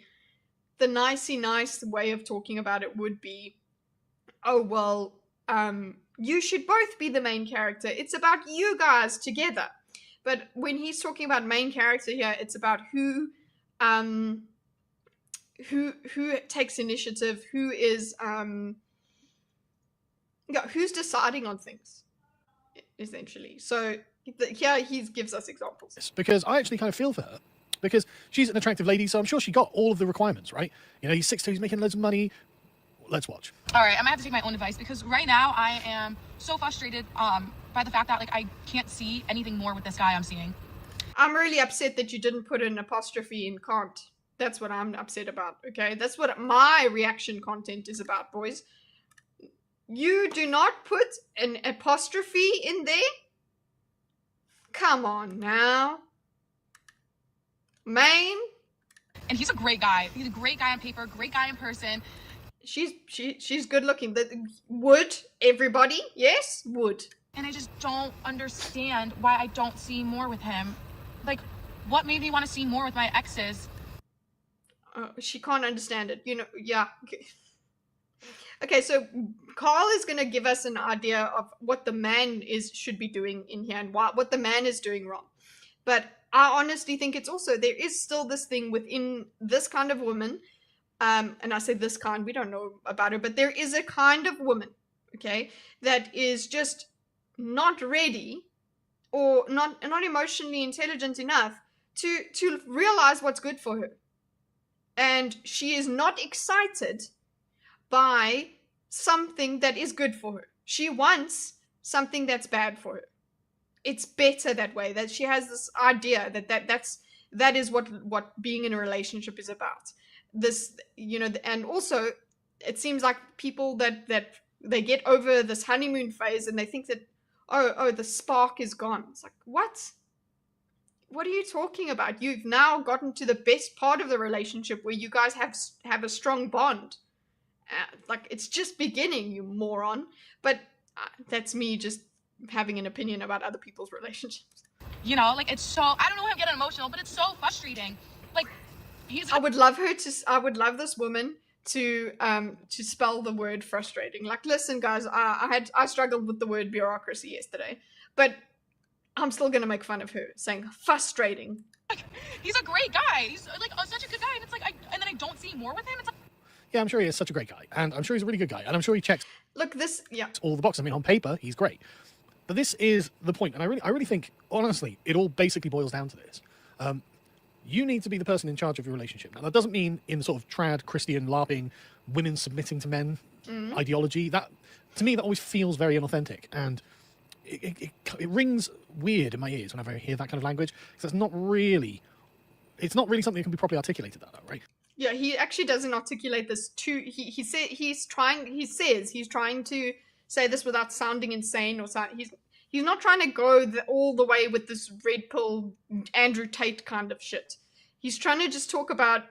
nicey nice way of talking about it would be, oh, well, you should both be the main character. It's about you guys together. But when he's talking about main character here, it's about who takes initiative, who is who's deciding on things, essentially. So here he gives us examples. Because I actually kind of feel for her, because she's an attractive lady, so I'm sure she got all of the requirements, right? You know, he's 6'2", he's making loads of money, Let's watch. All right, I'm gonna have to take my own advice because right now I am so frustrated by the fact that like I can't see anything more with this guy I'm seeing. I'm really upset that you didn't put an apostrophe in can't. That's what I'm upset about, okay? That's what my reaction content is about, boys. You do not put an apostrophe in there? Come on now. Man. And he's a great guy. He's a great guy on paper, great guy in person. She's good looking. Would everybody? Yes, would. And I just don't understand why I don't see more with him. Like, what made me want to see more with my exes? She can't understand it. You know, yeah. Okay, so Carl is going to give us an idea of what the man should be doing in here and what the man is doing wrong. But I honestly think it's also, there is still this thing within this kind of woman, and I say this kind, we don't know about her, but there is a kind of woman, okay, that is just not ready or not emotionally intelligent enough to realize what's good for her. And she is not excited by something that is good for her. She wants something that's bad for her. It's better that way, that she has this idea that is what being in a relationship is about. This, you know, and also it seems like people that they get over this honeymoon phase and they think that, oh, the spark is gone. It's like, what? What are you talking about? You've now gotten to the best part of the relationship where you guys have a strong bond. Like, it's just beginning, you moron. But that's me just having an opinion about other people's relationships. You know, like, it's so, I don't know why I'm getting emotional, but it's so frustrating. Like, I would love this woman to spell the word frustrating. Like, listen, guys, I struggled with the word bureaucracy yesterday, but I'm still gonna make fun of her saying frustrating. Like, he's a great guy. He's like such a good guy, and it's like, and then I don't see more with him. It's like, Yeah, I'm sure he is such a great guy, and I'm sure he's a really good guy, and I'm sure he checks. Look, all the boxes. I mean, on paper, he's great, but this is the point, and I really think, honestly, it all basically boils down to this. You need to be the person in charge of your relationship. Now, that doesn't mean in the sort of trad, Christian, LARPing, women submitting to men ideology. That, to me, that always feels very inauthentic, and it rings weird in my ears whenever I hear that kind of language, because it's not really something that can be properly articulated that way, right? Yeah, he actually doesn't articulate this too. He says he's trying to say this without sounding insane or sound. He's not trying to go all the way with this red pill Andrew Tate kind of shit. He's trying to just talk about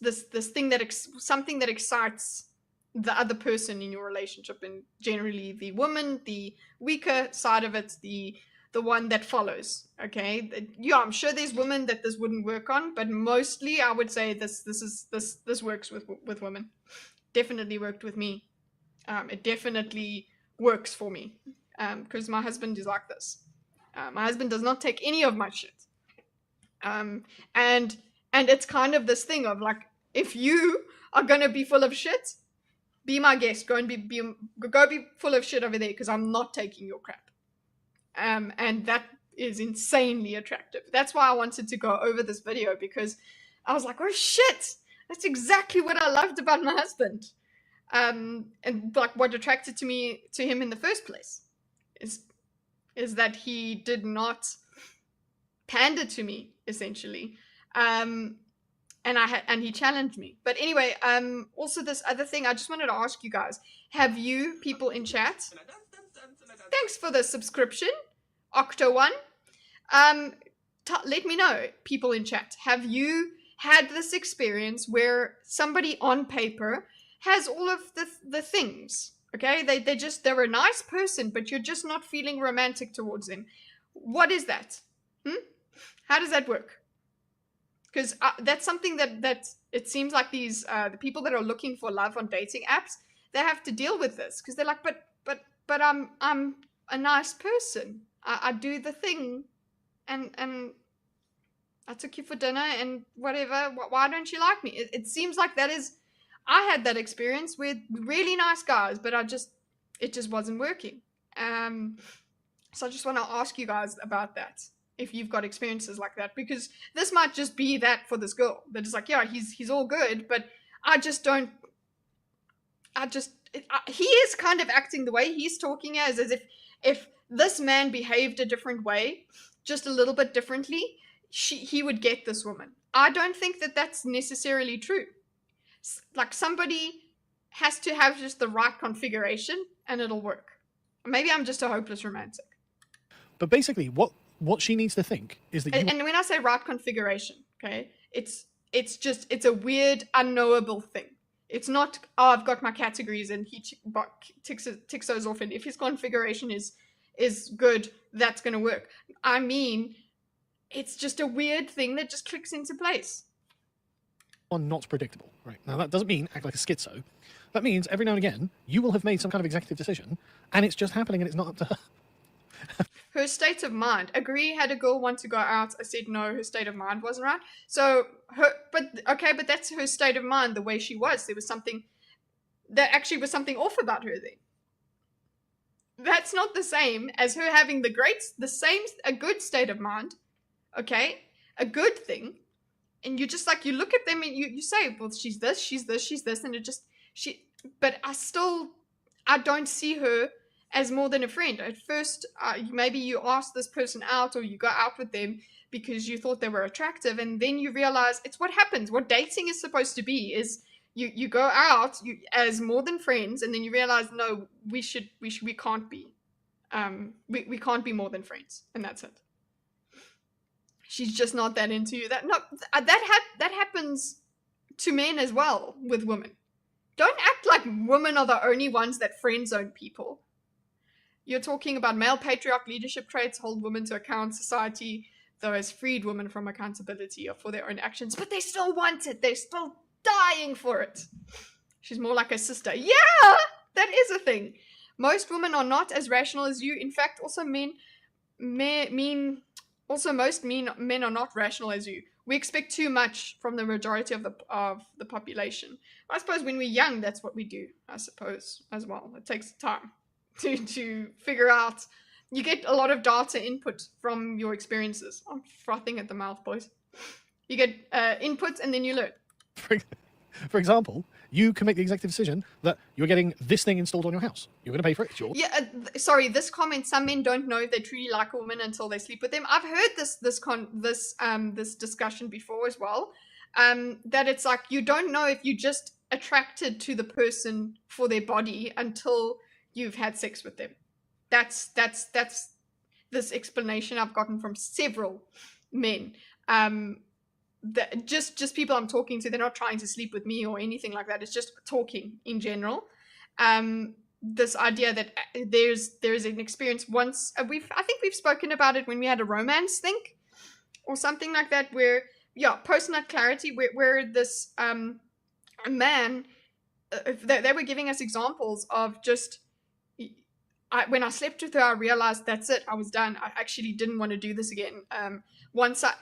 this thing something that excites the other person in your relationship, and generally the woman, the weaker side of it, the one that follows. Okay, yeah, I'm sure there's women that this wouldn't work on, but mostly I would say this works with women. Definitely worked with me. It definitely works for me because my husband is like this. My husband does not take any of my shit. And it's kind of this thing of like, if you are gonna be full of shit, be my guest. Go and go be full of shit over there because I'm not taking your crap. And that is insanely attractive. That's why I wanted to go over this video, because I was like, oh shit, that's exactly what I loved about my husband. And like what attracted to him in the first place is that he did not pander to me, essentially. And he challenged me. But anyway, also this other thing, I just wanted to ask you guys, have you people in chat? Thanks for the subscription, Octo1. Let me know, people in chat. Have you had this experience where somebody on paper has all of the things? Okay, they're a nice person, but you're just not feeling romantic towards them. What is that? How does that work? Because that's something that it seems like these the people that are looking for love on dating apps, they have to deal with this, because they're like, but I'm a nice person. I do the thing, and I took you for dinner and whatever. Why don't you like me? It seems like that is. I had that experience with really nice guys, but it just wasn't working. So I just want to ask you guys about that, if you've got experiences like that, because this might just be that for this girl. That is like, yeah, he's all good, but I just don't he is kind of acting the way he's talking as if this man behaved a different way, just a little bit differently, he would get this woman. I don't think that that's necessarily true. Like, somebody has to have just the right configuration and it'll work. Maybe I'm just a hopeless romantic. But basically, what she needs to think is that and when I say right configuration, okay, it's a weird, unknowable thing. It's not, oh, I've got my categories and he ticks those off, and if his configuration is good, that's going to work. I mean, it's just a weird thing that just clicks into place. Not predictable, right? Now, that doesn't mean act like a schizo. That means every now and again, you will have made some kind of executive decision, and it's just happening and it's not up to her. Her state of mind. Agree, had a girl want to go out. I said no, her state of mind wasn't right. So, but that's her state of mind, the way she was. There was something, that actually was something off about her then. That's not the same as her having a good state of mind, okay? A good thing. And you just, like, you look at them and you say, well, she's this, and but I don't see her as more than a friend. At first, maybe you ask this person out or you go out with them because you thought they were attractive, and then you realize it's what happens. What dating is supposed to be is you go out as more than friends, and then you realize, no, we can't be. We can't be more than friends, and that's it. She's just not that into you. That happens to men as well with women. Don't act like women are the only ones that friend zone people. You're talking about male patriarch leadership traits, hold women to account. Society, though, has freed women from accountability for their own actions, but they still want it. They're still dying for it. She's more like a sister. Yeah, that is a thing. Most women are not as rational as you. In fact, also most men are not rational as you. We expect too much from the majority of the population. I suppose when we're young, that's what we do, I suppose, as well. It takes time to figure out. You get a lot of data input from your experiences. I'm frothing at the mouth, boys. You get input and then you learn. For example, you can make the executive decision that you're getting this thing installed on your house. You're going to pay for it. It's yours. Yeah, sorry, this comment, some men don't know if they truly like a woman until they sleep with them. I've heard this discussion before as well, that it's like you don't know if you're just attracted to the person for their body until you've had sex with them. That's this explanation I've gotten from several men. Just people I'm talking to, they're not trying to sleep with me or anything like that. It's just talking in general. This idea that there's an experience once, I think we've spoken about it when we had a romance think or something like that, where post-nut clarity, where this a man, they were giving us examples of just, when I slept with her, I realized that's it. I was done. I actually didn't want to do this again. Once I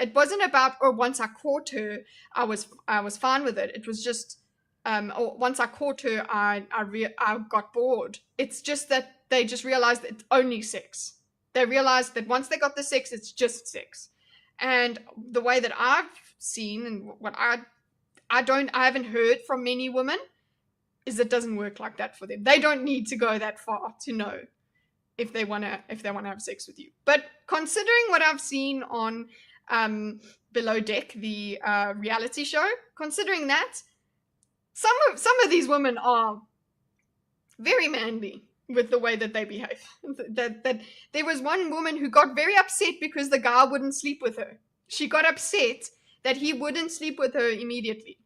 caught her, I was fine with it. It was just, once I caught her, I got bored. It's just that they just realized that it's only sex. They realized that once they got the sex, it's just sex. And the way that I've seen and what I haven't heard from many women is it doesn't work like that for them. They don't need to go that far to know if they want to have sex with you. But considering what I've seen on Below Deck, the reality show, considering that, some of these women are very manly with the way that they behave. That there was one woman who got very upset because the guy wouldn't sleep with her. She got upset that he wouldn't sleep with her immediately.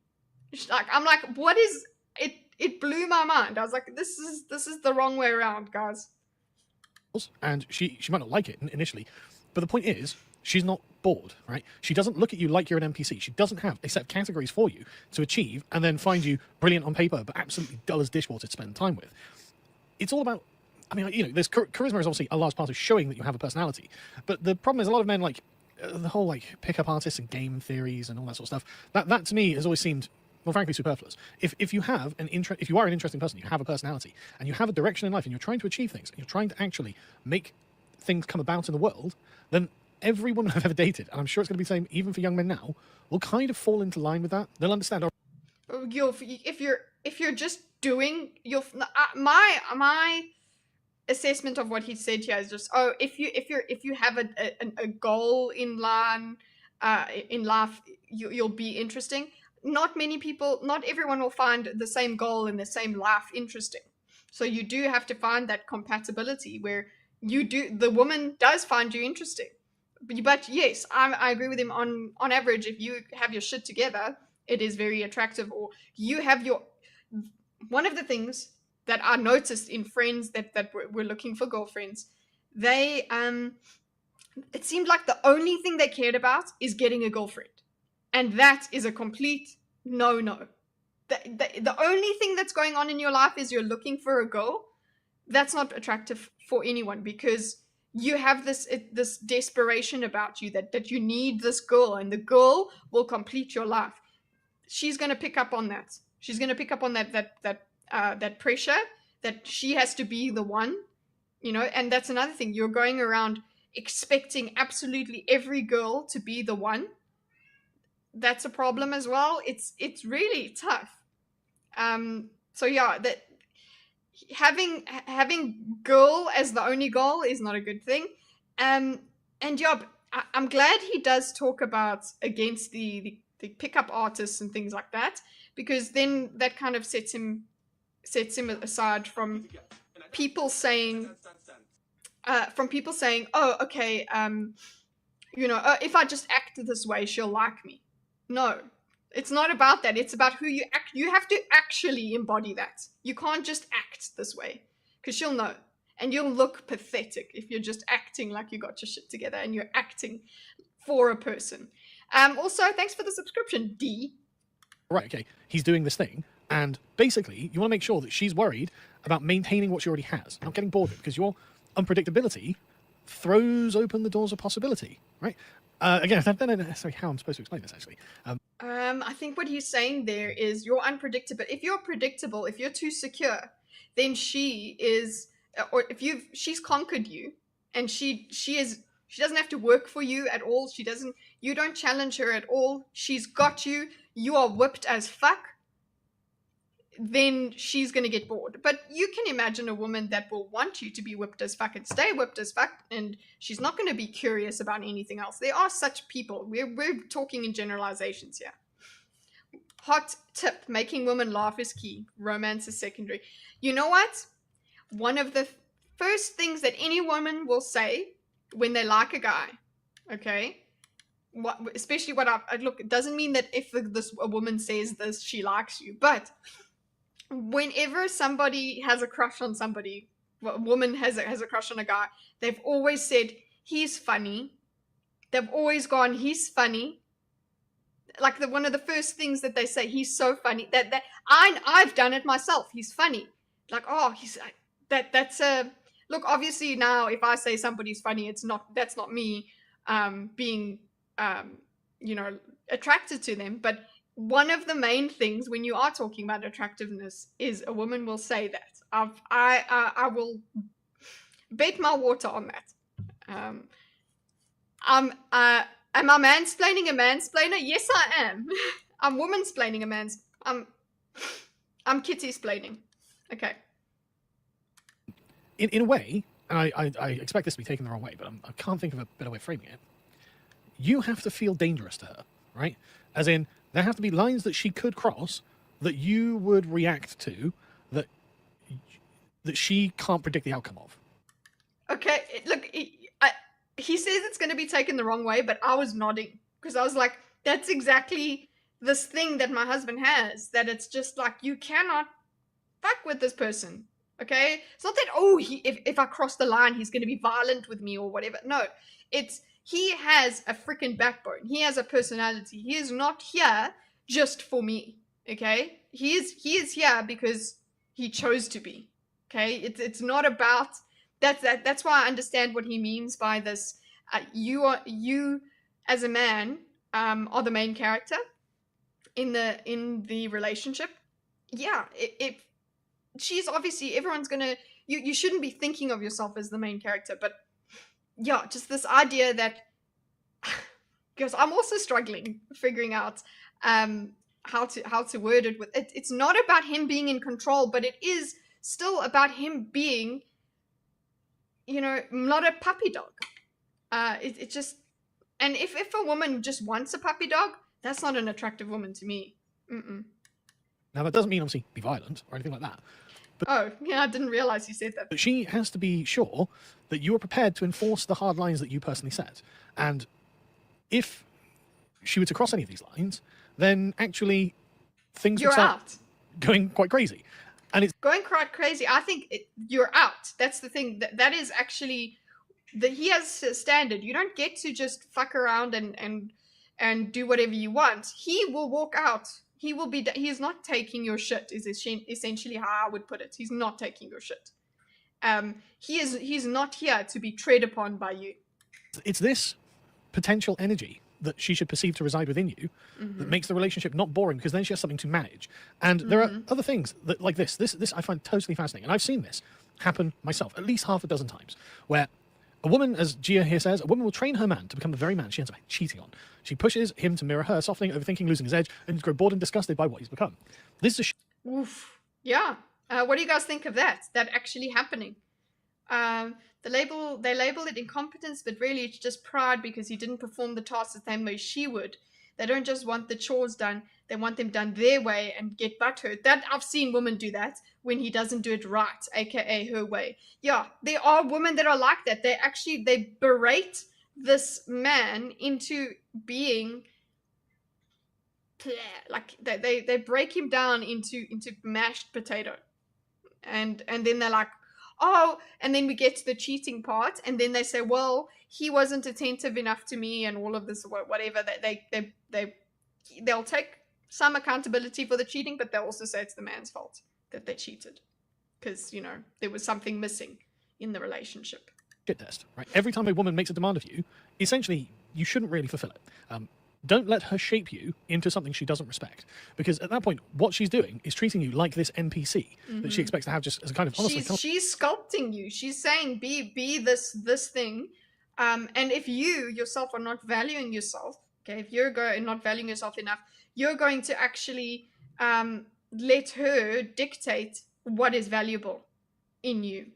I'm like, what is it? It blew my mind. I was like, this is the wrong way around, guys. And she might not like it initially, but the point is, she's not bored, right? She doesn't look at you like you're an NPC. She doesn't have a set of categories for you to achieve and then find you brilliant on paper, but absolutely dull as dishwater to spend time with. It's all about, there's charisma is obviously a large part of showing that you have a personality, but the problem is a lot of men the whole pickup artists and game theories and all that sort of stuff. That to me has always seemed, well, frankly, superfluous. If you have if you are an interesting person, you have a personality, and you have a direction in life, and you're trying to achieve things, and you're trying to actually make things come about in the world, then every woman I've ever dated, and I'm sure it's going to be the same even for young men now, will kind of fall into line with that. They'll understand. If you're just doing your my assessment of what he said here is just, oh, if you have a goal in life, you'll be interesting. Not everyone will find the same goal in the same life interesting. So you do have to find that compatibility where the woman does find you interesting. But yes, I agree with him on average, if you have your shit together, it is very attractive. Or you have one of the things that I noticed in friends that were looking for girlfriends, they it seemed like the only thing they cared about is getting a girlfriend. And that is a complete no-no. The only thing that's going on in your life is you're looking for a girl. That's not attractive for anyone, because you have this desperation about you that you need this girl, and the girl will complete your life. She's going to pick up on that. She's going to pick up on that pressure that she has to be the one, and that's another thing. You're going around expecting absolutely every girl to be the one. That's a problem as well. It's really tough. So yeah, that having girl as the only goal is not a good thing. And yeah, I'm glad he does talk about against the pickup artists and things like that, because then that kind of sets him aside from people saying, oh, okay, if I just act this way, she'll like me. No, it's not about that. It's about who you act. You have to actually embody that. You can't just act this way, because she'll know. And you'll look pathetic if you're just acting like you got your shit together and you're acting for a person. Also, thanks for the subscription, D. Right, okay. He's doing this thing, and basically, you want to make sure that she's worried about maintaining what she already has, not getting bored with it, because your unpredictability throws open the doors of possibility, right? Again, I don't know necessarily how I'm supposed to explain this, actually. I think what he's saying there is you're unpredictable. If you're predictable, if you're too secure, then she is, or if she's conquered you, and she doesn't have to work for you at all. You don't challenge her at all. She's got you. You are whipped as fuck. Then she's going to get bored. But you can imagine a woman that will want you to be whipped as fuck and stay whipped as fuck, and she's not going to be curious about anything else. There are such people. We're talking in generalizations here. Hot tip: making women laugh is key. Romance is secondary. You know what? One of the first things that any woman will say when they like a guy, okay? Especially look, it doesn't mean that if a woman says this, she likes you, but whenever somebody has a crush on somebody, a woman has a crush on a guy, they've always said, he's funny. They've always gone, he's funny. Like one of the first things that they say, he's so funny. That I've done it myself. He's funny. Like, oh, that's a look. Obviously now, if I say somebody's funny, that's not me being attracted to them. But one of the main things when you are talking about attractiveness is a woman will say that. I will bet my water on that. Am I mansplaining a mansplainer? Yes, I am. I'm womansplaining a mans. I'm kitty-splaining. Okay. In a way, and I expect this to be taken the wrong way, but I can't think of a better way of framing it. You have to feel dangerous to her, right? As in, there have to be lines that she could cross that you would react to, that she can't predict the outcome of. Okay, look, he says it's going to be taken the wrong way, but I was nodding because I was like, that's exactly this thing that my husband has, that it's just like, you cannot fuck with this person. Okay, it's not that, oh, if I cross the line, he's going to be violent with me or whatever. No, he has a freaking backbone. He has a personality. He is not here just for me. Okay, he is here because he chose to be. Okay, it's not about that's why I understand what he means by this. You as a man are the main character in the relationship. Yeah, she's obviously, everyone's gonna, you shouldn't be thinking of yourself as the main character, but yeah, just this idea that, because I'm also struggling figuring out how to word it. It's not about him being in control, but it is still about him being, you know, not a puppy dog. It just, and if a woman just wants a puppy dog, that's not an attractive woman to me. Now, that doesn't mean, obviously, be violent or anything like that. But, oh, yeah, I didn't realize you said that. But she has to be sure that you are prepared to enforce the hard lines that you personally set. And if she were to cross any of these lines, then actually things would start going quite crazy. And it's going quite crazy. I think you're out. That's the thing. That is actually, he has a standard. You don't get to just fuck around and do whatever you want. He will walk out. He's not taking your shit, is essentially how I would put it. He's not taking your shit. He's not here to be tread upon by you. It's this potential energy that she should perceive to reside within you that makes the relationship not boring, because then she has something to manage. And there are other things that, like this I find totally fascinating. And I've seen this happen myself at least half a dozen times, where a woman, as Gia here says, a woman will train her man to become the very man she ends up cheating on. She pushes him to mirror her, softening, overthinking, losing his edge, and grow bored and disgusted by what he's become. This is Oof. Yeah. What do you guys think of that? That actually happening? They label it incompetence, but really it's just pride because he didn't perform the task the same way she would. They don't just want the chores done, they want them done their way and get butthurt. That I've seen women do that when he doesn't do it right, aka her way. Yeah, there are women that are like that. They berate this man into being like they break him down into mashed potato. And then they're like, oh, and then we get to the cheating part, and then they say, well, he wasn't attentive enough to me, and all of this, whatever. They'll take some accountability for the cheating, but they'll also say it's the man's fault that they cheated, because, you know, there was something missing in the relationship. Shit test, right? Every time a woman makes a demand of you, essentially, you shouldn't really fulfill it. Don't let her shape you into something she doesn't respect, because at that point, what she's doing is treating you like this NPC that she expects to have just as a kind of honestly. She's sculpting you. She's saying, be this thing, and if you yourself are not valuing yourself, okay, if you're not valuing yourself enough, you're going to actually let her dictate what is valuable in you.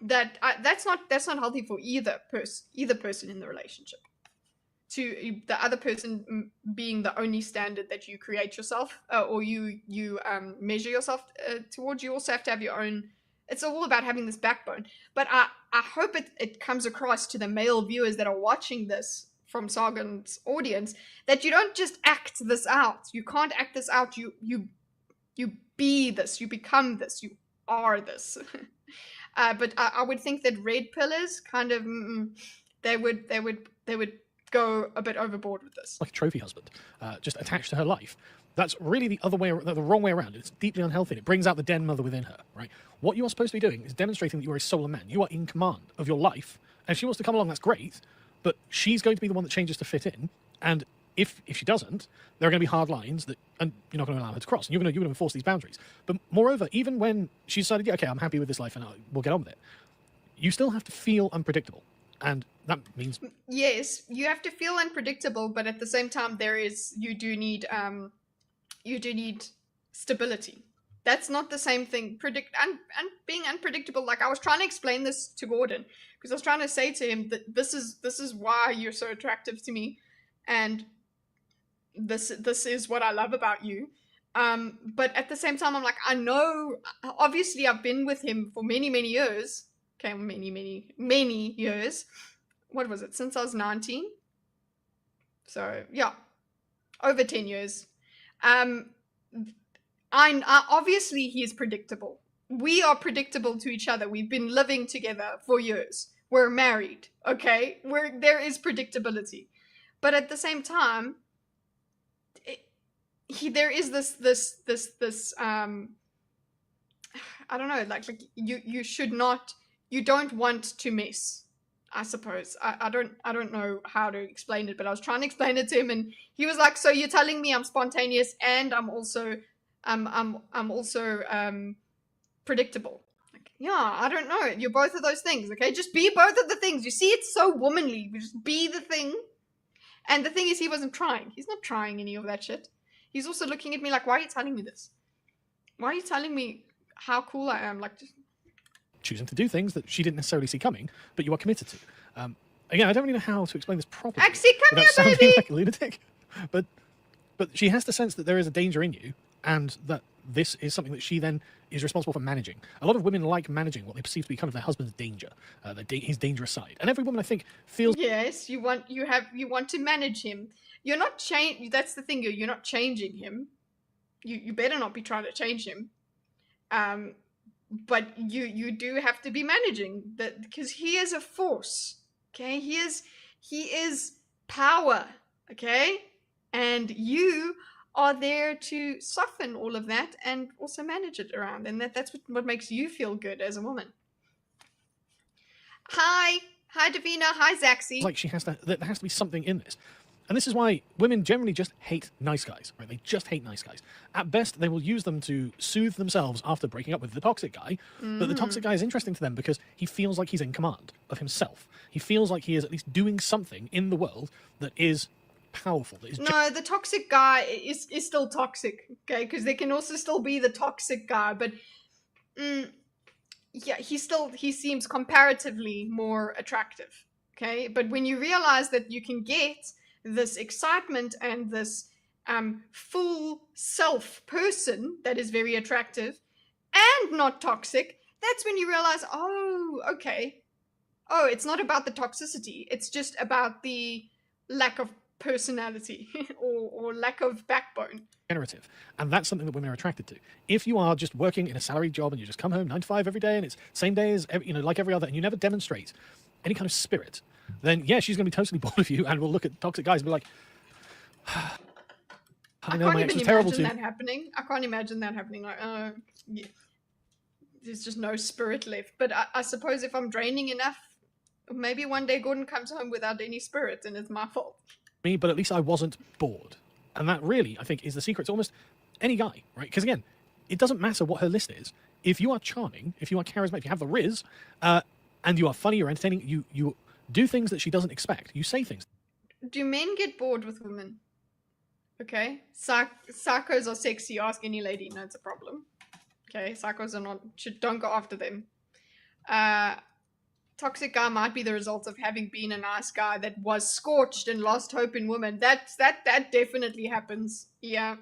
That's not healthy for either person in the relationship. To the other person being the only standard that you create yourself, or you measure yourself towards. You also have to have your own. It's all about having this backbone. But I hope it comes across to the male viewers that are watching this from Sargon's audience, that you don't just act this out. You can't act this out. You be this. You become this. You are this. But I would think that red pillars kind of they would go a bit overboard with this. Like a trophy husband, just attached to her life. That's really the wrong way around. It's deeply unhealthy. It brings out the den mother within her, right? What you are supposed to be doing is demonstrating that you are a solar man. You are in command of your life. And if she wants to come along, that's great. But she's going to be the one that changes to fit in. And if she doesn't, there are going to be hard lines that, and you're not going to allow her to cross. And you're going to enforce these boundaries. But moreover, even when she decided, yeah, okay, I'm happy with this life and we'll get on with it, you still have to feel unpredictable. And that means, yes, you have to feel unpredictable, but at the same time, you do need stability. That's not the same thing. Being unpredictable. Like I was trying to explain this to Gordon, because I was trying to say to him that this is why you're so attractive to me, and this is what I love about you. But at the same time, I'm like, I know. Obviously, I've been with him for many years. Okay, many years. What was it? Since I was 19. So yeah, over 10 years. Obviously he is predictable. We are predictable to each other. We've been living together for years. We're married. Okay, there is predictability, but at the same time, there is this. I don't know. Like you should not. You don't want to mess, I suppose. I don't know how to explain it, but I was trying to explain it to him, and he was like, "So you're telling me I'm spontaneous and I'm also predictable?" Like, yeah, I don't know. You're both of those things, okay? Just be both of the things. You see, it's so womanly. Just be the thing. And the thing is, he wasn't trying. He's not trying any of that shit. He's also looking at me like, why are you telling me this? Why are you telling me how cool I am? Like, just... choosing to do things that she didn't necessarily see coming, but you are committed to. Again, I don't really know how to explain this properly Axie, come without here, sounding baby! like a lunatic. But she has to sense that there is a danger in you, and that this is something that she then is responsible for managing. A lot of women like managing what they perceive to be kind of their husband's danger, his dangerous side. And every woman, I think, feels... Yes, you want to manage him. You're not that's the thing, you're not changing him. You better not be trying to change him. But you do have to be managing that, because he is a force. Okay? He is power. Okay? And you are there to soften all of that and also manage it around. And that's what makes you feel good as a woman. Hi Davina. Hi Zaxi. Like there has to be something in this. And this is why women generally just hate nice guys, right? They just hate nice guys. At best, they will use them to soothe themselves after breaking up with the toxic guy. But the toxic guy is interesting to them because he feels like he's in command of himself. He feels like he is at least doing something in the world that is powerful. That is no, the toxic guy is still toxic, okay? Because there can also still be the toxic guy, but yeah, he seems comparatively more attractive, okay? But when you realize that you can get this excitement and this full self person that is very attractive and not toxic, that's when you realize, oh, okay. Oh, it's not about the toxicity. It's just about the lack of personality or lack of backbone. Generative. And that's something that women are attracted to. If you are just working in a salaried job and you just come home 9 to 5 every day and it's same day as like every other, and you never demonstrate any kind of spirit, then yeah, she's going to be totally bored of you and will look at toxic guys and be like, I know my ex was terrible too. I can't imagine that happening. Like, yeah. There's just no spirit left. But I suppose if I'm draining enough, maybe one day Gordon comes home without any spirit and it's my fault. Me, but at least I wasn't bored. And that really, I think, is the secret to almost any guy, right? Because again, it doesn't matter what her list is. If you are charming, if you are charismatic, if you have the riz, and you are funny or entertaining, you do things that she doesn't expect. You say things. Do men get bored with women? Okay. Psychos are sexy. Ask any lady. No, it's a problem. Okay. Psychos are not. Don't go after them. Toxic guy might be the result of having been a nice guy that was scorched and lost hope in women. That definitely happens. Yeah.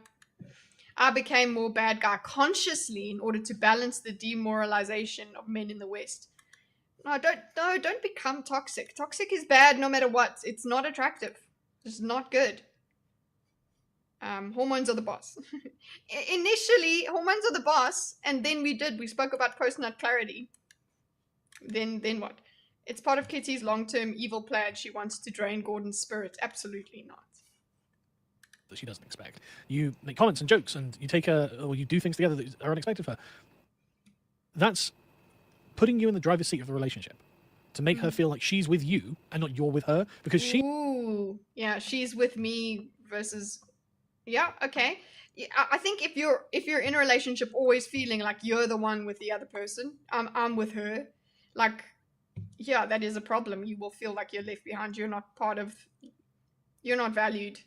I became more bad guy consciously in order to balance the demoralization of men in the West. No, don't become toxic. Toxic is bad no matter what. It's not attractive. It's not good. Hormones are the boss. Initially, hormones are the boss, and then we spoke about post-nut clarity. Then what? It's part of Kitty's long-term evil plan. She wants to drain Gordon's spirit. Absolutely not. That she doesn't expect. You make comments and jokes, and you take or you do things together that are unexpected for her. That's putting you in the driver's seat of the relationship to make her feel like she's with you and not you're with her, because she... Ooh, yeah, she's with me versus... Yeah, okay. Yeah, I think if you're in a relationship always feeling like you're the one with the other person, I'm with her, like, yeah, that is a problem. You will feel like you're left behind. You're not valued.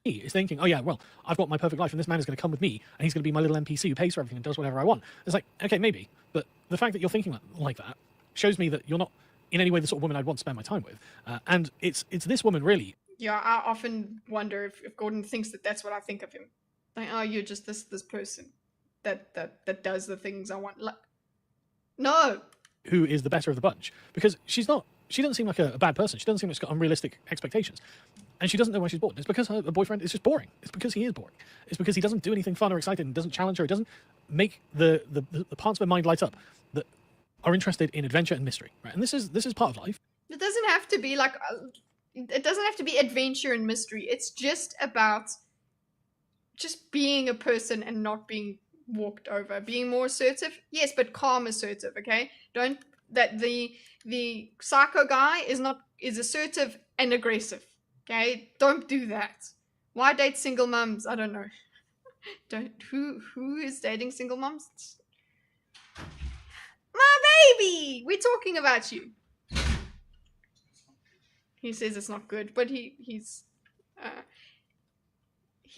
He is thinking, oh yeah, well, I've got my perfect life and this man is going to come with me and he's going to be my little NPC who pays for everything and does whatever I want. It's like, okay, maybe, but the fact that you're thinking like that shows me that you're not in any way the sort of woman I'd want to spend my time with. And it's this woman, really. Yeah, I often wonder if Gordon thinks that that's what I think of him. Like, oh, you're just this person that does the things I want. Like, no. Who is the better of the bunch? Because she doesn't seem like a bad person. She doesn't seem like she's got unrealistic expectations. And she doesn't know why she's bored. It's because her boyfriend is just boring. It's because he is boring. It's because he doesn't do anything fun or exciting and doesn't challenge her. He doesn't make the parts of her mind light up that are interested in adventure and mystery. Right? And this is part of life. It doesn't have to be like... it doesn't have to be adventure and mystery. It's just about just being a person and not being walked over. Being more assertive, yes, but calm assertive, okay? The psycho guy is assertive and aggressive, okay? Don't do that. Why date single mums? I don't know. Who is dating single mums? My baby! We're talking about you. He says it's not good, but he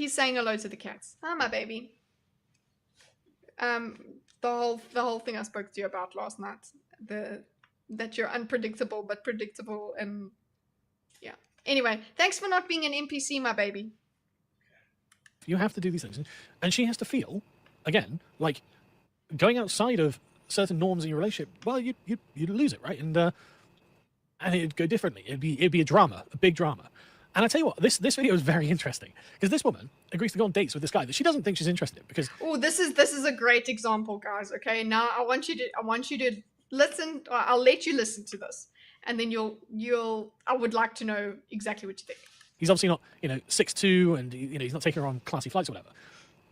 He's saying hello to the cats. Hi, my baby. The whole thing I spoke to you about last night. That you're unpredictable but predictable, and yeah. Anyway, thanks for not being an NPC, my baby. You have to do these things, and she has to feel, again, like going outside of certain norms in your relationship. Well, you'd lose it, right? And it'd go differently. It'd be a drama, a big drama. And I tell you what, this video is very interesting because this woman agrees to go on dates with this guy that she doesn't think she's interested in. Because this is a great example, guys. Okay, now I want you to listen. I'll let you listen to this, and then I would like to know exactly what you think. he's obviously not 6'2", and he's not taking her on classy flights or whatever.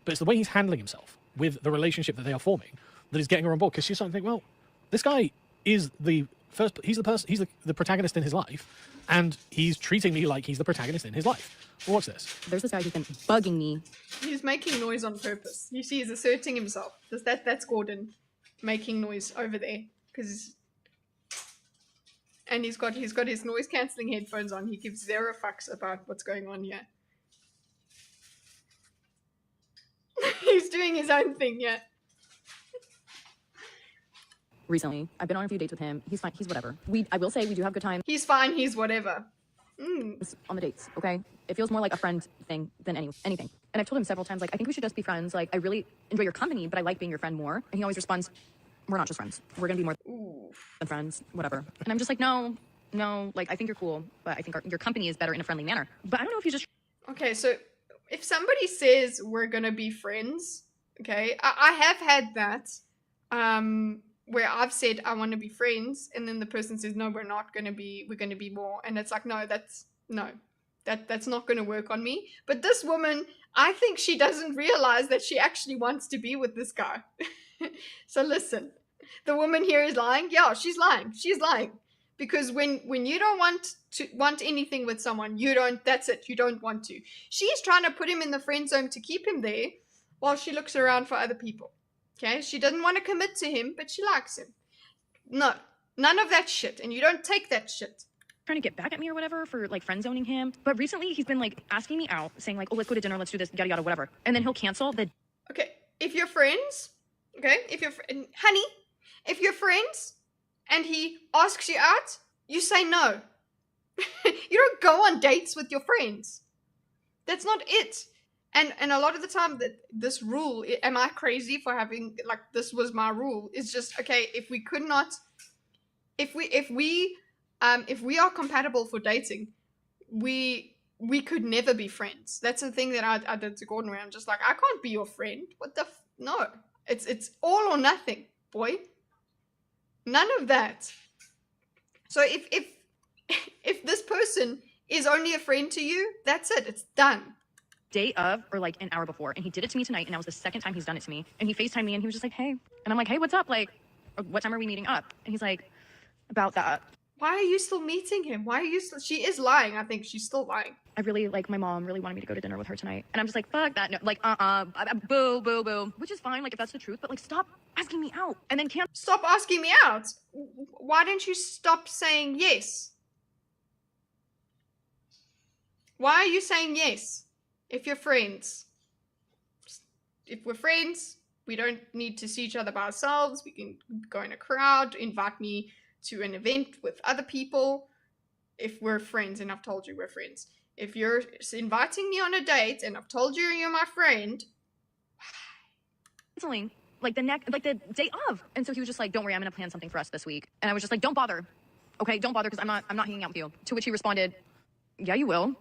But it's the way he's handling himself with the relationship that they are forming that is getting her on board, because she's starting to think, well, this guy is the first. He's the person. He's the protagonist in his life, and he's treating me like he's the protagonist in his life. Well, what's this? There's this guy who's been bugging me. He's making noise on purpose. You see, he's asserting himself. That's Gordon making noise over there, and he's got his noise cancelling headphones on. He gives zero fucks about what's going on here. He's doing his own thing, yeah. Recently, I've been on a few dates with him. He's fine. He's whatever. I will say we do have a good time. He's fine. He's whatever. On the dates, okay? It feels more like a friend thing than anything. And I've told him several times, like, I think we should just be friends. Like, I really enjoy your company, but I like being your friend more. And he always responds, we're not just friends. We're gonna be more than friends, whatever. And I'm just like, no, like, I think you're cool, but I think your company is better in a friendly manner. But I don't know if you just... Okay, so if somebody says we're gonna be friends, okay, I have had that, where I've said I want to be friends, and then the person says, no, we're not gonna be, we're gonna be more. And it's like, no, that's not gonna work on me. But this woman, I think she doesn't realize that she actually wants to be with this guy. So listen, the woman here is lying. Yeah, she's lying. She's lying. Because when you don't want anything with someone, that's it, you don't want to. She's trying to put him in the friend zone to keep him there while she looks around for other people. Okay, she doesn't want to commit to him, but she likes him. No, none of that shit, and you don't take that shit. Trying to get back at me or whatever for like friend zoning him. But recently he's been like asking me out, saying like, oh, let's go to dinner, let's do this, yada yada, whatever. And then he'll cancel the... Okay, if you're friends, okay, honey, if you're friends and he asks you out, you say no. You don't go on dates with your friends. That's not it. And a lot of the time, that this rule, am I crazy for having, like, this was my rule, is just, okay, if we could not, if we are compatible for dating, we could never be friends. That's the thing that I did to Gordon, where I'm just like, I can't be your friend. What the no. It's all or nothing, boy. None of that. So if this person is only a friend to you, that's it. It's done. Day of, or like an hour before, and he did it to me tonight, and that was the second time he's done it to me. And he FaceTimed me, and he was just like, hey. And I'm like, hey, what's up? Like, what time are we meeting up? And he's like, about that. Why are you still meeting him? Why are you still... She is lying. I think she's still lying. I really, like, my mom really wanted me to go to dinner with her tonight. And I'm just like, fuck that. No, like, boo, boo, boo. Which is fine, like, if that's the truth, but, like, stop asking me out. And then can't... Stop asking me out? Why don't you stop saying yes? Why are you saying yes? If you're friends. If we're friends, we don't need to see each other by ourselves. We can go in a crowd, invite me to an event with other people. If we're friends, and I've told you we're friends. If you're inviting me on a date, and I've told you you're my friend. Like the day of. And so he was just like, don't worry, I'm going to plan something for us this week. And I was just like, don't bother. Okay, don't bother, because I'm not hanging out with you. To which he responded, yeah, you will.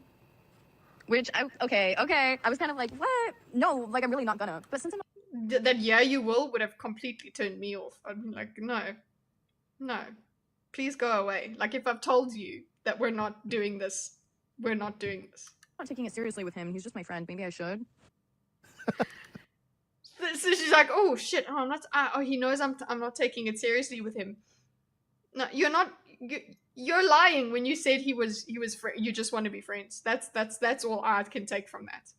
Which, okay. I was kind of like, what? No, like, I'm really not gonna. But since I'm not... That yeah, you will would have completely turned me off. I'd be like, no. Please go away. Like, if I've told you that we're not doing this, we're not doing this. I'm not taking it seriously with him. He's just my friend. Maybe I should. So she's like, oh, shit. Oh, I'm not... oh, he knows I'm not taking it seriously with him. No, you're not... You're lying when you said he was you just want to be friends. That's all I can take from that.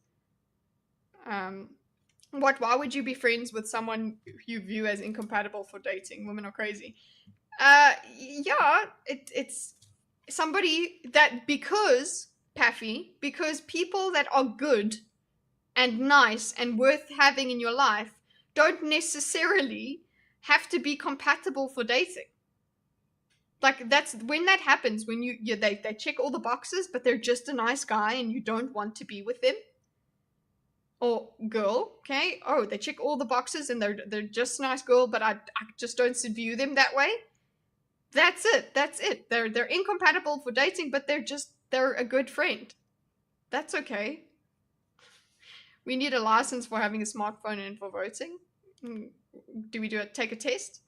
Why would you be friends with someone you view as incompatible for dating? Women are crazy. Yeah, it's somebody that, because people that are good and nice and worth having in your life don't necessarily have to be compatible for dating. Like, that's when that happens, when they check all the boxes, but they're just a nice guy and you don't want to be with them. Or girl, okay? Oh, they check all the boxes and they're just a nice girl, but I just don't view them that way. That's it. That's it. They're incompatible for dating, but they're a good friend. That's okay. We need a license for having a smartphone and for voting. Do we take a test?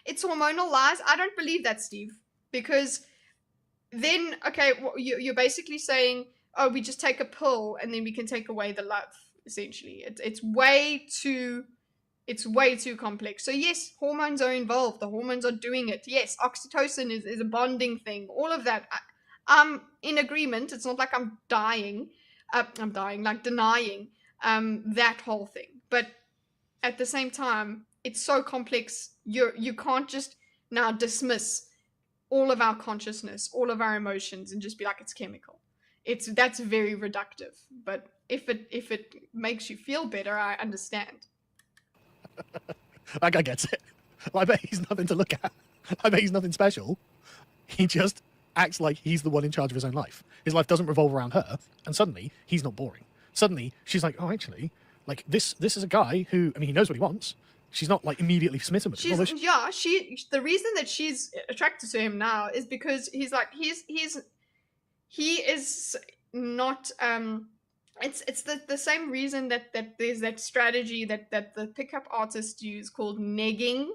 It's hormonal lies. I don't believe that, Steve, because then, okay, you're basically saying, oh, we just take a pill and then we can take away the love. Essentially, it's way too complex. So yes, hormones are involved. The hormones are doing it. Yes, oxytocin is a bonding thing. All of that. I'm in agreement. It's not like I'm denying that whole thing. But at the same time, it's so complex. You can't just now dismiss all of our consciousness, all of our emotions, and just be like, it's chemical. That's very reductive. But if it makes you feel better, I understand. That guy gets it. I bet he's nothing to look at. I bet he's nothing special. He just acts like he's the one in charge of his own life. His life doesn't revolve around her, and suddenly he's not boring. Suddenly she's like, oh, actually, like this is a guy who, I mean, he knows what he wants. She's not like immediately smitten with him. The reason that she's attracted to him now is because he's like he is not it's the same reason that there's that strategy that the pickup artists use called negging.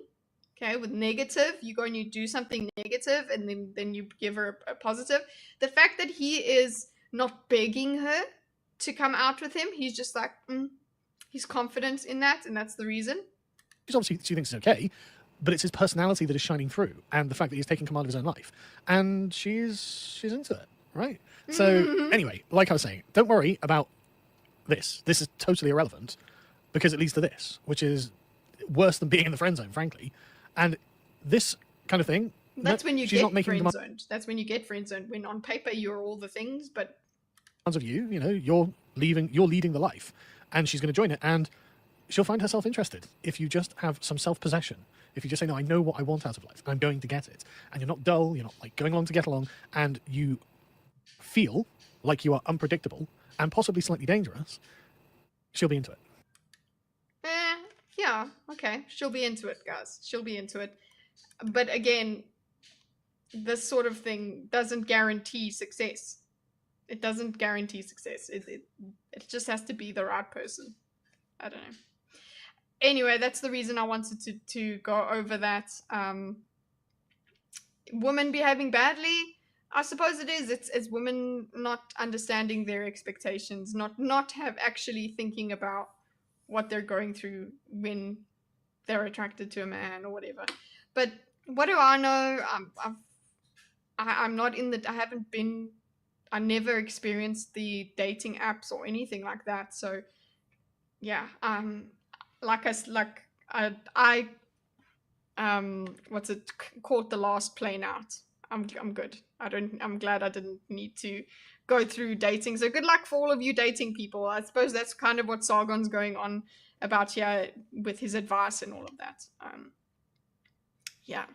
Okay, with negative, you go and you do something negative and then you give her a positive. The fact that he is not begging her to come out with him, he's just like, he's confident in that, and that's the reason. Because obviously she thinks it's okay, but it's his personality that is shining through, and the fact that he's taking command of his own life, and she's into it, right? So anyway, like I was saying, don't worry about this. This is totally irrelevant because it leads to this, which is worse than being in the friend zone, frankly. And this kind of thing, that's when you she's get not making friend zoned. That's when you get friend zoned. When on paper you're all the things, but of you know, you're leading the life, and she's going to join it, and she'll find herself interested if you just have some self-possession. If you just say, no, I know what I want out of life, and I'm going to get it, and you're not dull, you're not like going along to get along, and you feel like you are unpredictable and possibly slightly dangerous, she'll be into it. Yeah, okay. She'll be into it, guys. She'll be into it. But again, this sort of thing doesn't guarantee success. It doesn't guarantee success. It just has to be the right person. I don't know. Anyway, that's the reason I wanted to go over that. Women behaving badly, I suppose it is. It's women not understanding their expectations, not have actually thinking about what they're going through when they're attracted to a man or whatever. But what do I know? I'm not in the. I never experienced the dating apps or anything like that. So yeah, what's it, caught the last plane out. I'm good. I'm glad I didn't need to go through dating. So good luck for all of you dating people. I suppose that's kind of what Sargon's going on about here with his advice and all of that. Yeah.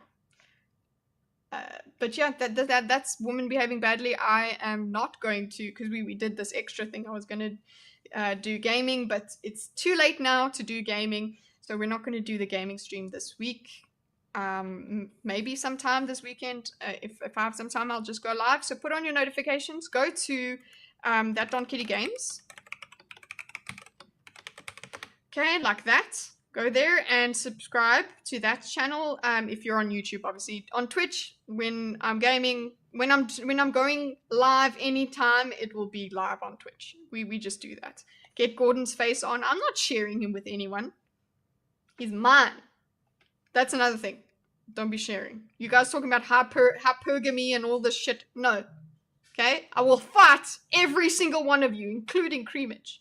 But yeah, that's women behaving badly. I am not going to, because we did this extra thing. I was going to do gaming, but it's too late now to do gaming. So we're not going to do the gaming stream this week. Maybe sometime this weekend, if I have some time, I'll just go live. So put on your notifications, go to that Don Kitty Games. Okay, like that. Go there and subscribe to that channel. If you're on YouTube, obviously on Twitch, when I'm gaming, when I'm going live anytime, it will be live on Twitch. We just do that. Get Gordon's face on. I'm not sharing him with anyone. He's mine. That's another thing. Don't be sharing. You guys talking about hypergamy and all this shit. No. Okay? I will fight every single one of you, including Creamage.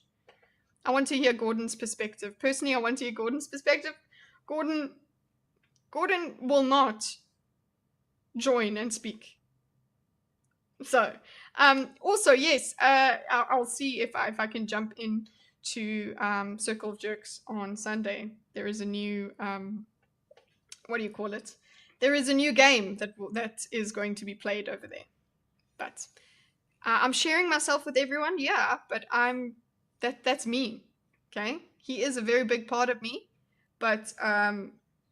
I want to hear Gordon's perspective. Personally, I want to hear Gordon's perspective. Gordon will not join and speak. So, also, yes, I'll see if I can jump in to Circle of Jerks on Sunday. There is a new what do you call it? There is a new game that is going to be played over there. But I'm sharing myself with everyone, yeah, but that's me. Okay? He is a very big part of me, but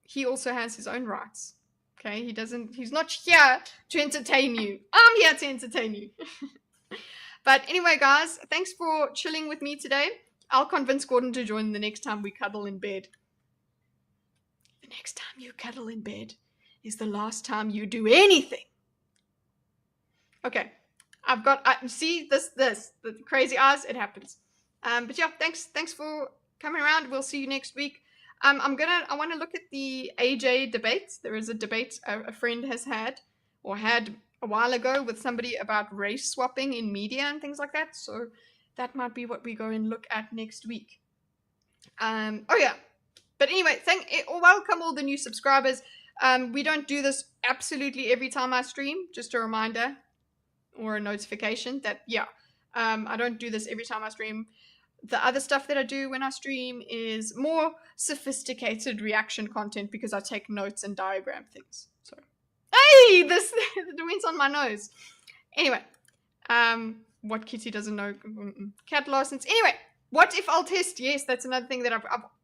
he also has his own rights. Okay? He's not here to entertain you. I'm here to entertain you. But anyway, guys, thanks for chilling with me today. I'll convince Gordon to join the next time we cuddle in bed. The next time you cuddle in bed is the last time you do anything. Okay. See the crazy eyes, it happens. But yeah, thanks for coming around. We'll see you next week. I want to look at the AJ debates. There is a debate a friend has had a while ago with somebody about race swapping in media and things like that. So that might be what we go and look at next week. Oh yeah. But anyway, welcome all the new subscribers. We don't do this absolutely every time I stream. Just a reminder or a notification that, yeah, I don't do this every time I stream. The other stuff that I do when I stream is more sophisticated reaction content because I take notes and diagram things. So, hey, this went on my nose. Anyway, what Kitty doesn't know, cat license. Anyway, what if I'll test? Yes, that's another thing that I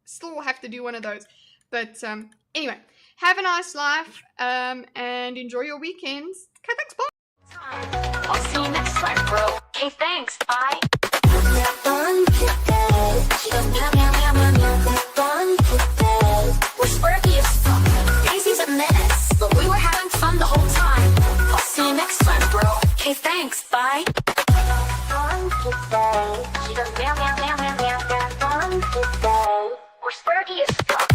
still have to do one of those. But anyway, have a nice life and enjoy your weekends. Okay, thanks, bye. I'll see you next time, bro. Okay, thanks. Bye. We're sparky as fuck. Daisy's a mess, but we were having fun the whole time. I'll see you next time, bro. Okay, thanks. Bye. We're sparky as fuck.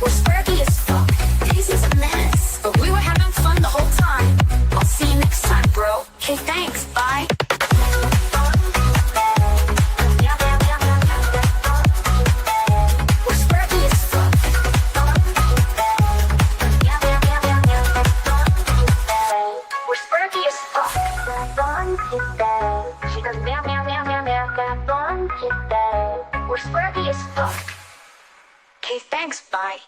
We're sparky as fuck. Daisy's a mess, but we were having fun the whole time. I'll see you next time, bro. Okay, thanks. Bye. We're sparky as fuck. We're sparky as fuck. We're sparky as fuck. Okay, thanks. Bye.